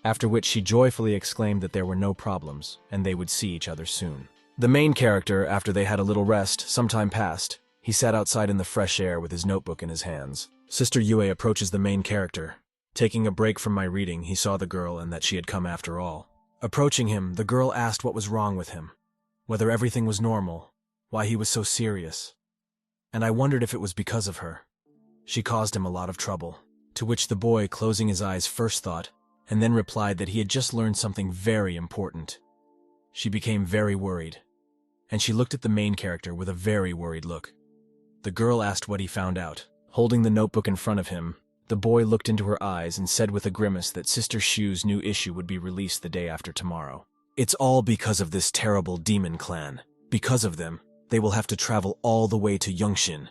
after which she joyfully exclaimed that there were no problems and they would see each other soon. The main character, after they had a little rest, some time passed. He sat outside in the fresh air with his notebook in his hands. Sister Yue approaches the main character. Taking a break from my reading, he saw the girl and that she had come after all. Approaching him, the girl asked what was wrong with him, whether everything was normal, why he was so serious. And I wondered if it was because of her. She caused him a lot of trouble. To which the boy, closing his eyes, first thought, and then replied that he had just learned something very important. She became very worried, and she looked at the main character with a very worried look. The girl asked what he found out. Holding the notebook in front of him, the boy looked into her eyes and said with a grimace that Sister Shu's new issue would be released the day after tomorrow. It's all because of this terrible demon clan. Because of them, they will have to travel all the way to Yuan Shin.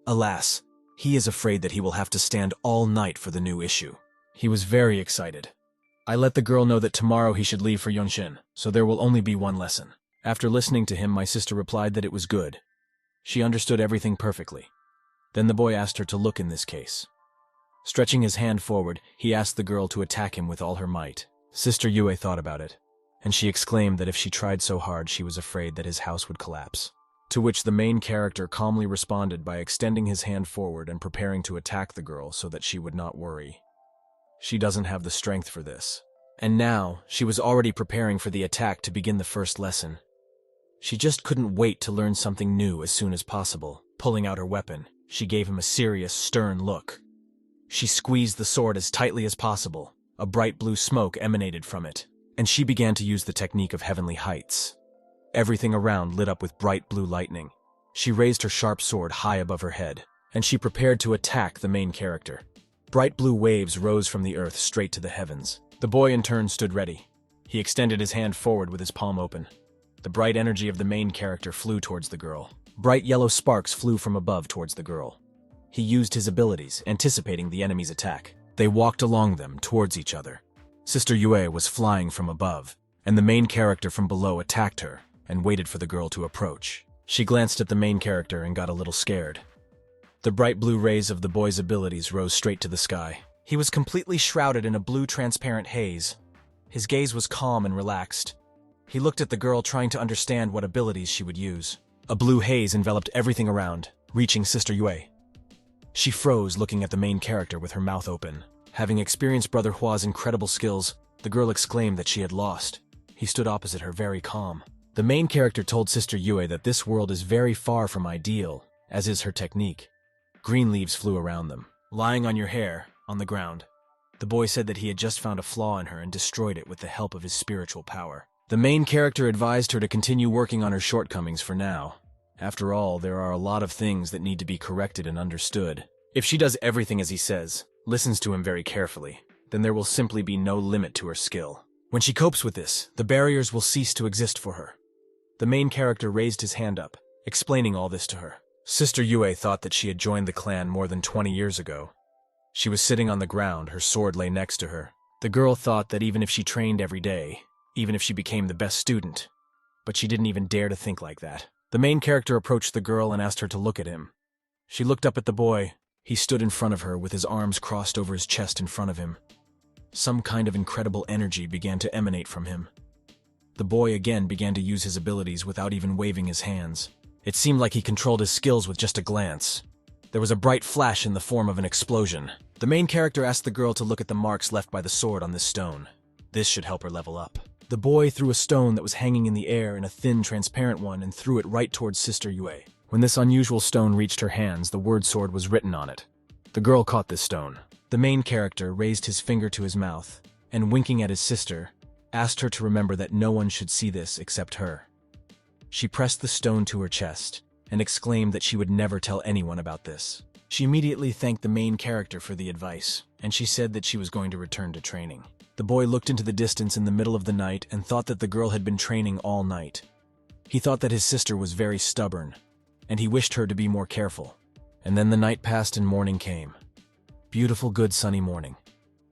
Alas, he is afraid that he will have to stand all night for the new issue. He was very excited. I let the girl know that tomorrow he should leave for Yuan Shin, so there will only be one lesson. After listening to him, my sister replied that it was good. She understood everything perfectly. Then the boy asked her to look in this case. Stretching his hand forward, he asked the girl to attack him with all her might. Sister Yue thought about it, and she exclaimed that if she tried so hard, she was afraid that his house would collapse. To which the main character calmly responded by extending his hand forward and preparing to attack the girl so that she would not worry. She doesn't have the strength for this. And now, she was already preparing for the attack to begin the first lesson. She just couldn't wait to learn something new as soon as possible. Pulling out her weapon, she gave him a serious, stern look. She squeezed the sword as tightly as possible. A bright blue smoke emanated from it, and she began to use the technique of heavenly heights. Everything around lit up with bright blue lightning. She raised her sharp sword high above her head, and she prepared to attack the main character. Bright blue waves rose from the earth straight to the heavens. The boy in turn stood ready. He extended his hand forward with his palm open. The bright energy of the main character flew towards the girl. Bright yellow sparks flew from above towards the girl. He used his abilities, anticipating the enemy's attack. They walked along them towards each other. Sister Yue was flying from above, and the main character from below attacked her and waited for the girl to approach. She glanced at the main character and got a little scared. The bright blue rays of the boy's abilities rose straight to the sky. He was completely shrouded in a blue transparent haze. His gaze was calm and relaxed. He looked at the girl, trying to understand what abilities she would use. A blue haze enveloped everything around, reaching Sister Yue. She froze, looking at the main character with her mouth open. Having experienced Brother Hua's incredible skills, the girl exclaimed that she had lost. He stood opposite her, very calm. The main character told Sister Yue that this world is very far from ideal, as is her technique. Green leaves flew around them. Lying on your hair, on the ground. The boy said that he had just found a flaw in her and destroyed it with the help of his spiritual power. The main character advised her to continue working on her shortcomings for now. After all, there are a lot of things that need to be corrected and understood. If she does everything as he says, listens to him very carefully, then there will simply be no limit to her skill. When she copes with this, the barriers will cease to exist for her. The main character raised his hand up, explaining all this to her. Sister Yue thought that she had joined the clan more than 20 years ago. She was sitting on the ground, her sword lay next to her. The girl thought that even if she trained every day, even if she became the best student, but she didn't even dare to think like that. The main character approached the girl and asked her to look at him. She looked up at the boy. He stood in front of her with his arms crossed over his chest in front of him. Some kind of incredible energy began to emanate from him. The boy again began to use his abilities without even waving his hands. It seemed like he controlled his skills with just a glance. There was a bright flash in the form of an explosion. The main character asked the girl to look at the marks left by the sword on this stone. This should help her level up. The boy threw a stone that was hanging in the air in a thin, transparent one and threw it right towards Sister Yue. When this unusual stone reached her hands, the word sword was written on it. The girl caught this stone. The main character raised his finger to his mouth and, winking at his sister, asked her to remember that no one should see this except her. She pressed the stone to her chest and exclaimed that she would never tell anyone about this. She immediately thanked the main character for the advice, and she said that she was going to return to training. The boy looked into the distance in the middle of the night and thought that the girl had been training all night. He thought that his sister was very stubborn, and he wished her to be more careful. And then the night passed and morning came. Beautiful, good, sunny morning.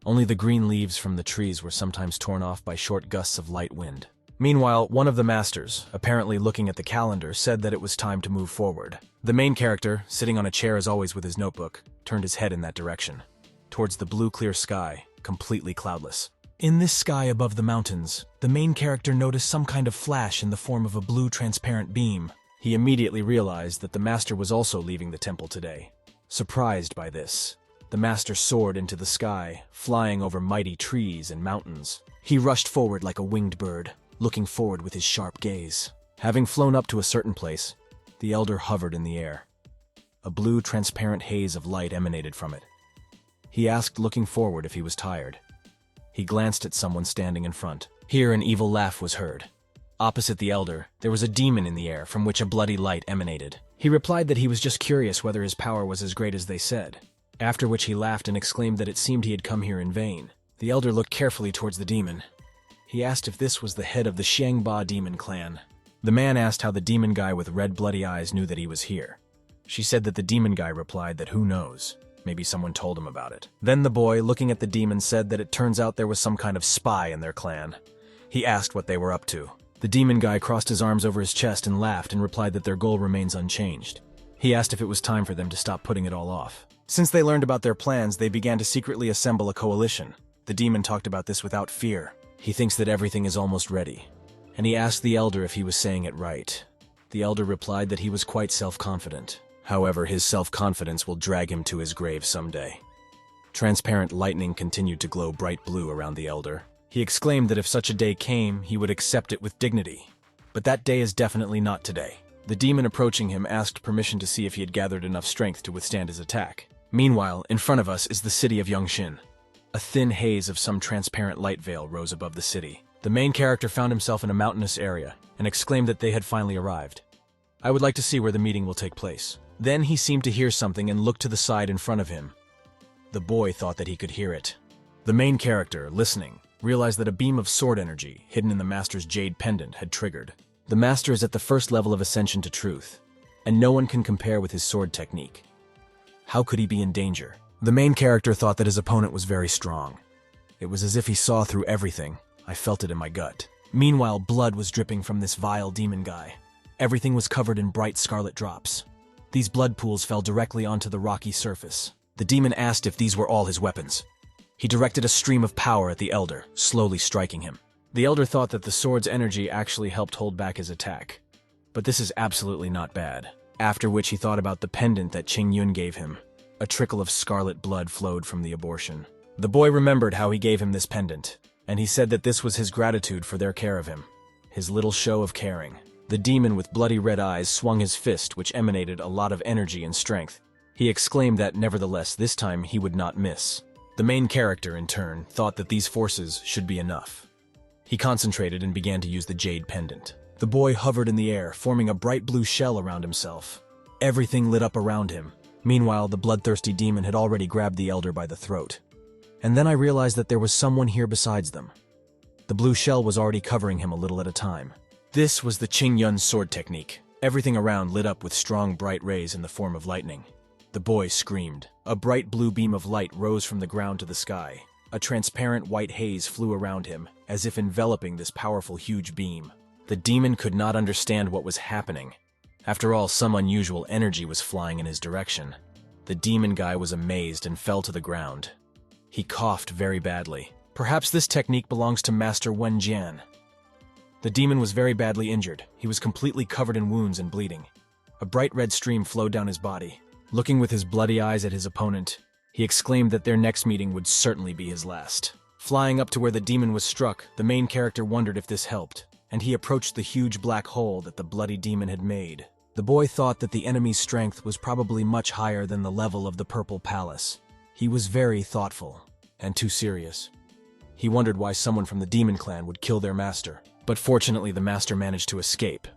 Only the green leaves from the trees were sometimes torn off by short gusts of light wind. Meanwhile, one of the masters, apparently looking at the calendar, said that it was time to move forward. The main character, sitting on a chair as always with his notebook, turned his head in that direction, towards the blue clear sky, completely cloudless. In this sky above the mountains, the main character noticed some kind of flash in the form of a blue transparent beam. He immediately realized that the master was also leaving the temple today. Surprised by this, the master soared into the sky, flying over mighty trees and mountains. He rushed forward like a winged bird, looking forward with his sharp gaze. Having flown up to a certain place, the elder hovered in the air. A blue, transparent haze of light emanated from it. He asked, looking forward, if he was tired. He glanced at someone standing in front. Here an evil laugh was heard. Opposite the elder, there was a demon in the air from which a bloody light emanated. He replied that he was just curious whether his power was as great as they said, after which he laughed and exclaimed that it seemed he had come here in vain. The elder looked carefully towards the demon. He asked if this was the head of the Xiangba demon clan. The man asked how the demon guy with red bloody eyes knew that he was here. She said that the demon guy replied that who knows, maybe someone told him about it. Then the boy, looking at the demon, said that it turns out there was some kind of spy in their clan. He asked what they were up to. The demon guy crossed his arms over his chest and laughed and replied that their goal remains unchanged. He asked if it was time for them to stop putting it all off. Since they learned about their plans, they began to secretly assemble a coalition. The demon talked about this without fear. He thinks that everything is almost ready, and he asked the elder if he was saying it right. The elder replied that he was quite self-confident. However, his self-confidence will drag him to his grave someday. Transparent lightning continued to glow bright blue around the elder. He exclaimed that if such a day came, he would accept it with dignity. But that day is definitely not today. The demon approaching him asked permission to see if he had gathered enough strength to withstand his attack. Meanwhile, in front of us is the city of Yuan Shin. A thin haze of some transparent light veil rose above the city. The main character found himself in a mountainous area and exclaimed that they had finally arrived. I would like to see where the meeting will take place. Then he seemed to hear something and looked to the side in front of him. The boy thought that he could hear it. The main character, listening, realized that a beam of sword energy hidden in the master's Jade pendant had triggered. The master is at the first level of ascension to truth, and no one can compare with his sword technique. How could he be in danger? The main character thought that his opponent was very strong. It was as if he saw through everything. I felt it in my gut. Meanwhile, blood was dripping from this vile demon guy. Everything was covered in bright scarlet drops. These blood pools fell directly onto the rocky surface. The demon asked if these were all his weapons. He directed a stream of power at the elder, slowly striking him. The elder thought that the sword's energy actually helped hold back his attack. But this is absolutely not bad. After which he thought about the pendant that Ching Yun gave him. A trickle of scarlet blood flowed from the abortion. The boy remembered how he gave him this pendant, and he said that this was his gratitude for their care of him. His little show of caring. The demon with bloody red eyes swung his fist, which emanated a lot of energy and strength. He exclaimed that, nevertheless, this time he would not miss. The main character, in turn, thought that these forces should be enough. He concentrated and began to use the Jade pendant. The boy hovered in the air, forming a bright blue shell around himself. Everything lit up around him. Meanwhile, the bloodthirsty demon had already grabbed the elder by the throat. And then I realized that there was someone here besides them. The blue shell was already covering him a little at a time. This was the Ching Yun sword technique. Everything around lit up with strong, bright rays in the form of lightning. The boy screamed. A bright blue beam of light rose from the ground to the sky. A transparent white haze flew around him, as if enveloping this powerful, huge beam. The demon could not understand what was happening. After all, some unusual energy was flying in his direction. The demon guy was amazed and fell to the ground. He coughed very badly. Perhaps this technique belongs to Master Wen Jian. The demon was very badly injured. He was completely covered in wounds and bleeding. A bright red stream flowed down his body. Looking with his bloody eyes at his opponent, he exclaimed that their next meeting would certainly be his last. Flying up to where the demon was struck, the main character wondered if this helped, and he approached the huge black hole that the bloody demon had made. The boy thought that the enemy's strength was probably much higher than the level of the Purple Palace. He was very thoughtful, and too serious. He wondered why someone from the demon clan would kill their master, but fortunately the master managed to escape.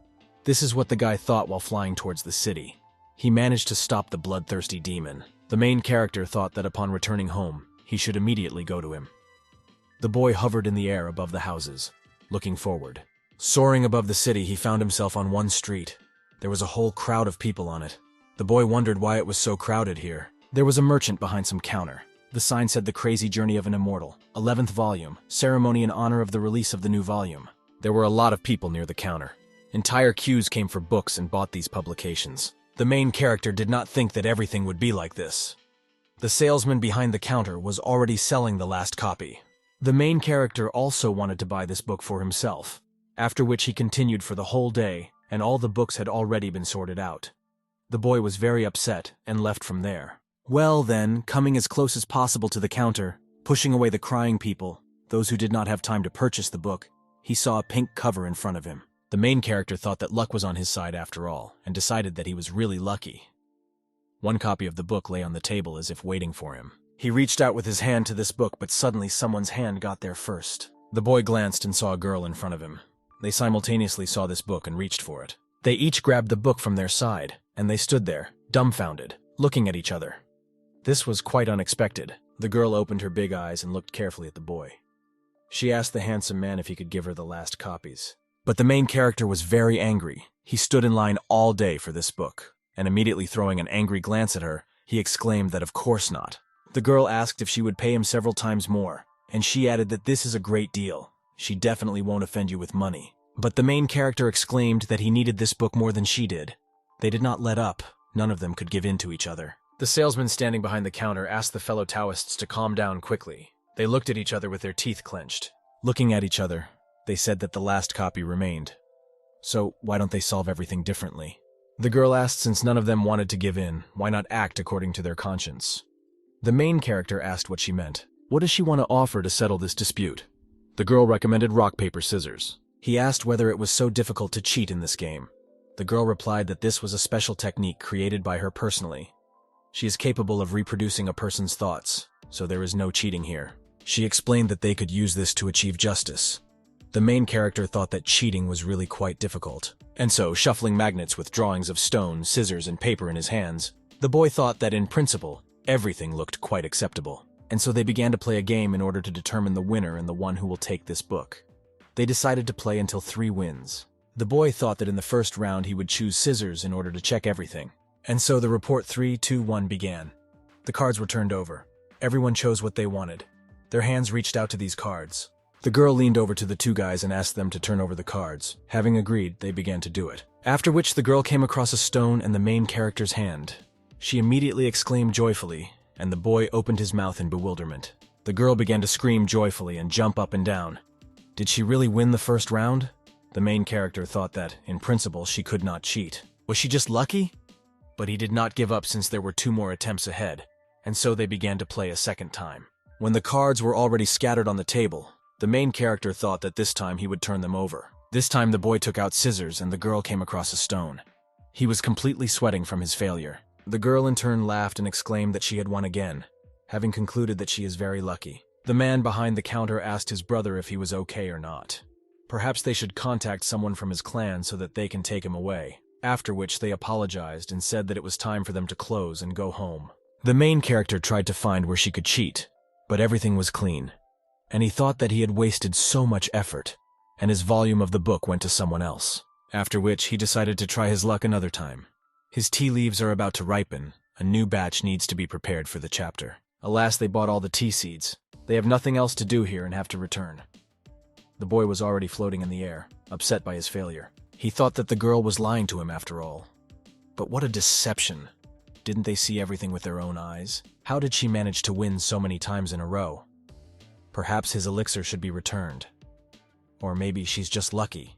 This is what the guy thought while flying towards the city. He managed to stop the bloodthirsty demon. The main character thought that upon returning home, he should immediately go to him. The boy hovered in the air above the houses, looking forward. Soaring above the city, he found himself on one street. There was a whole crowd of people on it. The boy wondered why it was so crowded here. There was a merchant behind some counter. The sign said The Crazy Journey of an Immortal, 11th volume, ceremony in honor of the release of the new volume. There were a lot of people near the counter. Entire queues came for books and bought these publications. The main character did not think that everything would be like this. The salesman behind the counter was already selling the last copy. The main character also wanted to buy this book for himself, after which he continued for the whole day, and all the books had already been sorted out. The boy was very upset and left from there. Well then, coming as close as possible to the counter, pushing away the crying people, those who did not have time to purchase the book, he saw a pink cover in front of him. The main character thought that luck was on his side after all, and decided that he was really lucky. One copy of the book lay on the table as if waiting for him. He reached out with his hand to this book, but suddenly someone's hand got there first. The boy glanced and saw a girl in front of him. They simultaneously saw this book and reached for it. They each grabbed the book from their side, and they stood there, dumbfounded, looking at each other. This was quite unexpected. The girl opened her big eyes and looked carefully at the boy. She asked the handsome man if he could give her the last copies. But the main character was very angry. He stood in line all day for this book, and immediately throwing an angry glance at her, he exclaimed that of course not. The girl asked if she would pay him several times more, and she added that this is a great deal. She definitely won't offend you with money. But the main character exclaimed that he needed this book more than she did. They did not let up. None of them could give in to each other. The salesman standing behind the counter asked the fellow Taoists to calm down quickly. They looked at each other with their teeth clenched. Looking at each other, they said that the last copy remained. So why don't they solve everything differently? The girl asked since none of them wanted to give in, why not act according to their conscience? The main character asked what she meant. What does she want to offer to settle this dispute? The girl recommended rock, paper, scissors. He asked whether it was so difficult to cheat in this game. The girl replied that this was a special technique created by her personally. She is capable of reproducing a person's thoughts, so there is no cheating here. She explained that they could use this to achieve justice. The main character thought that cheating was really quite difficult, and so, shuffling magnets with drawings of stone, scissors, and paper in his hands, the boy thought that in principle, everything looked quite acceptable. And so they began to play a game in order to determine the winner and the one who will take this book. They decided to play until 3 wins. The boy thought that in the first round he would choose scissors in order to check everything. And so the report 3, 2, 1 began. The cards were turned over. Everyone chose what they wanted. Their hands reached out to these cards. The girl leaned over to the 2 guys and asked them to turn over the cards. Having agreed, they began to do it. After which the girl came across a stone and the main character's hand. She immediately exclaimed joyfully, and the boy opened his mouth in bewilderment. The girl began to scream joyfully and jump up and down. Did she really win the first round? The main character thought that, in principle, she could not cheat. Was she just lucky? But he did not give up since there were 2 more attempts ahead, and so they began to play a second time. When the cards were already scattered on the table, the main character thought that this time he would turn them over. This time the boy took out scissors and the girl came across a stone. He was completely sweating from his failure. The girl in turn laughed and exclaimed that she had won again, having concluded that she is very lucky. The man behind the counter asked his brother if he was okay or not. Perhaps they should contact someone from his clan so that they can take him away, after which they apologized and said that it was time for them to close and go home. The main character tried to find where she could cheat, but everything was clean, and he thought that he had wasted so much effort, and his volume of the book went to someone else. After which he decided to try his luck another time. His tea leaves are about to ripen. A new batch needs to be prepared for the chapter. Alas, they bought all the tea seeds. They have nothing else to do here and have to return. The boy was already floating in the air, upset by his failure. He thought that the girl was lying to him after all. But what a deception. Didn't they see everything with their own eyes? How did she manage to win so many times in a row? Perhaps his elixir should be returned. Or maybe she's just lucky.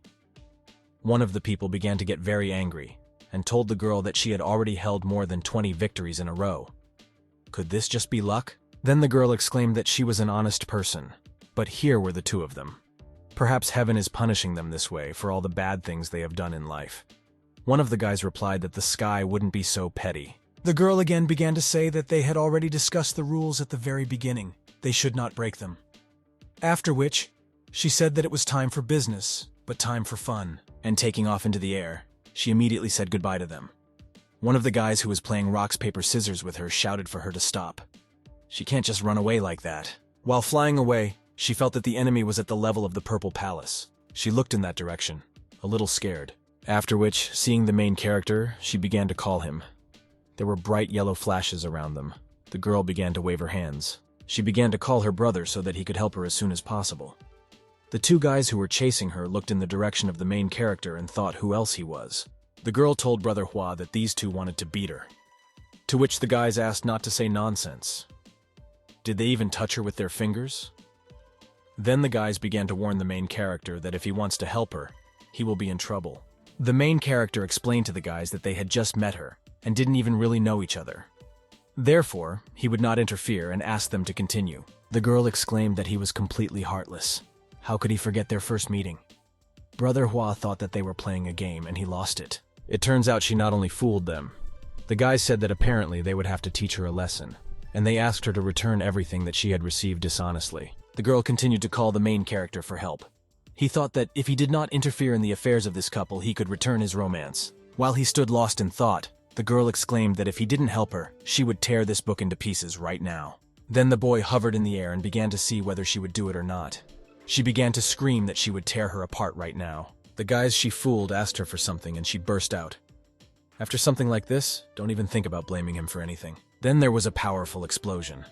One of the people began to get very angry and told the girl that she had already held more than 20 victories in a row. Could this just be luck? Then the girl exclaimed that she was an honest person, but here were the two of them. Perhaps heaven is punishing them this way for all the bad things they have done in life. One of the guys replied that the sky wouldn't be so petty. The girl again began to say that they had already discussed the rules at the very beginning. They should not break them. After which, she said that it was time for business, but time for fun. And taking off into the air, she immediately said goodbye to them. One of the guys who was playing rocks, paper, scissors with her shouted for her to stop. She can't just run away like that. While flying away, she felt that the enemy was at the level of the Purple Palace. She looked in that direction, a little scared. After which, seeing the main character, she began to call him. There were bright yellow flashes around them. The girl began to wave her hands. She began to call her brother so that he could help her as soon as possible. The two guys who were chasing her looked in the direction of the main character and thought who else he was. The girl told Brother Hua that these two wanted to beat her. To which the guys asked not to say nonsense. Did they even touch her with their fingers? Then the guys began to warn the main character that if he wants to help her, he will be in trouble. The main character explained to the guys that they had just met her and didn't even really know each other. Therefore, he would not interfere and asked them to continue. The girl exclaimed that he was completely heartless. How could he forget their first meeting? Brother Hua thought that they were playing a game and he lost it. It turns out she not only fooled them. The guys said that apparently they would have to teach her a lesson, and they asked her to return everything that she had received dishonestly. The girl continued to call the main character for help. He thought that if he did not interfere in the affairs of this couple, he could return his romance. While he stood lost in thought, the girl exclaimed that if he didn't help her, she would tear this book into pieces right now. Then the boy hovered in the air and began to see whether she would do it or not. She began to scream that she would tear her apart right now. The guys she fooled asked her for something and she burst out. After something like this, don't even think about blaming him for anything. Then there was a powerful explosion.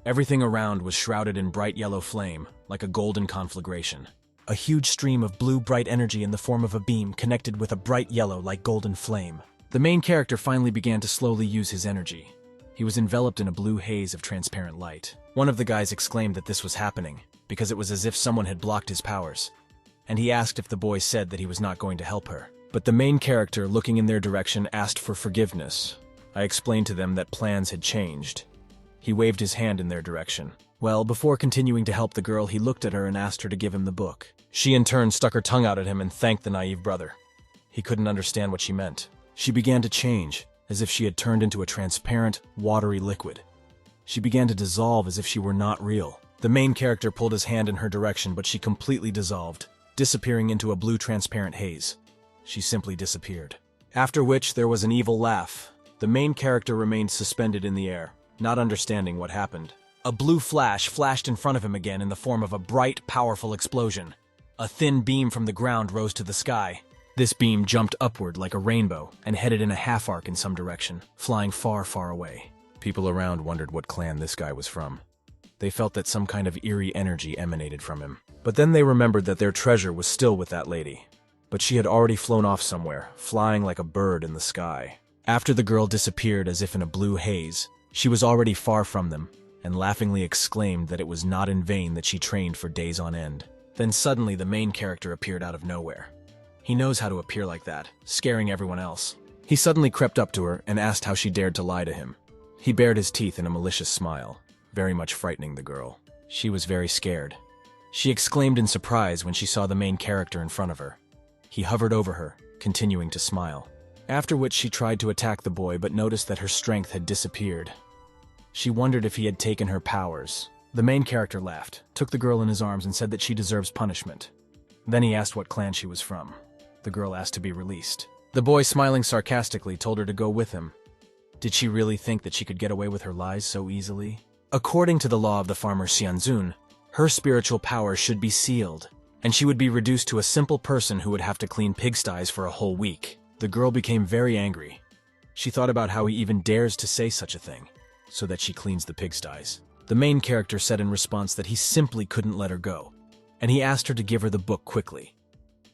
Everything around was shrouded in bright yellow flame, like a golden conflagration. A huge stream of blue bright energy in the form of a beam connected with a bright yellow like golden flame. The main character finally began to slowly use his energy. He was enveloped in a blue haze of transparent light. One of the guys exclaimed that this was happening, because it was as if someone had blocked his powers. And he asked if the boy said that he was not going to help her. But the main character, looking in their direction, asked for forgiveness. I explained to them that plans had changed. He waved his hand in their direction. Well, before continuing to help the girl, he looked at her and asked her to give him the book. She in turn stuck her tongue out at him and thanked the naive brother. He couldn't understand what she meant. She began to change, as if she had turned into a transparent, watery liquid. She began to dissolve as if she were not real. The main character pulled his hand in her direction, but she completely dissolved, disappearing into a blue transparent haze. She simply disappeared. After which, there was an evil laugh. The main character remained suspended in the air, not understanding what happened. A blue flash flashed in front of him again in the form of a bright, powerful explosion. A thin beam from the ground rose to the sky. This beam jumped upward like a rainbow and headed in a half-arc in some direction, flying far, far away. People around wondered what clan this guy was from. They felt that some kind of eerie energy emanated from him. But then they remembered that their treasure was still with that lady. But she had already flown off somewhere, flying like a bird in the sky. After the girl disappeared as if in a blue haze, she was already far from them, and laughingly exclaimed that it was not in vain that she trained for days on end. Then suddenly the main character appeared out of nowhere. He knows how to appear like that, scaring everyone else. He suddenly crept up to her and asked how she dared to lie to him. He bared his teeth in a malicious smile, very much frightening the girl. She was very scared. She exclaimed in surprise when she saw the main character in front of her. He hovered over her, continuing to smile. After which she tried to attack the boy but noticed that her strength had disappeared. She wondered if he had taken her powers. The main character laughed, took the girl in his arms and said that she deserves punishment. Then he asked what clan she was from. The girl asked to be released. The boy, smiling sarcastically, told her to go with him. Did she really think that she could get away with her lies so easily? According to the law of the farmer Xianzun, her spiritual power should be sealed, and she would be reduced to a simple person who would have to clean pigsties for a whole week. The girl became very angry. She thought about how he even dares to say such a thing, so that she cleans the pigsties. The main character said in response that he simply couldn't let her go, and he asked her to give her the book quickly.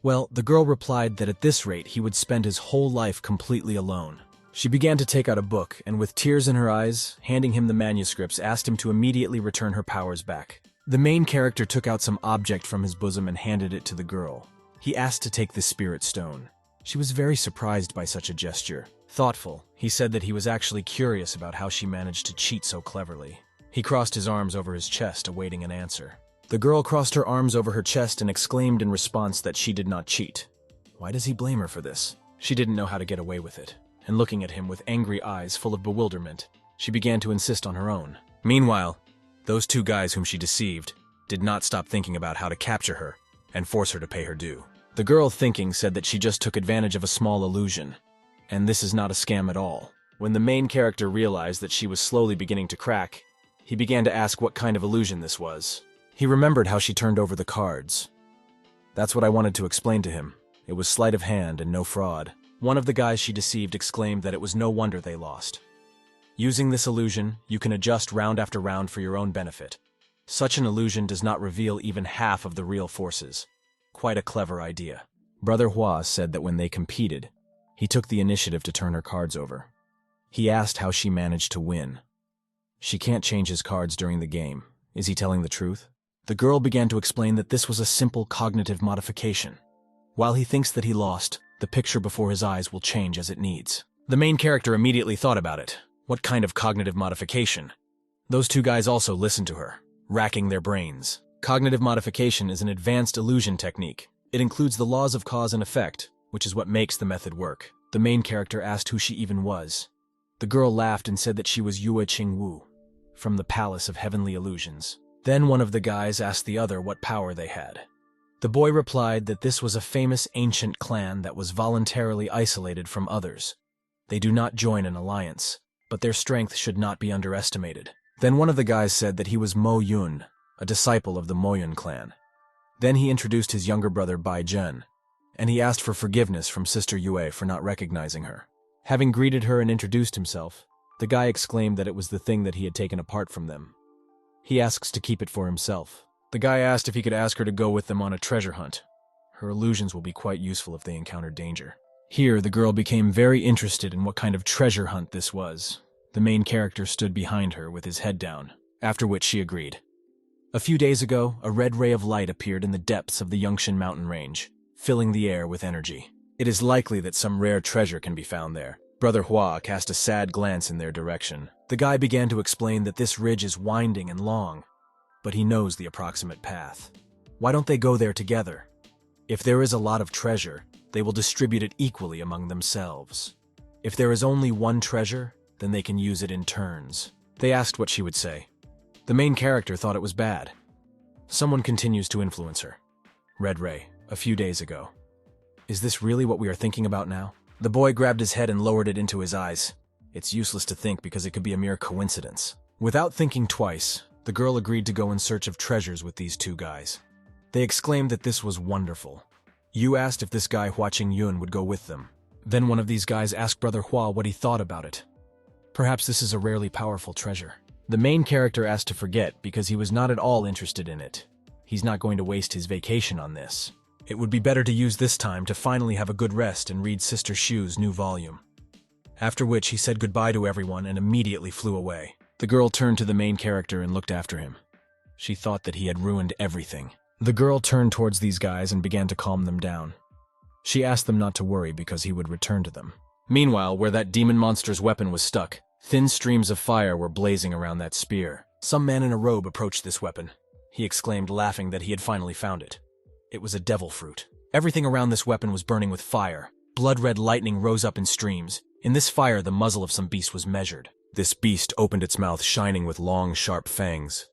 Well, the girl replied that at this rate he would spend his whole life completely alone. She began to take out a book, and with tears in her eyes, handing him the manuscripts, asked him to immediately return her powers back. The main character took out some object from his bosom and handed it to the girl. He asked to take the spirit stone. She was very surprised by such a gesture. Thoughtful, he said that he was actually curious about how she managed to cheat so cleverly. He crossed his arms over his chest, awaiting an answer. The girl crossed her arms over her chest and exclaimed in response that she did not cheat. Why does he blame her for this? She didn't know how to get away with it. And looking at him with angry eyes full of bewilderment, she began to insist on her own. Meanwhile, those two guys whom she deceived did not stop thinking about how to capture her and force her to pay her due. The girl, thinking, said that she just took advantage of a small illusion. And this is not a scam at all. When the main character realized that she was slowly beginning to crack, he began to ask what kind of illusion this was. He remembered how she turned over the cards. That's what I wanted to explain to him. It was sleight of hand and no fraud. One of the guys she deceived exclaimed that it was no wonder they lost. Using this illusion, you can adjust round after round for your own benefit. Such an illusion does not reveal even half of the real forces. Quite a clever idea. Brother Hua said that when they competed, he took the initiative to turn her cards over. He asked how she managed to win. She can't change his cards during the game. Is he telling the truth? The girl began to explain that this was a simple cognitive modification. While he thinks that he lost, the picture before his eyes will change as it needs. The main character immediately thought about it. What kind of cognitive modification? Those two guys also listened to her, racking their brains. Cognitive modification is an advanced illusion technique. It includes the laws of cause and effect, which is what makes the method work. The main character asked who she even was. The girl laughed and said that she was Yue Qingwu, from the Palace of Heavenly Illusions. Then one of the guys asked the other what power they had. The boy replied that this was a famous ancient clan that was voluntarily isolated from others. They do not join an alliance, but their strength should not be underestimated. Then one of the guys said that he was Mo Yun, a disciple of the Moan clan. Then he introduced his younger brother Bai Zhen, and he asked for forgiveness from Sister Yue for not recognizing her. Having greeted her and introduced himself, the guy exclaimed that it was the thing that he had taken apart from them. He asks to keep it for himself. The guy asked if he could ask her to go with them on a treasure hunt. Her illusions will be quite useful if they encounter danger. Here, the girl became very interested in what kind of treasure hunt this was. The main character stood behind her with his head down, after which she agreed. A few days ago, a red ray of light appeared in the depths of the Yuan Shin mountain range, filling the air with energy. It is likely that some rare treasure can be found there. Brother Hua cast a sad glance in their direction. The guy began to explain that this ridge is winding and long, but he knows the approximate path. Why don't they go there together? If there is a lot of treasure, they will distribute it equally among themselves. If there is only one treasure, then they can use it in turns. They asked what she would say. The main character thought it was bad. Someone continues to influence her. Red Ray, a few days ago. Is this really what we are thinking about now? The boy grabbed his head and lowered it into his eyes. It's useless to think because it could be a mere coincidence. Without thinking twice, the girl agreed to go in search of treasures with these two guys. They exclaimed that this was wonderful. Yu asked if this guy Hua Ching Yun would go with them. Then one of these guys asked Brother Hua what he thought about it. Perhaps this is a rarely powerful treasure. The main character asked to forget because he was not at all interested in it. He's not going to waste his vacation on this. It would be better to use this time to finally have a good rest and read Sister Shu's new volume. After which he said goodbye to everyone and immediately flew away. The girl turned to the main character and looked after him. She thought that he had ruined everything. The girl turned towards these guys and began to calm them down. She asked them not to worry because he would return to them. Meanwhile, where that demon monster's weapon was stuck, thin streams of fire were blazing around that spear. Some man in a robe approached this weapon. He exclaimed, laughing, that he had finally found it. It was a devil fruit. Everything around this weapon was burning with fire. Blood-red lightning rose up in streams. In this fire, the muzzle of some beast was measured. This beast opened its mouth, shining with long, sharp fangs.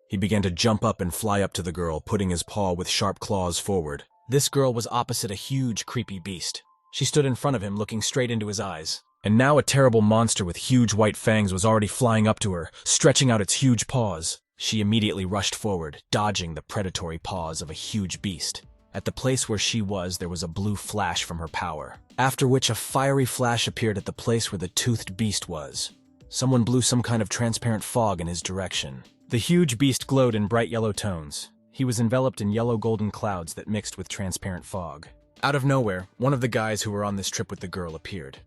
He began to jump up and fly up to the girl, putting his paw with sharp claws forward. This girl was opposite a huge, creepy beast. She stood in front of him, looking straight into his eyes. And now a terrible monster with huge white fangs was already flying up to her, stretching out its huge paws. She immediately rushed forward, dodging the predatory paws of a huge beast. At the place where she was, there was a blue flash from her power, after which a fiery flash appeared at the place where the toothed beast was. Someone blew some kind of transparent fog in his direction. The huge beast glowed in bright yellow tones. He was enveloped in yellow-golden clouds that mixed with transparent fog. Out of nowhere, one of the guys who were on this trip with the girl appeared.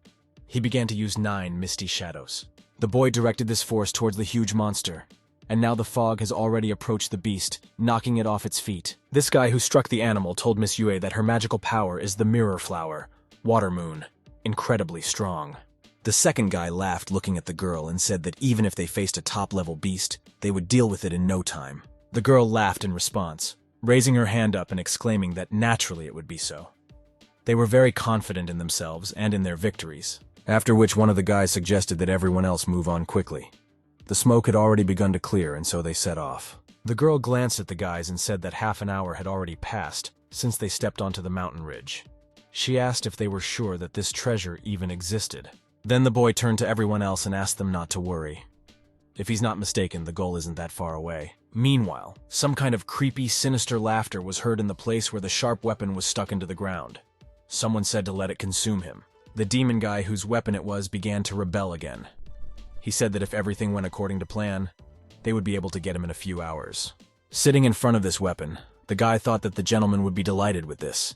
He began to use 9 misty shadows. The boy directed this force towards the huge monster. and now the fog has already approached the beast, knocking it off its feet. This guy who struck the animal told Miss Yue that her magical power is the mirror flower, water moon, incredibly strong. The second guy laughed looking at the girl and said that even if they faced a top-level beast, they would deal with it in no time. The girl laughed in response, raising her hand up and exclaiming that naturally it would be so. They were very confident in themselves and in their victories, after which one of the guys suggested that everyone else move on quickly. The smoke had already begun to clear, and so they set off. The girl glanced at the guys and said that half an hour had already passed since they stepped onto the mountain ridge. She asked if they were sure that this treasure even existed. Then the boy turned to everyone else and asked them not to worry. If he's not mistaken, the goal isn't that far away. Meanwhile, some kind of creepy, sinister laughter was heard in the place where the sharp weapon was stuck into the ground. Someone said to let it consume him. The demon guy whose weapon it was began to rebel again. He said that if everything went according to plan, they would be able to get him in a few hours. Sitting in front of this weapon, the guy thought that the gentleman would be delighted with this.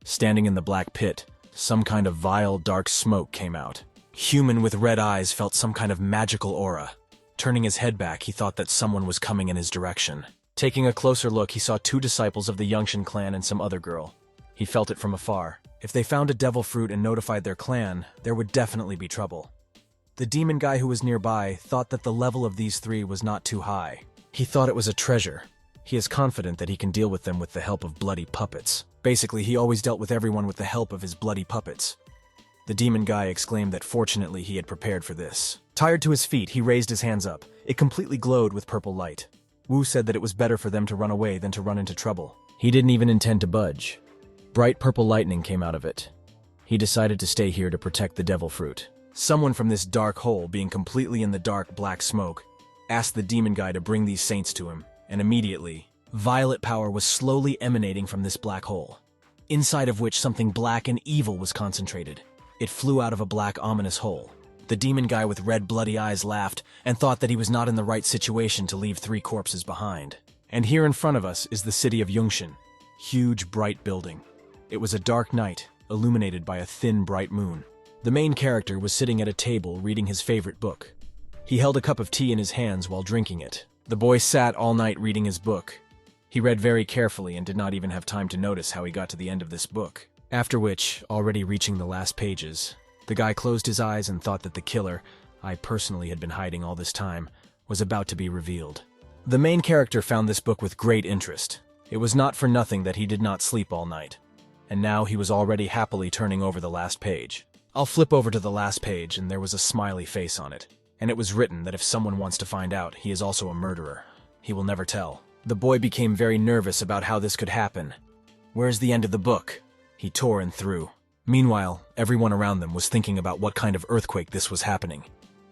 Standing in the black pit, some kind of vile, dark smoke came out. Human with red eyes felt some kind of magical aura. Turning his head back, he thought that someone was coming in his direction. Taking a closer look, he saw 2 disciples of the Yuan Shin clan and some other girl. He felt it from afar. If they found a devil fruit and notified their clan, there would definitely be trouble. The demon guy who was nearby thought that the level of these 3 was not too high. He thought it was a treasure. He is confident that he can deal with them with the help of bloody puppets. Basically, he always dealt with everyone with the help of his bloody puppets. The demon guy exclaimed that fortunately he had prepared for this. Tired to his feet, he raised his hands up. It completely glowed with purple light. Wu said that it was better for them to run away than to run into trouble. He didn't even intend to budge. Bright purple lightning came out of it. He decided to stay here to protect the devil fruit. Someone from this dark hole, being completely in the dark black smoke, asked the demon guy to bring these saints to him, and immediately, violet power was slowly emanating from this black hole, inside of which something black and evil was concentrated. It flew out of a black ominous hole. The demon guy with red bloody eyes laughed and thought that he was not in the right situation to leave 3 corpses behind. And here in front of us is the city of Yuan Shin. Huge bright building. It was a dark night, illuminated by a thin bright moon. The main character was sitting at a table reading his favorite book. He held a cup of tea in his hands while drinking it. The boy sat all night reading his book. He read very carefully and did not even have time to notice how he got to the end of this book. After which, already reaching the last pages, the guy closed his eyes and thought that the killer, I personally had been hiding all this time, was about to be revealed. The main character found this book with great interest. It was not for nothing that he did not sleep all night. And now he was already happily turning over the last page. I'll flip over to the last page, and there was a smiley face on it. And it was written that if someone wants to find out, he is also a murderer. He will never tell. The boy became very nervous about how this could happen. Where's the end of the book? He tore and threw. Meanwhile, everyone around them was thinking about what kind of earthquake this was happening.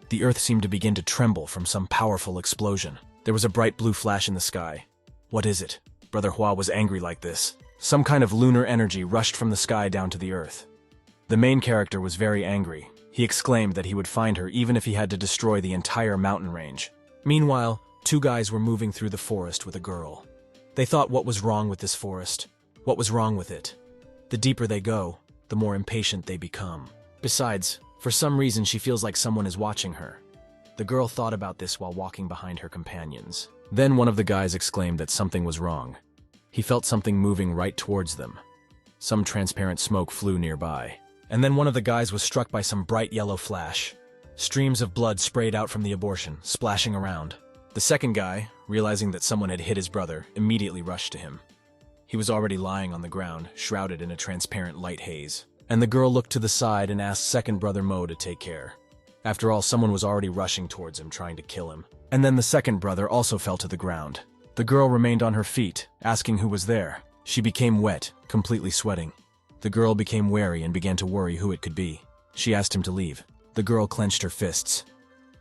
The earth seemed to begin to tremble from some powerful explosion. There was a bright blue flash in the sky. What is it? Brother Hua was angry like this. Some kind of lunar energy rushed from the sky down to the earth. The main character was very angry. He exclaimed that he would find her even if he had to destroy the entire mountain range. Meanwhile, 2 guys were moving through the forest with a girl. They thought what was wrong with this forest? What was wrong with it? The deeper they go, the more impatient they become. Besides, for some reason she feels like someone is watching her. The girl thought about this while walking behind her companions. Then one of the guys exclaimed that something was wrong. He felt something moving right towards them. Some transparent smoke flew nearby. And then one of the guys was struck by some bright yellow flash. Streams of blood sprayed out from the abortion, splashing around. The second guy, realizing that someone had hit his brother, immediately rushed to him. He was already lying on the ground, shrouded in a transparent light haze. And the girl looked to the side and asked second brother Mo to take care. After all, someone was already rushing towards him, trying to kill him. And then the second brother also fell to the ground. The girl remained on her feet, asking who was there. She became wet, completely sweating. The girl became wary and began to worry who it could be. She asked him to leave. The girl clenched her fists.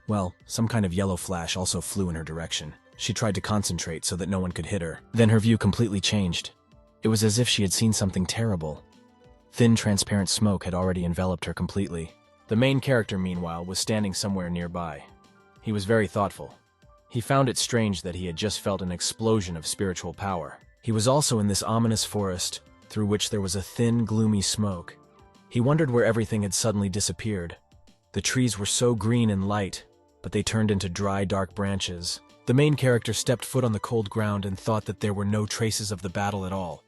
Well, some kind of yellow flash also flew in her direction. She tried to concentrate so that no one could hit her. Then her view completely changed. It was as if she had seen something terrible. Thin, transparent smoke had already enveloped her completely. The main character, meanwhile, was standing somewhere nearby. He was very thoughtful. He found it strange that he had just felt an explosion of spiritual power. He was also in this ominous forest, through which there was a thin, gloomy smoke. He wondered where everything had suddenly disappeared. The trees were so green and light, but they turned into dry, dark branches. The main character stepped foot on the cold ground and thought that there were no traces of the battle at all.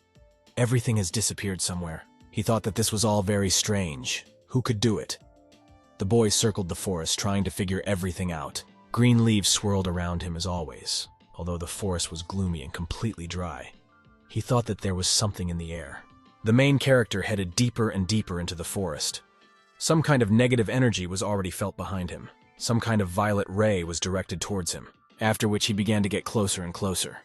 Everything has disappeared somewhere. He thought that this was all very strange. Who could do it? The boy circled the forest, trying to figure everything out. Green leaves swirled around him as always, although the forest was gloomy and completely dry. He thought that there was something in the air. The main character headed deeper and deeper into the forest. Some kind of negative energy was already felt behind him. Some kind of violet ray was directed towards him, after which he began to get closer and closer.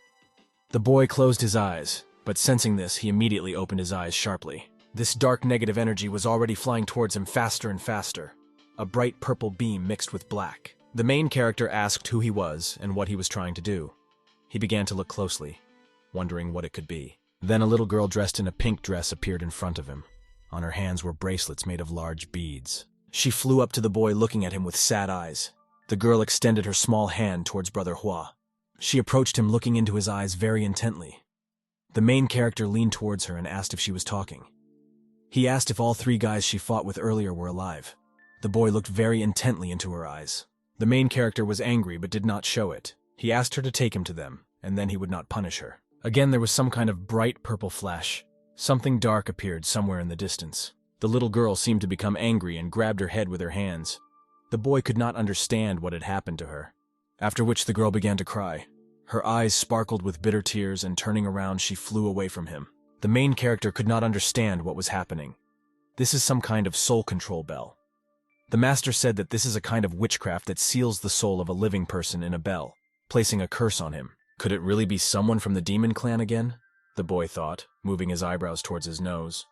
The boy closed his eyes, but sensing this, he immediately opened his eyes sharply. This dark negative energy was already flying towards him faster and faster, a bright purple beam mixed with black. The main character asked who he was and what he was trying to do. He began to look closely, wondering what it could be. Then a little girl dressed in a pink dress appeared in front of him. On her hands were bracelets made of large beads. She flew up to the boy, looking at him with sad eyes. The girl extended her small hand towards Brother Hua. She approached him, looking into his eyes very intently. The main character leaned towards her and asked if she was talking. He asked if all 3 guys she fought with earlier were alive. The boy looked very intently into her eyes. The main character was angry but did not show it. He asked her to take him to them, and then he would not punish her. Again, there was some kind of bright purple flash. Something dark appeared somewhere in the distance. The little girl seemed to become angry and grabbed her head with her hands. The boy could not understand what had happened to her. After which the girl began to cry. Her eyes sparkled with bitter tears, and turning around, she flew away from him. The main character could not understand what was happening. This is some kind of soul control bell. The master said that this is a kind of witchcraft that seals the soul of a living person in a bell, placing a curse on him. Could it really be someone from the demon clan again? The boy thought, moving his eyebrows towards his nose.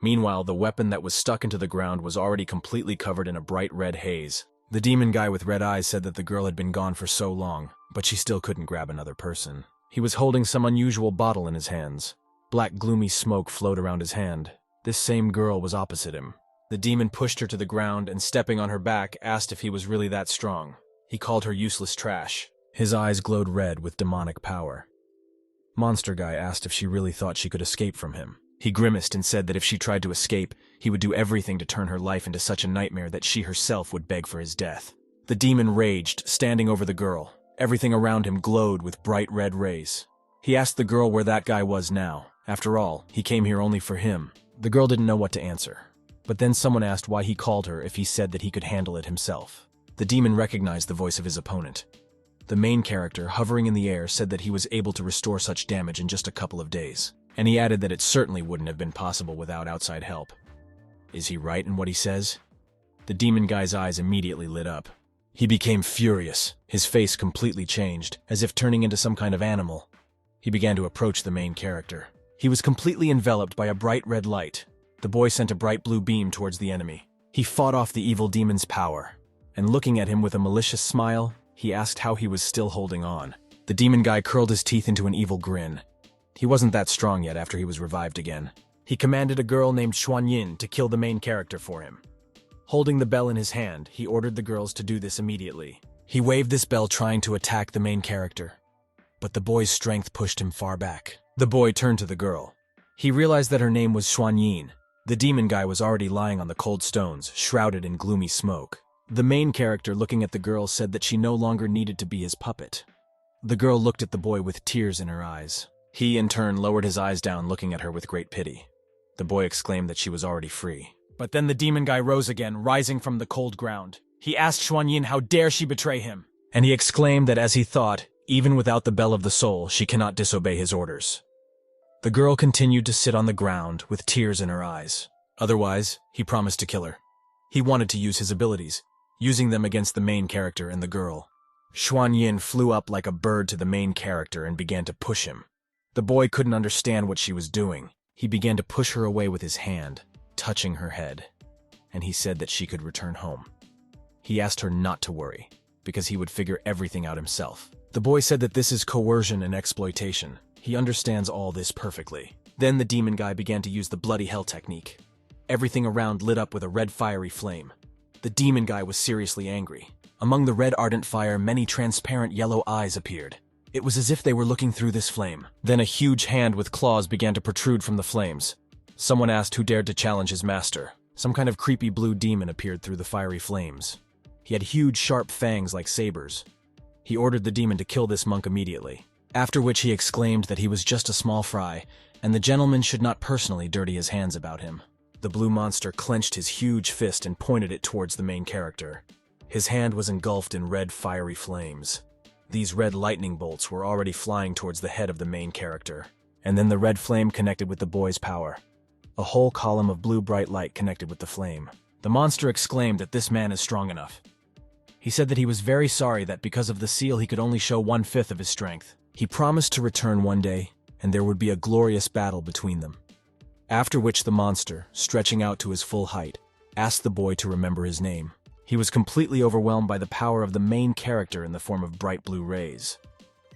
Meanwhile, the weapon that was stuck into the ground was already completely covered in a bright red haze. The demon guy with red eyes said that the girl had been gone for so long, but she still couldn't grab another person. He was holding some unusual bottle in his hands. Black gloomy smoke flowed around his hand. This same girl was opposite him. The demon pushed her to the ground and, stepping on her back, asked if he was really that strong. He called her useless trash. His eyes glowed red with demonic power. Monster Guy asked if she really thought she could escape from him. He grimaced and said that if she tried to escape, he would do everything to turn her life into such a nightmare that she herself would beg for his death. The demon raged, standing over the girl. Everything around him glowed with bright red rays. He asked the girl where that guy was now. After all, he came here only for him. The girl didn't know what to answer. But then someone asked why he called her if he said that he could handle it himself. The demon recognized the voice of his opponent. The main character, hovering in the air, said that he was able to restore such damage in just a couple of days. And he added that it certainly wouldn't have been possible without outside help. Is he right in what he says? The demon guy's eyes immediately lit up. He became furious. His face completely changed, as if turning into some kind of animal. He began to approach the main character. He was completely enveloped by a bright red light. The boy sent a bright blue beam towards the enemy. He fought off the evil demon's power, and looking at him with a malicious smile, he asked how he was still holding on. The demon guy curled his teeth into an evil grin. He wasn't that strong yet after he was revived again. He commanded a girl named Yuan Shin to kill the main character for him. Holding the bell in his hand, he ordered the girls to do this immediately. He waved this bell trying to attack the main character, but the boy's strength pushed him far back. The boy turned to the girl. He realized that her name was Yuan Shin. The demon guy was already lying on the cold stones, shrouded in gloomy smoke. The main character, looking at the girl, said that she no longer needed to be his puppet. The girl looked at the boy with tears in her eyes. He, in turn, lowered his eyes down, looking at her with great pity. The boy exclaimed that she was already free. But then the demon guy rose again, rising from the cold ground. He asked Yuan Shin how dare she betray him, and he exclaimed that, as he thought, even without the bell of the soul, she cannot disobey his orders. The girl continued to sit on the ground with tears in her eyes. Otherwise, he promised to kill her. He wanted to use his abilities, using them against the main character and the girl. Yuan Shin flew up like a bird to the main character and began to push him. The boy couldn't understand what she was doing. He began to push her away with his hand, touching her head, and he said that she could return home. He asked her not to worry, because he would figure everything out himself. The boy said that this is coercion and exploitation. He understands all this perfectly. Then the demon guy began to use the bloody hell technique. Everything around lit up with a red fiery flame. The demon guy was seriously angry. Among the red ardent fire, many transparent yellow eyes appeared. It was as if they were looking through this flame. Then a huge hand with claws began to protrude from the flames. Someone asked who dared to challenge his master. Some kind of creepy blue demon appeared through the fiery flames. He had huge sharp fangs like sabers. He ordered the demon to kill this monk immediately, after which he exclaimed that he was just a small fry, and the gentleman should not personally dirty his hands about him. The blue monster clenched his huge fist and pointed it towards the main character. His hand was engulfed in red fiery flames. These red lightning bolts were already flying towards the head of the main character, and then the red flame connected with the boy's power. A whole column of blue bright light connected with the flame. The monster exclaimed that this man is strong enough. He said that he was very sorry that because of the seal he could only show 1/5 of his strength. He promised to return one day, and there would be a glorious battle between them. After which the monster, stretching out to his full height, asked the boy to remember his name. He was completely overwhelmed by the power of the main character in the form of bright blue rays.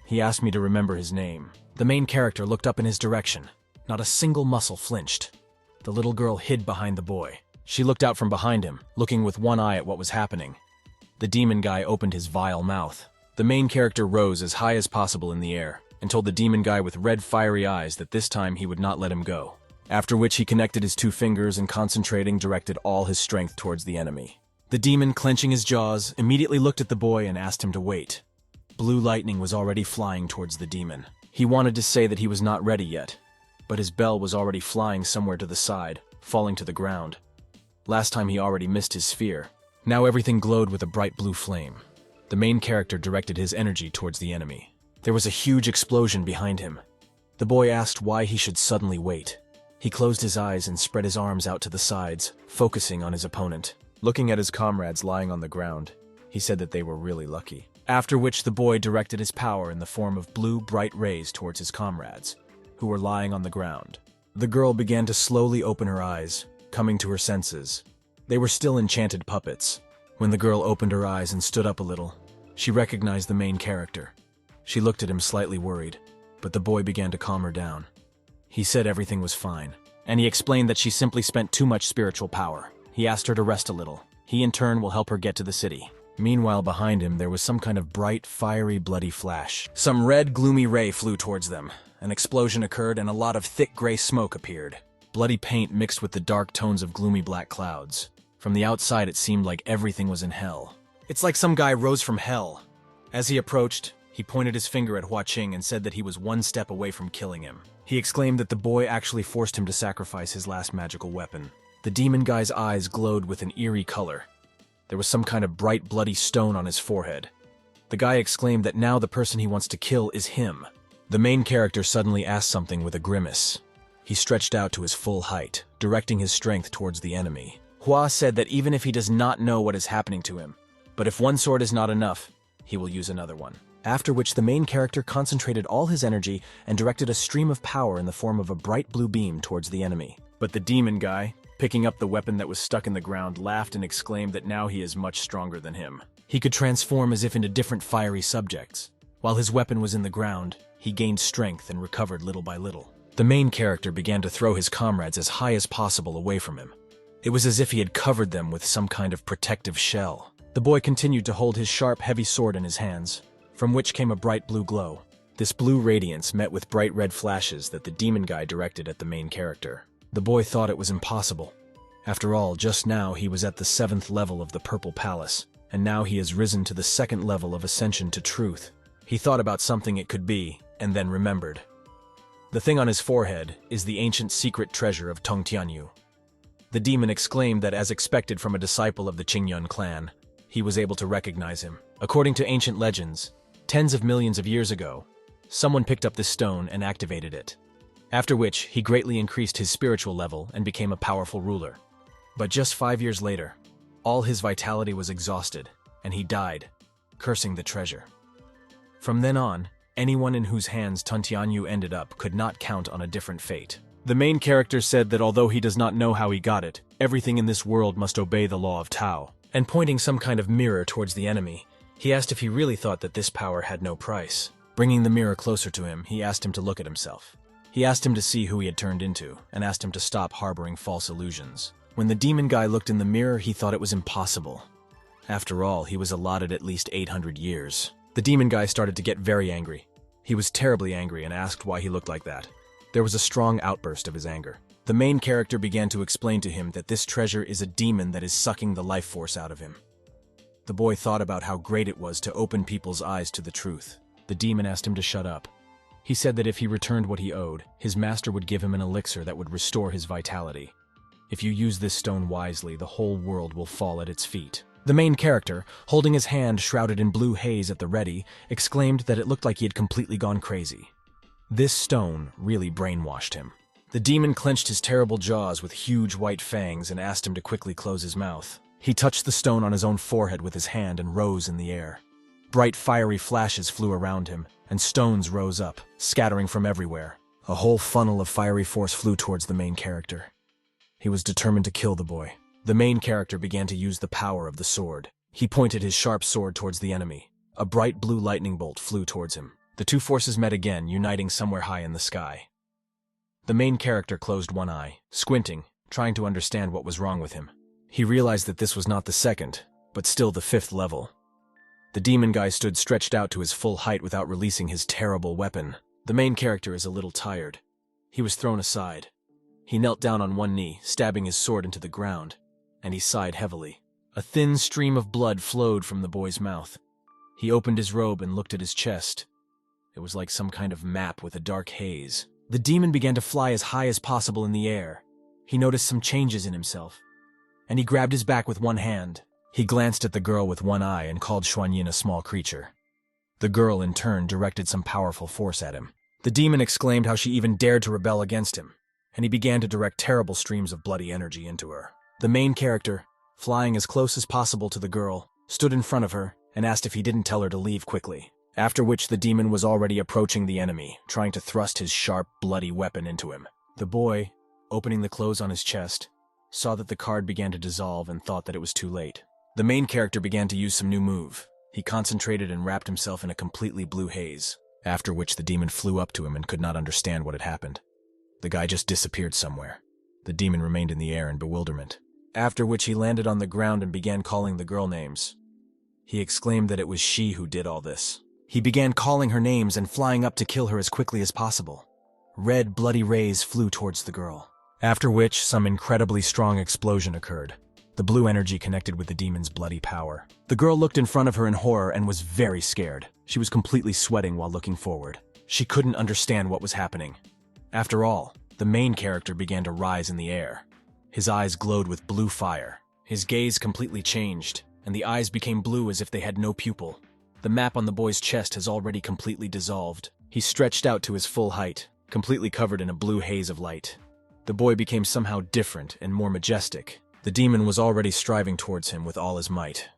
He asked me to remember his name. The main character looked up in his direction. Not a single muscle flinched. The little girl hid behind the boy. She looked out from behind him, looking with one eye at what was happening. The demon guy opened his vile mouth. The main character rose as high as possible in the air and told the demon guy with red fiery eyes that this time he would not let him go. After which he connected his 2 fingers and concentrating directed all his strength towards the enemy. The demon, clenching his jaws, immediately looked at the boy and asked him to wait. Blue lightning was already flying towards the demon. He wanted to say that he was not ready yet, but his bell was already flying somewhere to the side, falling to the ground. Last time he already missed his sphere. Now everything glowed with a bright blue flame. The main character directed his energy towards the enemy. There was a huge explosion behind him. The boy asked why he should suddenly wait. He closed his eyes and spread his arms out to the sides, focusing on his opponent. Looking at his comrades lying on the ground, he said that they were really lucky. After which the boy directed his power in the form of blue bright rays towards his comrades, who were lying on the ground. The girl began to slowly open her eyes, coming to her senses. They were still enchanted puppets. When the girl opened her eyes and stood up a little, she recognized the main character. She looked at him slightly worried, but the boy began to calm her down. He said everything was fine, and he explained that she simply spent too much spiritual power. He asked her to rest a little. He in turn will help her get to the city. Meanwhile, behind him there was some kind of bright, fiery, bloody flash. Some red, gloomy ray flew towards them. An explosion occurred and a lot of thick gray smoke appeared. Bloody paint mixed with the dark tones of gloomy black clouds. From the outside it seemed like everything was in hell. It's like some guy rose from hell. As he approached, he pointed his finger at Hua Qing and said that he was 1 step away from killing him. He exclaimed that the boy actually forced him to sacrifice his last magical weapon. The demon guy's eyes glowed with an eerie color. There was some kind of bright, bloody stone on his forehead. The guy exclaimed that now the person he wants to kill is him. The main character suddenly asked something with a grimace. He stretched out to his full height, directing his strength towards the enemy. Hua said that even if he does not know what is happening to him, but if one sword is not enough, he will use another one. After which the main character concentrated all his energy and directed a stream of power in the form of a bright blue beam towards the enemy. But the demon guy, picking up the weapon that was stuck in the ground, laughed and exclaimed that now he is much stronger than him. He could transform as if into different fiery subjects. While his weapon was in the ground, he gained strength and recovered little by little. The main character began to throw his comrades as high as possible away from him. It was as if he had covered them with some kind of protective shell. The boy continued to hold his sharp, heavy sword in his hands, from which came a bright blue glow. This blue radiance met with bright red flashes that the demon guy directed at the main character. The boy thought it was impossible. After all, just now he was at the 7th level of the Purple Palace, and now he has risen to the 2nd level of ascension to truth. He thought about something it could be, and then remembered. The thing on his forehead is the ancient secret treasure of Tong Tianyu. The demon exclaimed that, as expected from a disciple of the Ching Yun clan, he was able to recognize him. According to ancient legends, tens of millions of years ago, someone picked up this stone and activated it. After which, he greatly increased his spiritual level and became a powerful ruler. But just 5 years later, all his vitality was exhausted, and he died, cursing the treasure. From then on, anyone in whose hands Tong Tianyu ended up could not count on a different fate. The main character said that although he does not know how he got it, everything in this world must obey the law of Tao. And pointing some kind of mirror towards the enemy, he asked if he really thought that this power had no price. Bringing the mirror closer to him, he asked him to look at himself. He asked him to see who he had turned into, and asked him to stop harboring false illusions. When the demon guy looked in the mirror, he thought it was impossible. After all, he was allotted at least 800 years. The demon guy started to get very angry. He was terribly angry and asked why he looked like that. There was a strong outburst of his anger. The main character began to explain to him that this treasure is a demon that is sucking the life force out of him. The boy thought about how great it was to open people's eyes to the truth. The demon asked him to shut up. He said that if he returned what he owed, his master would give him an elixir that would restore his vitality. If you use this stone wisely, the whole world will fall at its feet. The main character, holding his hand shrouded in blue haze at the ready, exclaimed that it looked like he had completely gone crazy. This stone really brainwashed him. The demon clenched his terrible jaws with huge white fangs and asked him to quickly close his mouth. He touched the stone on his own forehead with his hand and rose in the air. Bright fiery flashes flew around him, and stones rose up, scattering from everywhere. A whole funnel of fiery force flew towards the main character. He was determined to kill the boy. The main character began to use the power of the sword. He pointed his sharp sword towards the enemy. A bright blue lightning bolt flew towards him. The two forces met again, uniting somewhere high in the sky. The main character closed one eye, squinting, trying to understand what was wrong with him. He realized that this was not the second, but still the 5th level. The demon guy stood stretched out to his full height without releasing his terrible weapon. The main character is a little tired. He was thrown aside. He knelt down on one knee, stabbing his sword into the ground, and he sighed heavily. A thin stream of blood flowed from the boy's mouth. He opened his robe and looked at his chest. It was like some kind of map with a dark haze. The demon began to fly as high as possible in the air. He noticed some changes in himself, and he grabbed his back with one hand. He glanced at the girl with one eye and called Yuan Shin a small creature. The girl, in turn, directed some powerful force at him. The demon exclaimed how she even dared to rebel against him, and he began to direct terrible streams of bloody energy into her. The main character, flying as close as possible to the girl, stood in front of her and asked if he didn't tell her to leave quickly, after which the demon was already approaching the enemy, trying to thrust his sharp, bloody weapon into him. The boy, opening the clothes on his chest, saw that the card began to dissolve and thought that it was too late. The main character began to use some new move. He concentrated and wrapped himself in a completely blue haze, after which the demon flew up to him and could not understand what had happened. The guy just disappeared somewhere. The demon remained in the air in bewilderment, after which he landed on the ground and began calling the girl names. He exclaimed that it was she who did all this. He began calling her names and flying up to kill her as quickly as possible. Red, bloody rays flew towards the girl, after which some incredibly strong explosion occurred. The blue energy connected with the demon's bloody power. The girl looked in front of her in horror and was very scared. She was completely sweating while looking forward. She couldn't understand what was happening. After all, the main character began to rise in the air. His eyes glowed with blue fire. His gaze completely changed, and the eyes became blue as if they had no pupil. The map on the boy's chest has already completely dissolved. He stretched out to his full height, completely covered in a blue haze of light. The boy became somehow different and more majestic. The demon was already striving towards him with all his might.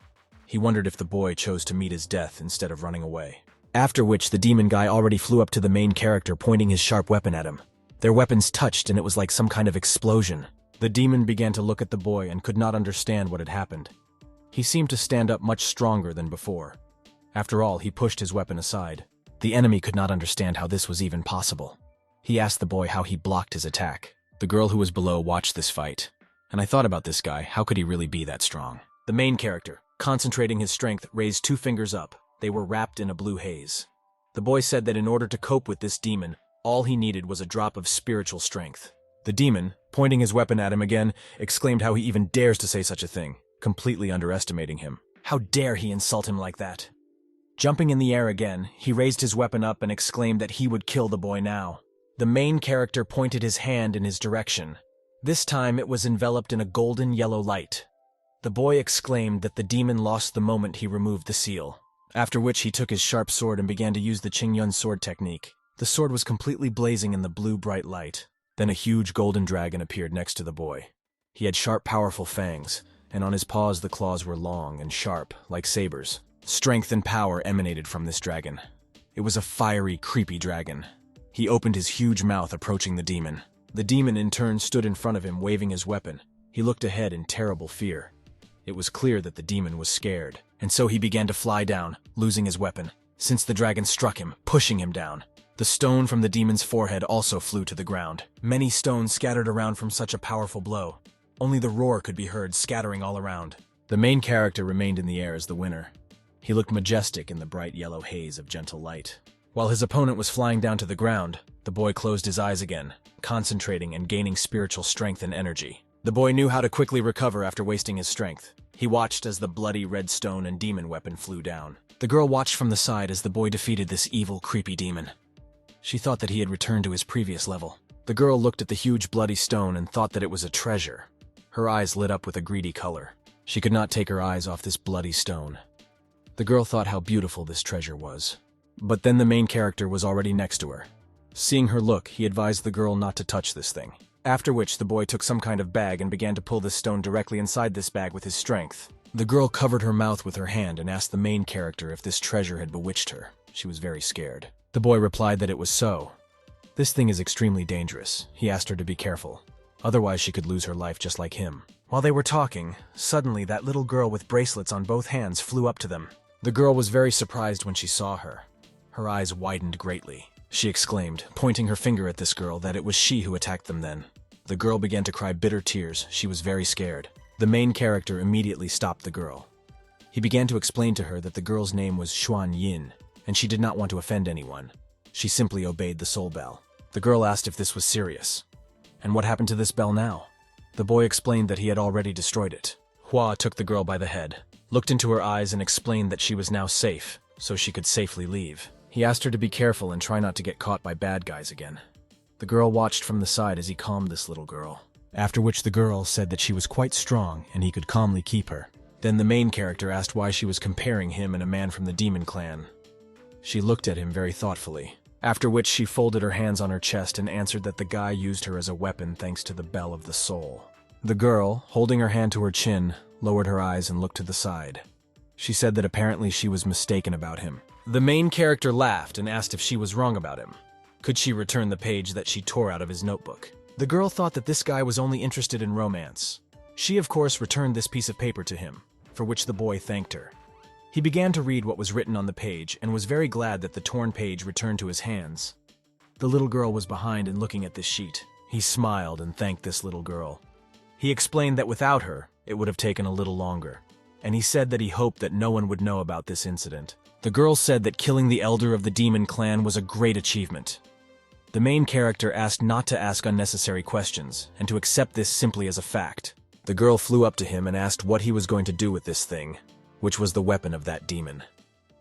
He wondered if the boy chose to meet his death instead of running away. After which, the demon guy already flew up to the main character, pointing his sharp weapon at him. Their weapons touched, and it was like some kind of explosion. The demon began to look at the boy and could not understand what had happened. He seemed to stand up much stronger than before. After all, he pushed his weapon aside. The enemy could not understand how this was even possible. He asked the boy how he blocked his attack. The girl who was below watched this fight. And I thought about this guy, how could he really be that strong? The main character, concentrating his strength, raised 2 fingers up. They were wrapped in a blue haze. The boy said that in order to cope with this demon, all he needed was a drop of spiritual strength. The demon, pointing his weapon at him again, exclaimed how he even dares to say such a thing, completely underestimating him. How dare he insult him like that? Jumping in the air again, he raised his weapon up and exclaimed that he would kill the boy now. The main character pointed his hand in his direction. This time it was enveloped in a golden yellow light. The boy exclaimed that the demon lost the moment he removed the seal, after which he took his sharp sword and began to use the Ching Yun sword technique. The sword was completely blazing in the blue bright light. Then a huge golden dragon appeared next to the boy. He had sharp, powerful fangs, and on his paws the claws were long and sharp, like sabers. Strength and power emanated from this dragon. It was a fiery, creepy dragon. He opened his huge mouth, approaching the demon. The demon in turn stood in front of him, waving his weapon. He looked ahead in terrible fear. It was clear that the demon was scared, and so he began to fly down, losing his weapon, since the dragon struck him, pushing him down. The stone from the demon's forehead also flew to the ground. Many stones scattered around from such a powerful blow. Only the roar could be heard, scattering all around. The main character remained in the air as the winner. He looked majestic in the bright yellow haze of gentle light. While his opponent was flying down to the ground, the boy closed his eyes again, concentrating and gaining spiritual strength and energy. The boy knew how to quickly recover after wasting his strength. He watched as the bloody red stone and demon weapon flew down. The girl watched from the side as the boy defeated this evil, creepy demon. She thought that he had returned to his previous level. The girl looked at the huge bloody stone and thought that it was a treasure. Her eyes lit up with a greedy color. She could not take her eyes off this bloody stone. The girl thought how beautiful this treasure was. But then the main character was already next to her. Seeing her look, he advised the girl not to touch this thing. After which, the boy took some kind of bag and began to pull this stone directly inside this bag with his strength. The girl covered her mouth with her hand and asked the main character if this treasure had bewitched her. She was very scared. The boy replied that it was so. This thing is extremely dangerous. He asked her to be careful. Otherwise, she could lose her life just like him. While they were talking, suddenly that little girl with bracelets on both hands flew up to them. The girl was very surprised when she saw her. Her eyes widened greatly. She exclaimed, pointing her finger at this girl, that it was she who attacked them then. The girl began to cry bitter tears. She was very scared. The main character immediately stopped the girl. He began to explain to her that the girl's name was Yuan Shin, and she did not want to offend anyone. She simply obeyed the soul bell. The girl asked if this was serious. And what happened to this bell now? The boy explained that he had already destroyed it. Hua took the girl by the head, looked into her eyes and explained that she was now safe, so she could safely leave. He asked her to be careful and try not to get caught by bad guys again. The girl watched from the side as he calmed this little girl. After which the girl said that she was quite strong and he could calmly keep her. Then the main character asked why she was comparing him and a man from the demon clan. She looked at him very thoughtfully. After which she folded her hands on her chest and answered that the guy used her as a weapon thanks to the bell of the soul. The girl, holding her hand to her chin, lowered her eyes and looked to the side. She said that apparently she was mistaken about him. The main character laughed and asked if she was wrong about him. Could she return the page that she tore out of his notebook? The girl thought that this guy was only interested in romance. She, of course, returned this piece of paper to him, for which the boy thanked her. He began to read what was written on the page and was very glad that the torn page returned to his hands. The little girl was behind and looking at this sheet. He smiled and thanked this little girl. He explained that without her, it would have taken a little longer, and he said that he hoped that no one would know about this incident. The girl said that killing the elder of the demon clan was a great achievement. The main character asked not to ask unnecessary questions and to accept this simply as a fact. The girl flew up to him and asked what he was going to do with this thing, which was the weapon of that demon.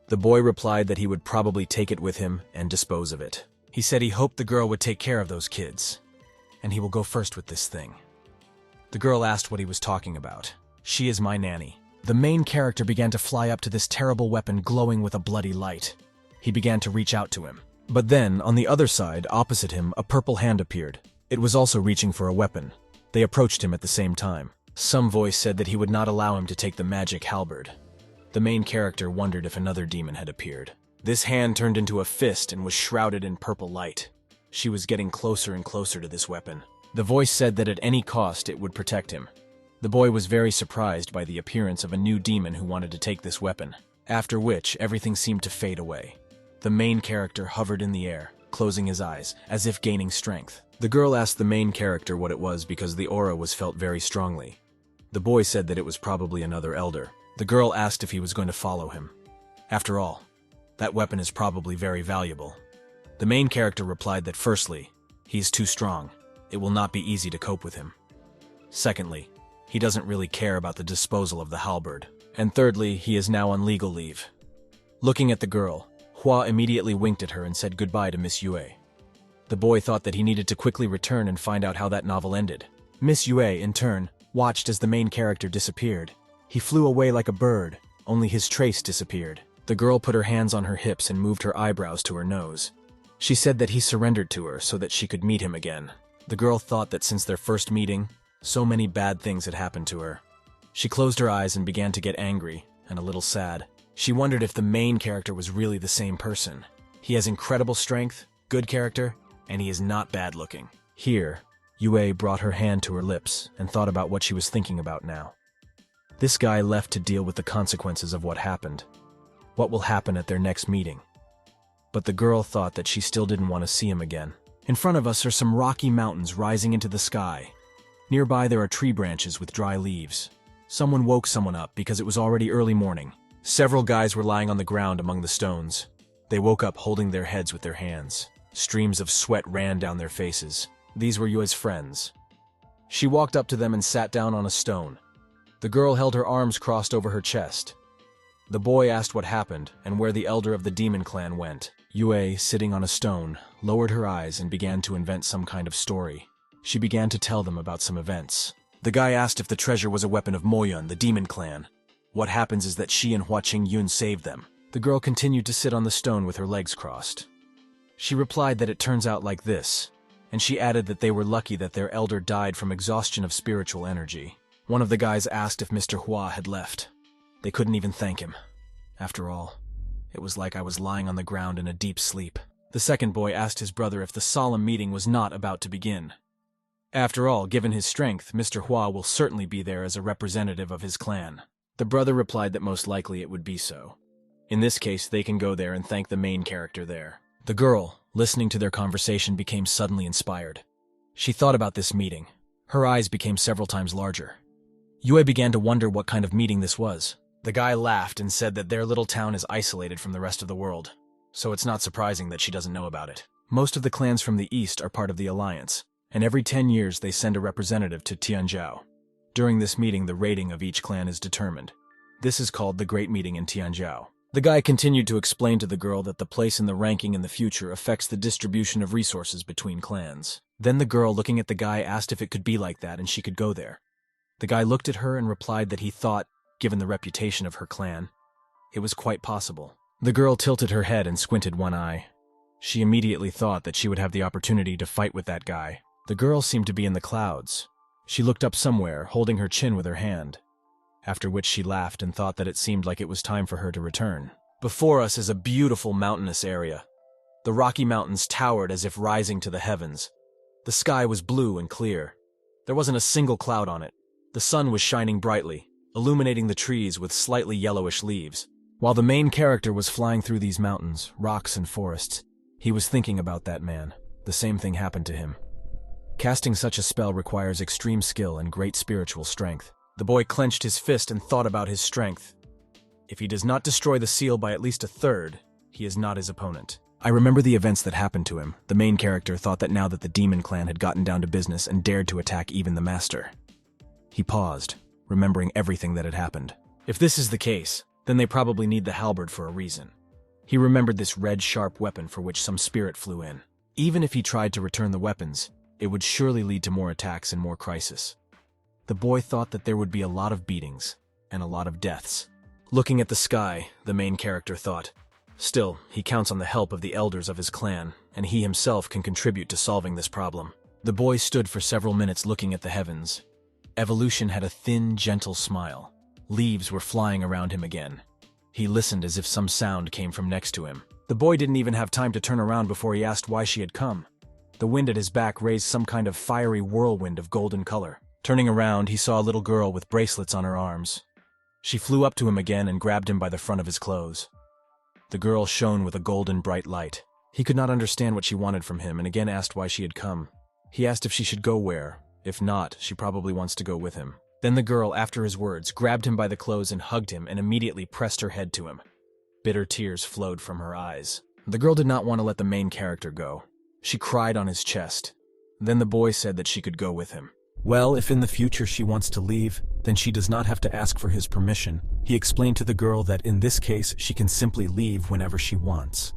The boy replied that he would probably take it with him and dispose of it. He said he hoped the girl would take care of those kids, and he will go first with this thing. The girl asked what he was talking about. She is my nanny. The main character began to fly up to this terrible weapon glowing with a bloody light. He began to reach out to him. But then, on the other side, opposite him, a purple hand appeared. It was also reaching for a weapon. They approached him at the same time. Some voice said that he would not allow him to take the magic halberd. The main character wondered if another demon had appeared. This hand turned into a fist and was shrouded in purple light. She was getting closer and closer to this weapon. The voice said that at any cost it would protect him. The boy was very surprised by the appearance of a new demon who wanted to take this weapon. After which, everything seemed to fade away. The main character hovered in the air, closing his eyes, as if gaining strength. The girl asked the main character what it was because the aura was felt very strongly. The boy said that it was probably another elder. The girl asked if he was going to follow him. After all, that weapon is probably very valuable. The main character replied that firstly, he is too strong. It will not be easy to cope with him. Secondly, he doesn't really care about the disposal of the halberd. And thirdly, he is now on legal leave. Looking at the girl, Hua immediately winked at her and said goodbye to Miss Yue. The boy thought that he needed to quickly return and find out how that novel ended. Miss Yue, in turn, watched as the main character disappeared. He flew away like a bird, only his trace disappeared. The girl put her hands on her hips and moved her eyebrows to her nose. She said that he surrendered to her so that she could meet him again. The girl thought that since their first meeting, so many bad things had happened to her. She closed her eyes and began to get angry and a little sad. She wondered if the main character was really the same person. He has incredible strength, good character, and he is not bad looking. Here, Yue brought her hand to her lips and thought about what she was thinking about now. This guy left to deal with the consequences of what happened. What will happen at their next meeting? But the girl thought that she still didn't want to see him again. In front of us are some rocky mountains rising into the sky. Nearby there are tree branches with dry leaves. Someone woke someone up because it was already early morning. Several guys were lying on the ground among the stones. They woke up holding their heads with their hands. Streams of sweat ran down their faces. These were Yue's friends. She walked up to them and sat down on a stone. The girl held her arms crossed over her chest. The boy asked what happened and where the elder of the demon clan went. Yue, sitting on a stone, lowered her eyes and began to invent some kind of story. She began to tell them about some events. The guy asked if the treasure was a weapon of Moan, the demon clan. What happens is that she and Ching Yun saved them. The girl continued to sit on the stone with her legs crossed. She replied that it turns out like this, and she added that they were lucky that their elder died from exhaustion of spiritual energy. One of the guys asked if Mr. Hua had left. They couldn't even thank him. After all, it was like I was lying on the ground in a deep sleep. The second boy asked his brother if the solemn meeting was not about to begin. After all, given his strength, Mr. Hua will certainly be there as a representative of his clan. The brother replied that most likely it would be so. In this case, they can go there and thank the main character there. The girl, listening to their conversation, became suddenly inspired. She thought about this meeting. Her eyes became several times larger. Yue began to wonder what kind of meeting this was. The guy laughed and said that their little town is isolated from the rest of the world, so it's not surprising that she doesn't know about it. Most of the clans from the east are part of the alliance, and every 10 years they send a representative to Tianzhou. During this meeting, the rating of each clan is determined. This is called the Great Meeting in Tianzhou. The guy continued to explain to the girl that the place in the ranking in the future affects the distribution of resources between clans. Then the girl, looking at the guy, asked if it could be like that and she could go there. The guy looked at her and replied that he thought, given the reputation of her clan, it was quite possible. The girl tilted her head and squinted one eye. She immediately thought that she would have the opportunity to fight with that guy. The girl seemed to be in the clouds. She looked up somewhere, holding her chin with her hand. After which she laughed and thought that it seemed like it was time for her to return. Before us is a beautiful mountainous area. The Rocky Mountains towered as if rising to the heavens. The sky was blue and clear. There wasn't a single cloud on it. The sun was shining brightly, illuminating the trees with slightly yellowish leaves. While the main character was flying through these mountains, rocks and forests, he was thinking about that man. The same thing happened to him. Casting such a spell requires extreme skill and great spiritual strength. The boy clenched his fist and thought about his strength. If he does not destroy the seal by at least a third, he is not his opponent. I remember the events that happened to him. The main character thought that now that the demon clan had gotten down to business and dared to attack even the master. He paused, remembering everything that had happened. If this is the case, then they probably need the halberd for a reason. He remembered this red, sharp weapon for which some spirit flew in. Even if he tried to return the weapons, it would surely lead to more attacks and more crisis. The boy thought that there would be a lot of beatings and a lot of deaths. Looking at the sky, the main character thought. Still, he counts on the help of the elders of his clan, and he himself can contribute to solving this problem. The boy stood for several minutes looking at the heavens. Evolution had a thin, gentle smile. Leaves were flying around him again. He listened as if some sound came from next to him. The boy didn't even have time to turn around before he asked why she had come. The wind at his back raised some kind of fiery whirlwind of golden color. Turning around, he saw a little girl with bracelets on her arms. She flew up to him again and grabbed him by the front of his clothes. The girl shone with a golden bright light. He could not understand what she wanted from him and again asked why she had come. He asked if she should go where. If not, she probably wants to go with him. Then the girl, after his words, grabbed him by the clothes and hugged him and immediately pressed her head to him. Bitter tears flowed from her eyes. The girl did not want to let the main character go. She cried on his chest. Then the boy said that she could go with him. Well, if in the future she wants to leave, then she does not have to ask for his permission. He explained to the girl that in this case she can simply leave whenever she wants.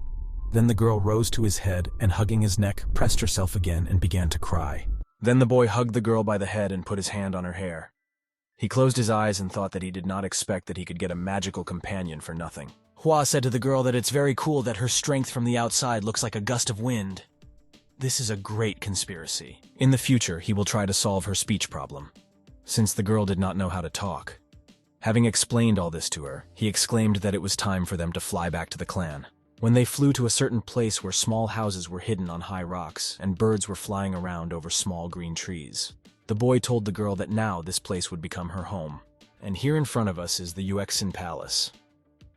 Then the girl rose to his head and, hugging his neck, pressed herself again and began to cry. Then the boy hugged the girl by the head and put his hand on her hair. He closed his eyes and thought that he did not expect that he could get a magical companion for nothing. Hua said to the girl that it's very cool that her strength from the outside looks like a gust of wind. This is a great conspiracy. In the future, he will try to solve her speech problem, since the girl did not know how to talk. Having explained all this to her, he exclaimed that it was time for them to fly back to the clan. When they flew to a certain place where small houses were hidden on high rocks and birds were flying around over small green trees, the boy told the girl that now this place would become her home. And here in front of us is the Yuan Shin Palace.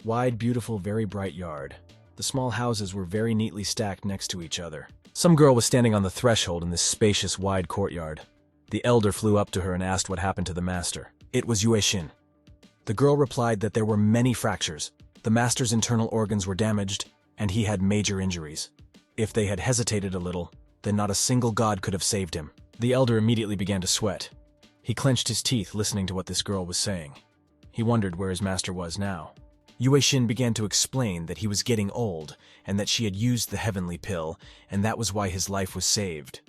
Wide, beautiful, very bright yard. The small houses were very neatly stacked next to each other. Some girl was standing on the threshold in this spacious, wide courtyard. The elder flew up to her and asked what happened to the master. It was Yuan Shin. The girl replied that there were many fractures. The master's internal organs were damaged, and he had major injuries. If they had hesitated a little, then not a single god could have saved him. The elder immediately began to sweat. He clenched his teeth listening to what this girl was saying. He wondered where his master was now. Yuan Shin began to explain that he was getting old and that she had used the heavenly pill, and that was why his life was saved.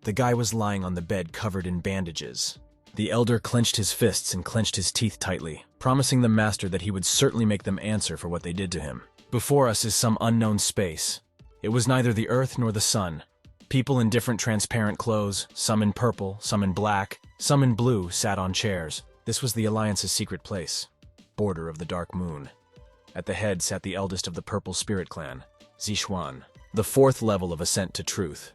The guy was lying on the bed covered in bandages. The elder clenched his fists and clenched his teeth tightly, promising the master that he would certainly make them answer for what they did to him. Before us is some unknown space. It was neither the earth nor the sun. People in different transparent clothes, some in purple, some in black, some in blue, sat on chairs. This was the Alliance's secret place, border of the Dark Moon. At the head sat the eldest of the Purple Spirit Clan, Zixuan, the fourth level of ascent to truth.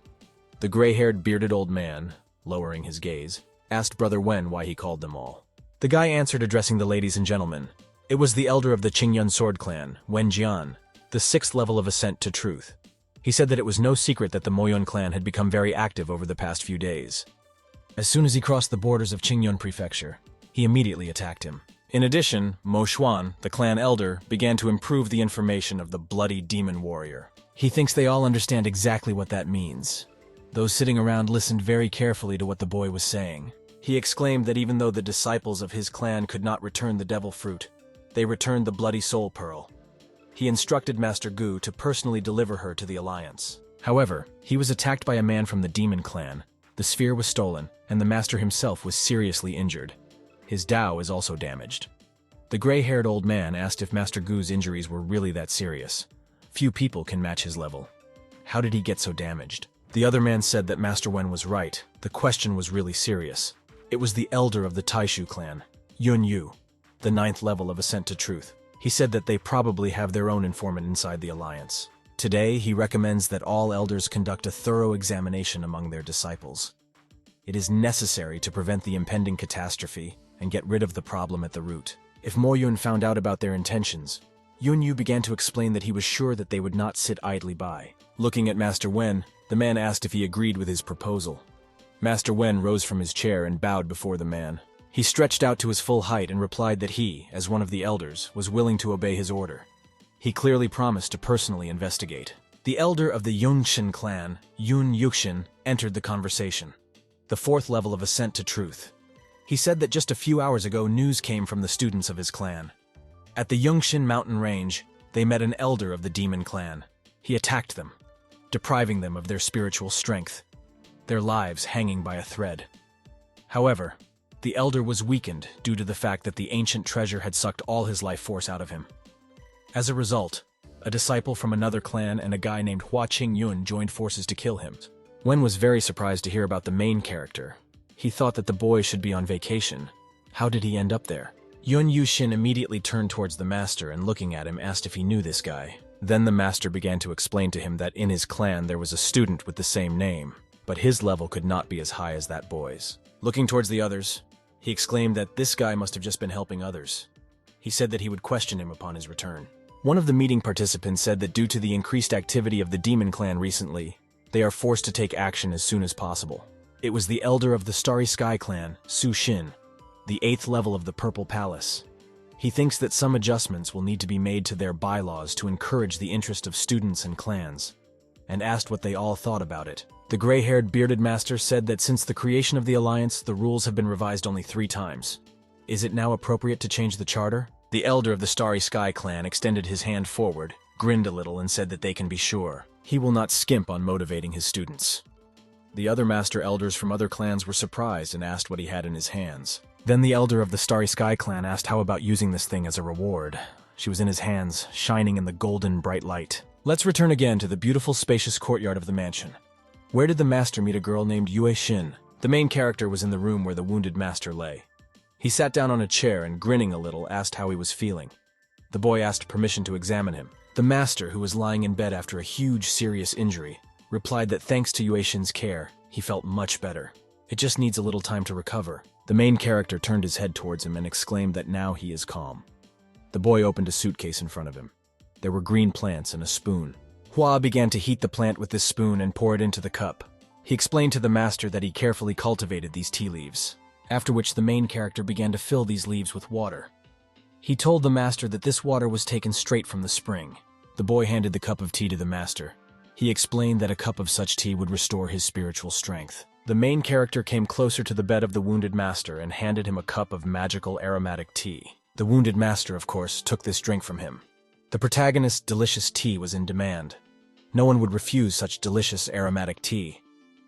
The gray-haired, bearded old man, lowering his gaze, asked Brother Wen why he called them all. The guy answered, addressing the ladies and gentlemen. It was the elder of the Ching Yun sword clan, Wen Jian, the sixth level of ascent to truth. He said that it was no secret that the Moan clan had become very active over the past few days. As soon as he crossed the borders of Ching Yun Prefecture, he immediately attacked him. In addition, Mo Xuan, the clan elder, began to improve the information of the bloody demon warrior. He thinks they all understand exactly what that means. Those sitting around listened very carefully to what the boy was saying. He exclaimed that even though the disciples of his clan could not return the devil fruit, they returned the bloody soul pearl. He instructed Master Gu to personally deliver her to the Alliance. However, he was attacked by a man from the demon clan. The sphere was stolen, and the master himself was seriously injured. His Tao is also damaged. The gray-haired old man asked if Master Gu's injuries were really that serious. Few people can match his level. How did he get so damaged? The other man said that Master Wen was right. The question was really serious. It was the elder of the Taishu clan, Yun Yu, the ninth level of ascent to truth. He said that they probably have their own informant inside the Alliance. Today, he recommends that all elders conduct a thorough examination among their disciples. It is necessary to prevent the impending catastrophe and get rid of the problem at the root. If Mo Yun found out about their intentions, Yun Yu began to explain that he was sure that they would not sit idly by. Looking at Master Wen, the man asked if he agreed with his proposal. Master Wen rose from his chair and bowed before the man. He stretched out to his full height and replied that he, as one of the elders, was willing to obey his order. He clearly promised to personally investigate. The elder of the Yuan Shin clan, Yun Yuxin, entered the conversation. The fourth level of ascent to truth. He said that just a few hours ago news came from the students of his clan. At the Yungshin mountain range, they met an elder of the demon clan. He attacked them, depriving them of their spiritual strength, their lives hanging by a thread. However, the elder was weakened due to the fact that the ancient treasure had sucked all his life force out of him. As a result, a disciple from another clan and a guy named Ching Yun joined forces to kill him. Wen was very surprised to hear about the main character. He thought that the boy should be on vacation. How did he end up there? Yun Yushin immediately turned towards the master and, looking at him, asked if he knew this guy. Then the master began to explain to him that in his clan there was a student with the same name, but his level could not be as high as that boy's. Looking towards the others, he exclaimed that this guy must have just been helping others. He said that he would question him upon his return. One of the meeting participants said that due to the increased activity of the demon clan recently, they are forced to take action as soon as possible. It was the elder of the Starry Sky clan, Su Shin, the 8th level of the Purple Palace. He thinks that some adjustments will need to be made to their bylaws to encourage the interest of students and clans, and asked what they all thought about it. The gray-haired bearded master said that since the creation of the Alliance, the rules have been revised only 3 times. Is it now appropriate to change the charter? The elder of the Starry Sky clan extended his hand forward, grinned a little, and said that they can be sure he will not skimp on motivating his students. The other master elders from other clans were surprised and asked what he had in his hands. Then the elder of the Starry Sky clan asked how about using this thing as a reward. She was in his hands, shining in the golden bright light. Let's return again to the beautiful spacious courtyard of the mansion. Where did the master meet a girl named Yuan Shin? The main character was in the room where the wounded master lay. He sat down on a chair and, grinning a little, asked how he was feeling. The boy asked permission to examine him. The master, who was lying in bed after a huge serious injury, replied that thanks to Yuan Shin's care, he felt much better. It just needs a little time to recover. The main character turned his head towards him and exclaimed that now he is calm. The boy opened a suitcase in front of him. There were green plants and a spoon. Hua began to heat the plant with this spoon and pour it into the cup. He explained to the master that he carefully cultivated these tea leaves, after which the main character began to fill these leaves with water. He told the master that this water was taken straight from the spring. The boy handed the cup of tea to the master. He explained that a cup of such tea would restore his spiritual strength. The main character came closer to the bed of the wounded master and handed him a cup of magical aromatic tea. The wounded master, of course, took this drink from him. The protagonist's delicious tea was in demand. No one would refuse such delicious aromatic tea.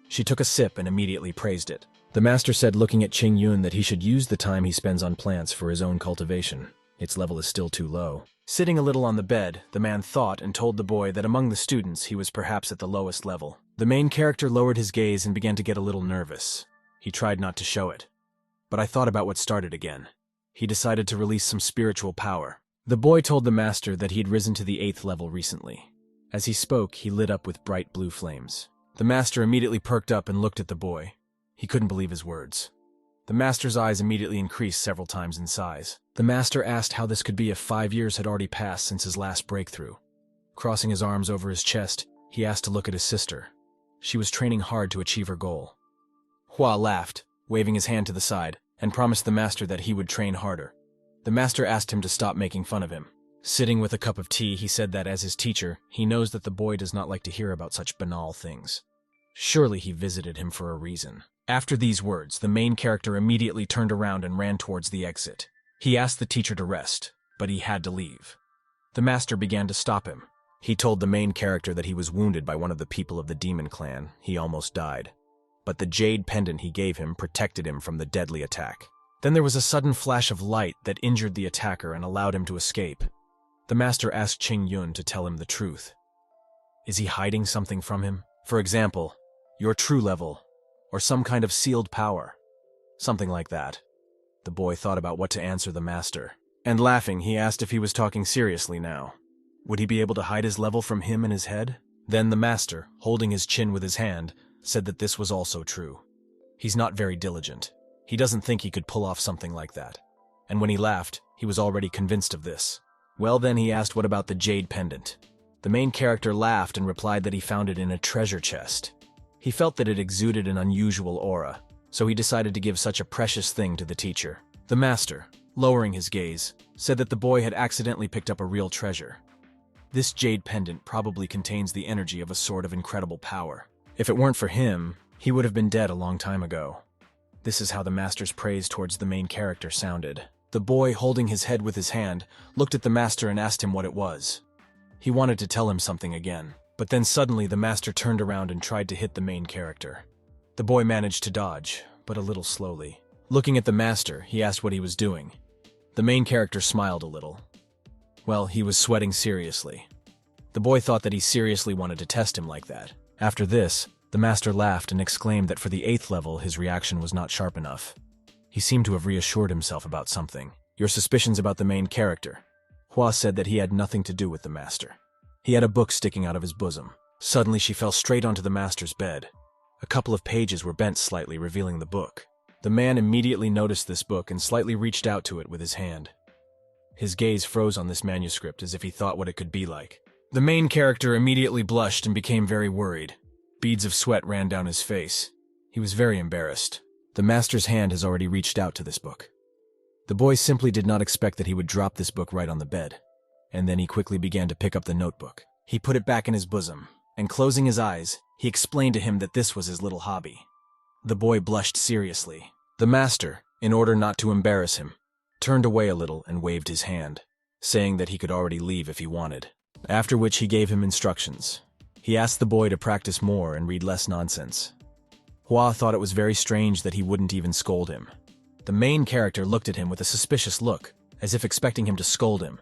She took a sip and immediately praised it. The master said, looking at Ching Yun, that he should use the time he spends on plants for his own cultivation. Its level is still too low. Sitting a little on the bed, the man thought and told the boy that among the students he was perhaps at the lowest level. The main character lowered his gaze and began to get a little nervous. He tried not to show it. But I thought about what started again. He decided to release some spiritual power. The boy told the master that he had risen to the 8th level recently. As he spoke, he lit up with bright blue flames. The master immediately perked up and looked at the boy. He couldn't believe his words. The master's eyes immediately increased several times in size. The master asked how this could be if 5 years had already passed since his last breakthrough. Crossing his arms over his chest, he asked to look at his sister. She was training hard to achieve her goal. Hua laughed, waving his hand to the side, and promised the master that he would train harder. The master asked him to stop making fun of him. Sitting with a cup of tea, he said that as his teacher, he knows that the boy does not like to hear about such banal things. Surely he visited him for a reason. After these words, the main character immediately turned around and ran towards the exit. He asked the teacher to rest, but he had to leave. The master began to stop him. He told the main character that he was wounded by one of the people of the demon clan. He almost died. But the jade pendant he gave him protected him from the deadly attack. Then there was a sudden flash of light that injured the attacker and allowed him to escape. The master asked Ching Yun to tell him the truth. Is he hiding something from him? For example, your true level, or some kind of sealed power. Something like that. The boy thought about what to answer the master. And laughing, he asked if he was talking seriously now. Would he be able to hide his level from him in his head? Then the master, holding his chin with his hand, said that this was also true. He's not very diligent. He doesn't think he could pull off something like that. And when he laughed, he was already convinced of this. Well, then he asked what about the jade pendant. The main character laughed and replied that he found it in a treasure chest. He felt that it exuded an unusual aura, so he decided to give such a precious thing to the teacher. The master, lowering his gaze, said that the boy had accidentally picked up a real treasure. This jade pendant probably contains the energy of a sword of incredible power. If it weren't for him, he would have been dead a long time ago. This is how the master's praise towards the main character sounded. The boy, holding his head with his hand, looked at the master and asked him what it was. He wanted to tell him something again, but then suddenly the master turned around and tried to hit the main character. The boy managed to dodge, but a little slowly. Looking at the master, he asked what he was doing. The main character smiled a little. Well, he was sweating seriously. The boy thought that he seriously wanted to test him like that. After this, the master laughed and exclaimed that for the 8th level his reaction was not sharp enough. He seemed to have reassured himself about something. Your suspicions about the main character. Hua said that he had nothing to do with the master. He had a book sticking out of his bosom. Suddenly she fell straight onto the master's bed. A couple of pages were bent slightly, revealing the book. The man immediately noticed this book and slightly reached out to it with his hand. His gaze froze on this manuscript as if he thought what it could be like. The main character immediately blushed and became very worried. Beads of sweat ran down his face. He was very embarrassed. The master's hand has already reached out to this book. The boy simply did not expect that he would drop this book right on the bed. And then he quickly began to pick up the notebook. He put it back in his bosom, and closing his eyes, he explained to him that this was his little hobby. The boy blushed seriously. The master, in order not to embarrass him, turned away a little and waved his hand, saying that he could already leave if he wanted. After which he gave him instructions. He asked the boy to practice more and read less nonsense. Hua thought it was very strange that he wouldn't even scold him. The main character looked at him with a suspicious look, as if expecting him to scold him.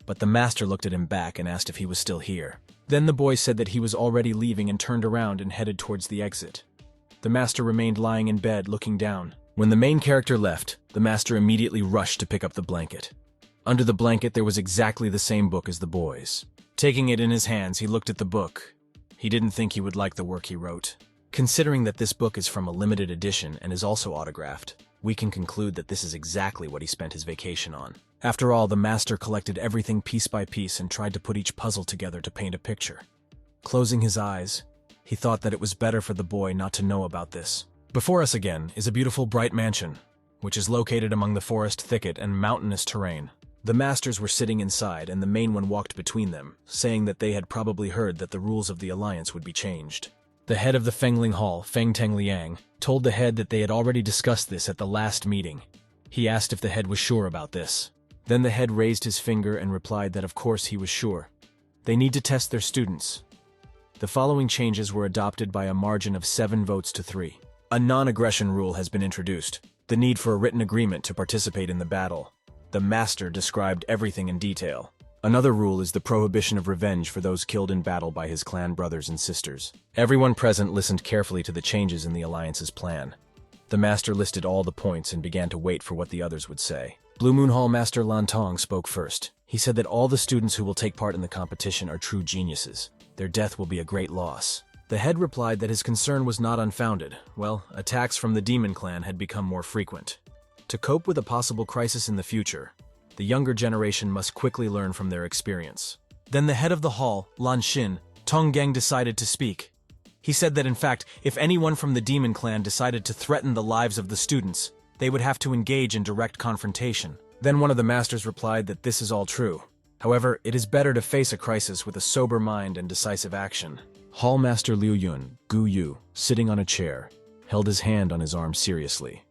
But the master looked at him back and asked if he was still here. Then the boy said that he was already leaving and turned around and headed towards the exit. The master remained lying in bed, looking down. When the main character left, the master immediately rushed to pick up the blanket. Under the blanket there was exactly the same book as the boy's. Taking it in his hands, he looked at the book. He didn't think he would like the work he wrote. Considering that this book is from a limited edition and is also autographed, we can conclude that this is exactly what he spent his vacation on. After all, the master collected everything piece by piece and tried to put each puzzle together to paint a picture. Closing his eyes, he thought that it was better for the boy not to know about this. Before us again is a beautiful bright mansion, which is located among the forest thicket and mountainous terrain. The masters were sitting inside and the main one walked between them, saying that they had probably heard that the rules of the alliance would be changed. The head of the Fengling Hall, Feng Teng Liang, told the head that they had already discussed this at the last meeting. He asked if the head was sure about this. Then the head raised his finger and replied that of course he was sure. They need to test their students. The following changes were adopted by a margin of 7 votes to 3. A non-aggression rule has been introduced. The need for a written agreement to participate in the battle. The master described everything in detail. Another rule is the prohibition of revenge for those killed in battle by his clan brothers and sisters. Everyone present listened carefully to the changes in the alliance's plan. The master listed all the points and began to wait for what the others would say. Blue Moon Hall Master Lan Tong spoke first. He said that all the students who will take part in the competition are true geniuses. Their death will be a great loss. The head replied that his concern was not unfounded. Well, attacks from the demon clan had become more frequent. To cope with a possible crisis in the future, the younger generation must quickly learn from their experience. Then the head of the hall, Yuan Shin, Tong Gang, decided to speak. He said that in fact, if anyone from the demon clan decided to threaten the lives of the students, they would have to engage in direct confrontation. Then one of the masters replied that this is all true. However, it is better to face a crisis with a sober mind and decisive action. Hall Master Liu Yun, Gu Yu, sitting on a chair, held his hand on his arm seriously.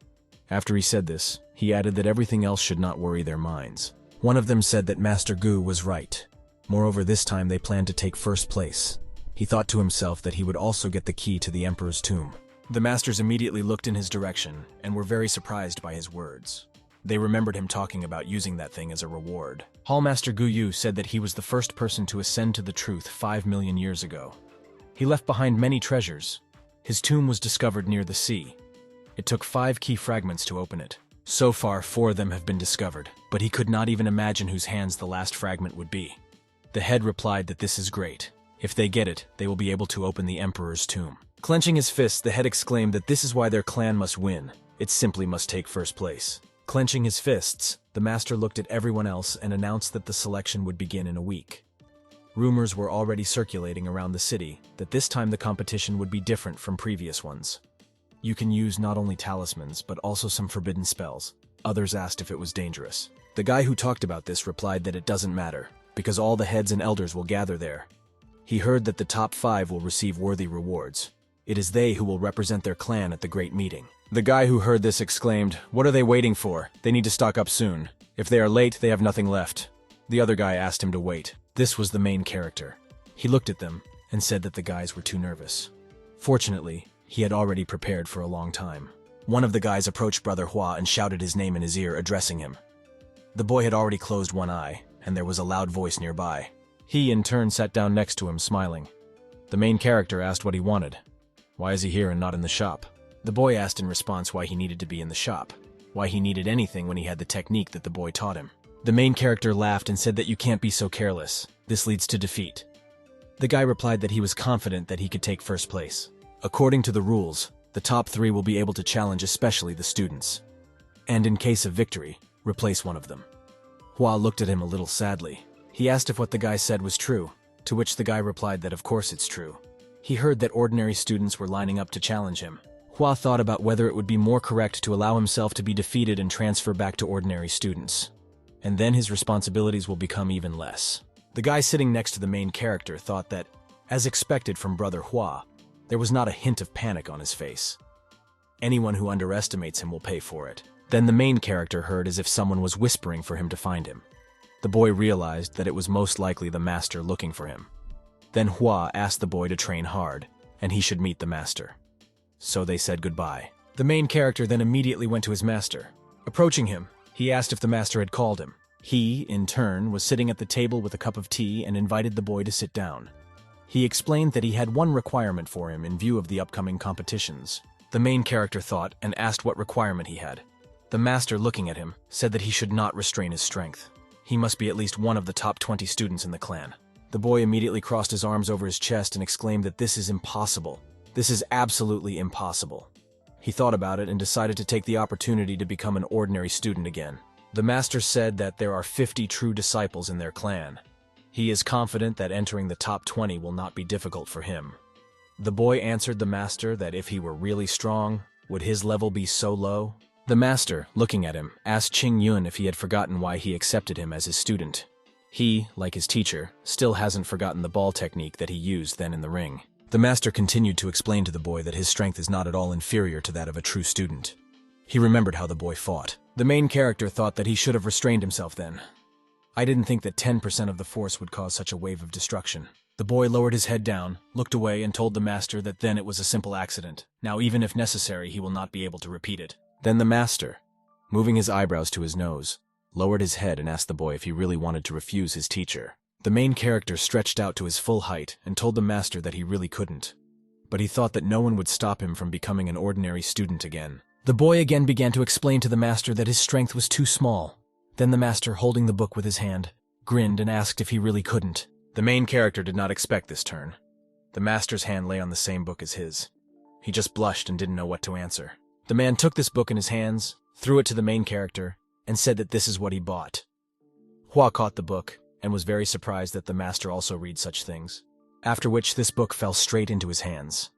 After he said this, he added that everything else should not worry their minds. One of them said that Master Gu was right. Moreover, this time they planned to take first place. He thought to himself that he would also get the key to the Emperor's tomb. The masters immediately looked in his direction and were very surprised by his words. They remembered him talking about using that thing as a reward. Hall Master Gu Yu said that he was the first person to ascend to the truth 5 million years ago. He left behind many treasures. His tomb was discovered near the sea. It took 5 key fragments to open it. So far, 4 of them have been discovered, but he could not even imagine whose hands the last fragment would be. The head replied that this is great. If they get it, they will be able to open the Emperor's tomb. Clenching his fists, the head exclaimed that this is why their clan must win. It simply must take first place. Clenching his fists, the master looked at everyone else and announced that the selection would begin in a week. Rumors were already circulating around the city that this time the competition would be different from previous ones. You can use not only talismans, but also some forbidden spells. Others asked if it was dangerous. The guy who talked about this replied that it doesn't matter, because all the heads and elders will gather there. He heard that the top 5 will receive worthy rewards. It is they who will represent their clan at the great meeting. The guy who heard this exclaimed, "What are they waiting for? They need to stock up soon. If they are late, they have nothing left." The other guy asked him to wait. This was the main character. He looked at them and said that the guys were too nervous. Fortunately, he had already prepared for a long time. One of the guys approached Brother Hua and shouted his name in his ear, addressing him. The boy had already closed one eye, and there was a loud voice nearby. He, in turn, sat down next to him, smiling. The main character asked what he wanted. Why is he here and not in the shop? The boy asked in response why he needed to be in the shop, why he needed anything when he had the technique that the boy taught him. The main character laughed and said that you can't be so careless. This leads to defeat. The guy replied that he was confident that he could take first place. According to the rules, the top 3 will be able to challenge especially the students. And in case of victory, replace one of them. Hua looked at him a little sadly. He asked if what the guy said was true, to which the guy replied that of course it's true. He heard that ordinary students were lining up to challenge him. Hua thought about whether it would be more correct to allow himself to be defeated and transfer back to ordinary students. And then his responsibilities will become even less. The guy sitting next to the main character thought that, as expected from Brother Hua, there was not a hint of panic on his face. Anyone who underestimates him will pay for it. Then the main character heard as if someone was whispering for him to find him. The boy realized that it was most likely the master looking for him. Then Hua asked the boy to train hard, and he should meet the master. So they said goodbye. The main character then immediately went to his master. Approaching him, he asked if the master had called him. He, in turn, was sitting at the table with a cup of tea and invited the boy to sit down. He explained that he had one requirement for him in view of the upcoming competitions. The main character thought and asked what requirement he had. The master, looking at him, said that he should not restrain his strength. He must be at least one of the top 20 students in the clan. The boy immediately crossed his arms over his chest and exclaimed that this is impossible. This is absolutely impossible. He thought about it and decided to take the opportunity to become an ordinary student again. The master said that there are 50 true disciples in their clan. He is confident that entering the top 20 will not be difficult for him. The boy answered the master that if he were really strong, would his level be so low? The master, looking at him, asked Ching Yun if he had forgotten why he accepted him as his student. He, like his teacher, still hasn't forgotten the ball technique that he used then in the ring. The master continued to explain to the boy that his strength is not at all inferior to that of a true student. He remembered how the boy fought. The main character thought that he should have restrained himself then. I didn't think that 10% of the force would cause such a wave of destruction. The boy lowered his head down, looked away, and told the master that then it was a simple accident. Now, even if necessary, he will not be able to repeat it. Then the master, moving his eyebrows to his nose, lowered his head and asked the boy if he really wanted to refuse his teacher. The main character stretched out to his full height and told the master that he really couldn't. But he thought that no one would stop him from becoming an ordinary student again. The boy again began to explain to the master that his strength was too small. Then the master, holding the book with his hand, grinned and asked if he really couldn't. The main character did not expect this turn. The master's hand lay on the same book as his. He just blushed and didn't know what to answer. The man took this book in his hands, threw it to the main character, and said that this is what he bought. Hua caught the book and was very surprised that the master also read such things. After which this book fell straight into his hands.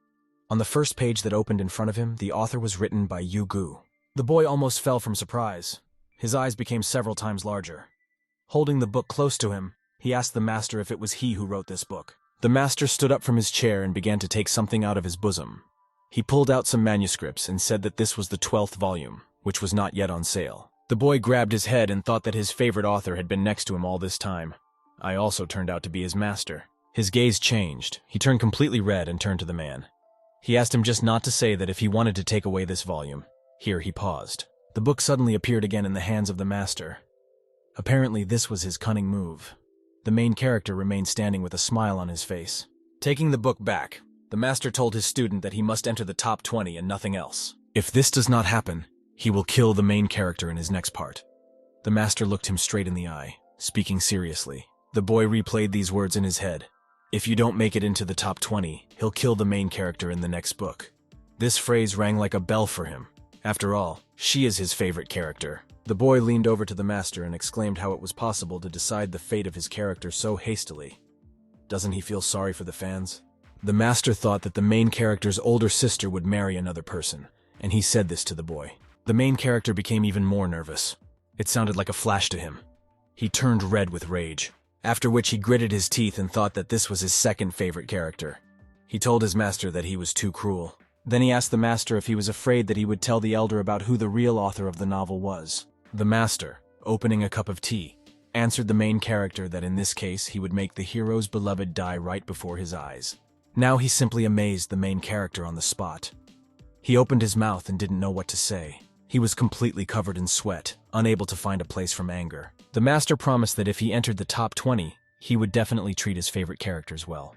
On the first page that opened in front of him, the author was written by Yu Gu. The boy almost fell from surprise. His eyes became several times larger. Holding the book close to him, he asked the master if it was he who wrote this book. The master stood up from his chair and began to take something out of his bosom. He pulled out some manuscripts and said that this was the 12th volume, which was not yet on sale. The boy grabbed his head and thought that his favorite author had been next to him all this time. I also turned out to be his master. His gaze changed. He turned completely red and turned to the man. He asked him just not to say that if he wanted to take away this volume. Here he paused. The book suddenly appeared again in the hands of the master. Apparently this was his cunning move. The main character remained standing with a smile on his face. Taking the book back, the master told his student that he must enter the top 20 and nothing else. If this does not happen, he will kill the main character in his next part. The master looked him straight in the eye, speaking seriously. The boy replayed these words in his head. If you don't make it into the top 20, he'll kill the main character in the next book. This phrase rang like a bell for him. After all, she is his favorite character. The boy leaned over to the master and exclaimed how it was possible to decide the fate of his character so hastily. Doesn't he feel sorry for the fans? The master thought that the main character's older sister would marry another person, and he said this to the boy. The main character became even more nervous. It sounded like a flash to him. He turned red with rage. After which he gritted his teeth and thought that this was his second favorite character. He told his master that he was too cruel. Then he asked the master if he was afraid that he would tell the elder about who the real author of the novel was. The master, opening a cup of tea, answered the main character that in this case he would make the hero's beloved die right before his eyes. Now he simply amazed the main character on the spot. He opened his mouth and didn't know what to say. He was completely covered in sweat, unable to find a place from anger. The master promised that if he entered the top 20, he would definitely treat his favorite characters well.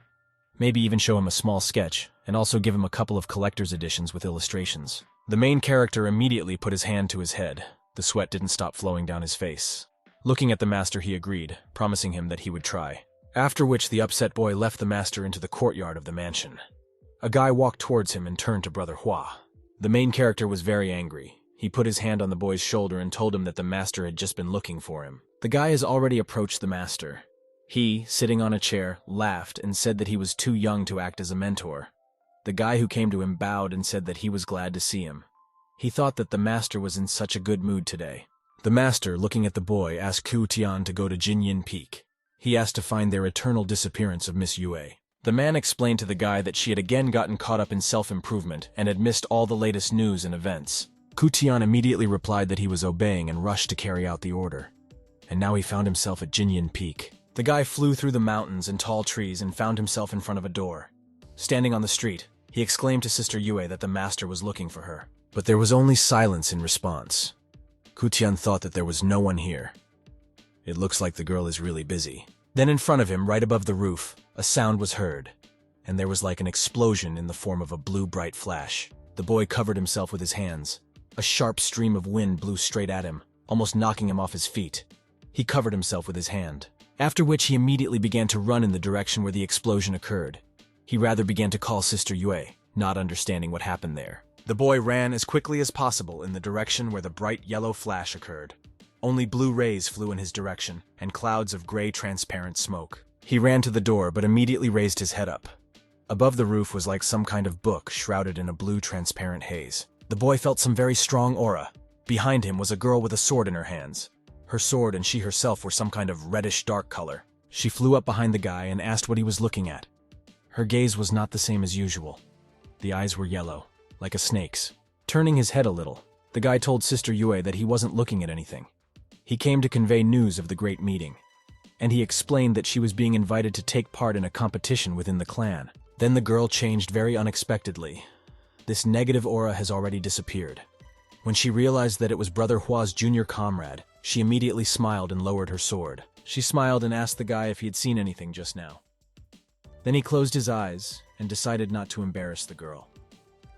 Maybe even show him a small sketch, and also give him a couple of collector's editions with illustrations. The main character immediately put his hand to his head. The sweat didn't stop flowing down his face. Looking at the master, he agreed, promising him that he would try. After which the upset boy left the master into the courtyard of the mansion. A guy walked towards him and turned to Brother Hua. The main character was very angry. He put his hand on the boy's shoulder and told him that the master had just been looking for him. The guy has already approached the master. He, sitting on a chair, laughed and said that he was too young to act as a mentor. The guy who came to him bowed and said that he was glad to see him. He thought that the master was in such a good mood today. The master, looking at the boy, asked Ku Tian to go to Jin Yin Peak. He asked to find their eternal disappearance of Miss Yue. The man explained to the guy that she had again gotten caught up in self-improvement and had missed all the latest news and events. Ku Tian immediately replied that he was obeying and rushed to carry out the order. And now he found himself at Jin Yin Peak. The guy flew through the mountains and tall trees and found himself in front of a door. Standing on the street, he exclaimed to Sister Yue that the master was looking for her. But there was only silence in response. Ku Tian thought that there was no one here. It looks like the girl is really busy. Then in front of him, right above the roof, a sound was heard, and there was like an explosion in the form of a blue bright flash. The boy covered himself with his hands. A sharp stream of wind blew straight at him, almost knocking him off his feet. He covered himself with his hand, after which he immediately began to run in the direction where the explosion occurred. He rather began to call Sister Yue, not understanding what happened there. The boy ran as quickly as possible in the direction where the bright yellow flash occurred. Only blue rays flew in his direction, and clouds of gray transparent smoke. He ran to the door, but immediately raised his head up. Above the roof was like some kind of book shrouded in a blue transparent haze. The boy felt some very strong aura. Behind him was a girl with a sword in her hands. Her sword and she herself were some kind of reddish dark color. She flew up behind the guy and asked what he was looking at. Her gaze was not the same as usual. The eyes were yellow, like a snake's. Turning his head a little, the guy told Sister Yue that he wasn't looking at anything. He came to convey news of the great meeting, and he explained that she was being invited to take part in a competition within the clan. Then the girl changed very unexpectedly. This negative aura has already disappeared. When she realized that it was Brother Hua's junior comrade, she immediately smiled and lowered her sword. She smiled and asked the guy if he had seen anything just now. Then he closed his eyes and decided not to embarrass the girl.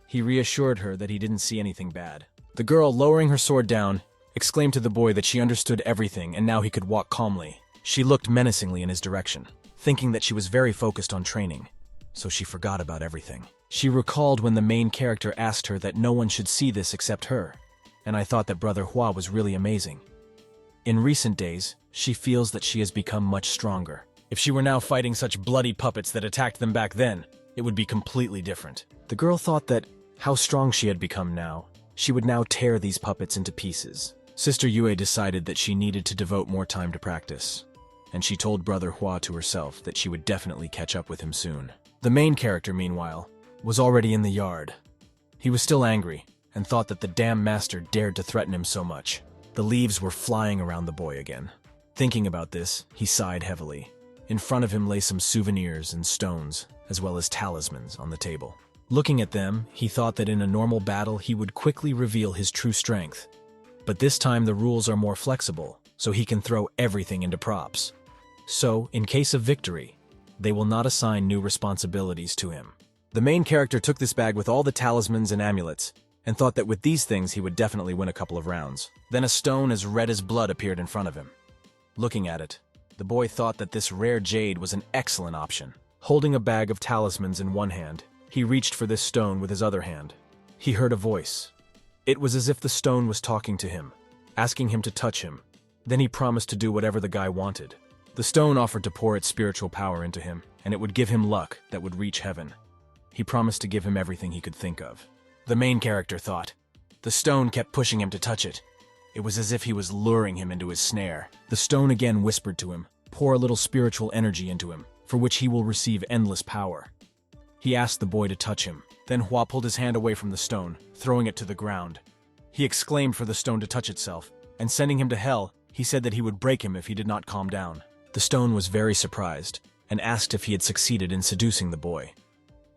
He reassured her that he didn't see anything bad. The girl, lowering her sword down, exclaimed to the boy that she understood everything and now he could walk calmly. She looked menacingly in his direction, thinking that she was very focused on training, so she forgot about everything. She recalled when the main character asked her that no one should see this except her, and I thought that Brother Hua was really amazing. In recent days, she feels that she has become much stronger. If she were now fighting such bloody puppets that attacked them back then, it would be completely different. The girl thought that how strong she had become now, she would now tear these puppets into pieces. Sister Yue decided that she needed to devote more time to practice, and she told Brother Hua to herself that she would definitely catch up with him soon. The main character, meanwhile, was already in the yard. He was still angry, and thought that the damn master dared to threaten him so much. The leaves were flying around the boy again. Thinking about this, he sighed heavily. In front of him lay some souvenirs and stones, as well as talismans on the table. Looking at them, he thought that in a normal battle he would quickly reveal his true strength. But this time the rules are more flexible, so he can throw everything into props. So, in case of victory, they will not assign new responsibilities to him. The main character took this bag with all the talismans and amulets, and thought that with these things he would definitely win a couple of rounds. Then a stone as red as blood appeared in front of him. Looking at it, the boy thought that this rare jade was an excellent option. Holding a bag of talismans in one hand, he reached for this stone with his other hand. He heard a voice. It was as if the stone was talking to him, asking him to touch him. Then he promised to do whatever the guy wanted. The stone offered to pour its spiritual power into him, and it would give him luck that would reach heaven. He promised to give him everything he could think of. The main character thought. The stone kept pushing him to touch it. It was as if he was luring him into his snare. The stone again whispered to him, pour a little spiritual energy into him, for which he will receive endless power. He asked the boy to touch him. Then Hua pulled his hand away from the stone, throwing it to the ground. He exclaimed for the stone to touch itself, and sending him to hell, he said that he would break him if he did not calm down. The stone was very surprised, and asked if he had succeeded in seducing the boy.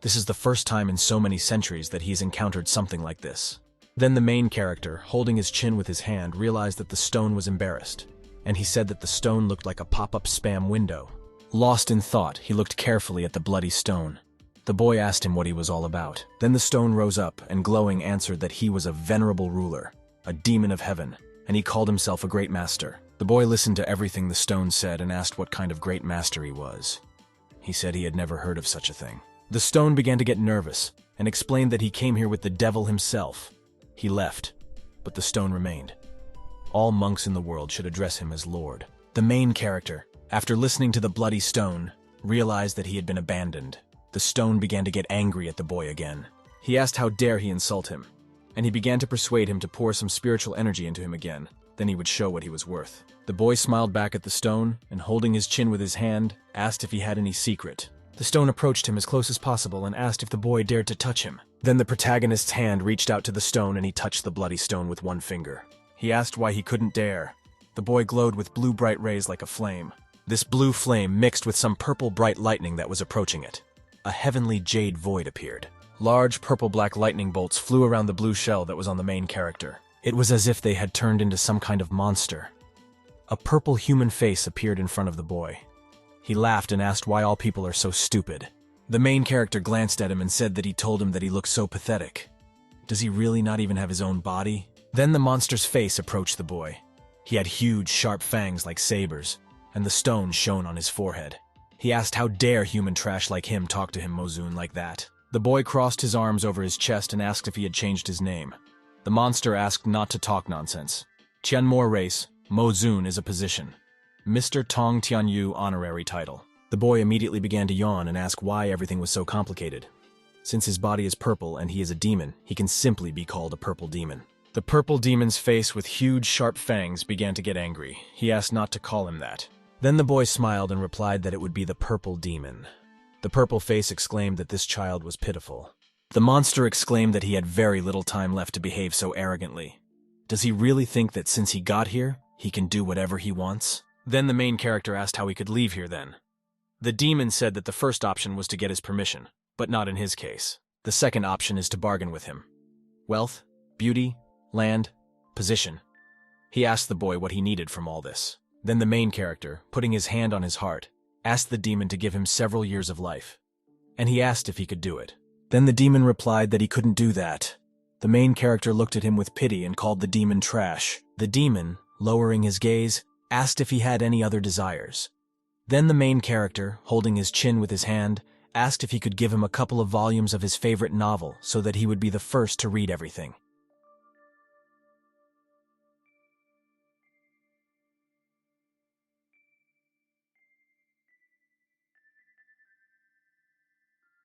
This is the first time in so many centuries that he's encountered something like this. Then the main character, holding his chin with his hand, realized that the stone was embarrassed, and he said that the stone looked like a pop-up spam window. Lost in thought, he looked carefully at the bloody stone. The boy asked him what he was all about. Then the stone rose up and glowing answered that he was a Venerable Ruler, a demon of heaven, and he called himself a great master. The boy listened to everything the stone said and asked what kind of great master he was. He said he had never heard of such a thing. The stone began to get nervous and explained that he came here with the devil himself. He left, but the stone remained. All monks in the world should address him as Lord. The main character, after listening to the bloody stone, realized that he had been abandoned. The stone began to get angry at the boy again. He asked how dare he insult him, and he began to persuade him to pour some spiritual energy into him again. Then he would show what he was worth. The boy smiled back at the stone, and holding his chin with his hand, asked if he had any secret. The stone approached him as close as possible and asked if the boy dared to touch him. Then the protagonist's hand reached out to the stone and he touched the bloody stone with one finger. He asked why he couldn't dare. The boy glowed with blue bright rays like a flame. This blue flame mixed with some purple bright lightning that was approaching it. A heavenly jade void appeared. Large purple-black lightning bolts flew around the blue shell that was on the main character. It was as if they had turned into some kind of monster. A purple human face appeared in front of the boy. He laughed and asked why all people are so stupid. The main character glanced at him and said that he told him that he looked so pathetic. Does he really not even have his own body? Then the monster's face approached the boy. He had huge, sharp fangs like sabers, and the stone shone on his forehead. He asked how dare human trash like him talk to him Moan like that. The boy crossed his arms over his chest and asked if he had changed his name. The monster asked not to talk nonsense. Tianmo race, Moan is a position. Mr. Tong Tianyu honorary title. The boy immediately began to yawn and ask why everything was so complicated. Since his body is purple and he is a demon, he can simply be called a purple demon. The purple demon's face with huge sharp fangs began to get angry. He asked not to call him that. Then the boy smiled and replied that it would be the purple demon. The purple face exclaimed that this child was pitiful. The monster exclaimed that he had very little time left to behave so arrogantly. Does he really think that since he got here, he can do whatever he wants? Then the main character asked how he could leave here then. The demon said that the first option was to get his permission, but not in his case. The second option is to bargain with him. Wealth, beauty, land, position. He asked the boy what he needed from all this. Then the main character, putting his hand on his heart, asked the demon to give him several years of life. And he asked if he could do it. Then the demon replied that he couldn't do that. The main character looked at him with pity and called the demon trash. The demon, lowering his gaze, asked if he had any other desires. Then the main character, holding his chin with his hand, asked if he could give him a couple of volumes of his favorite novel so that he would be the first to read everything.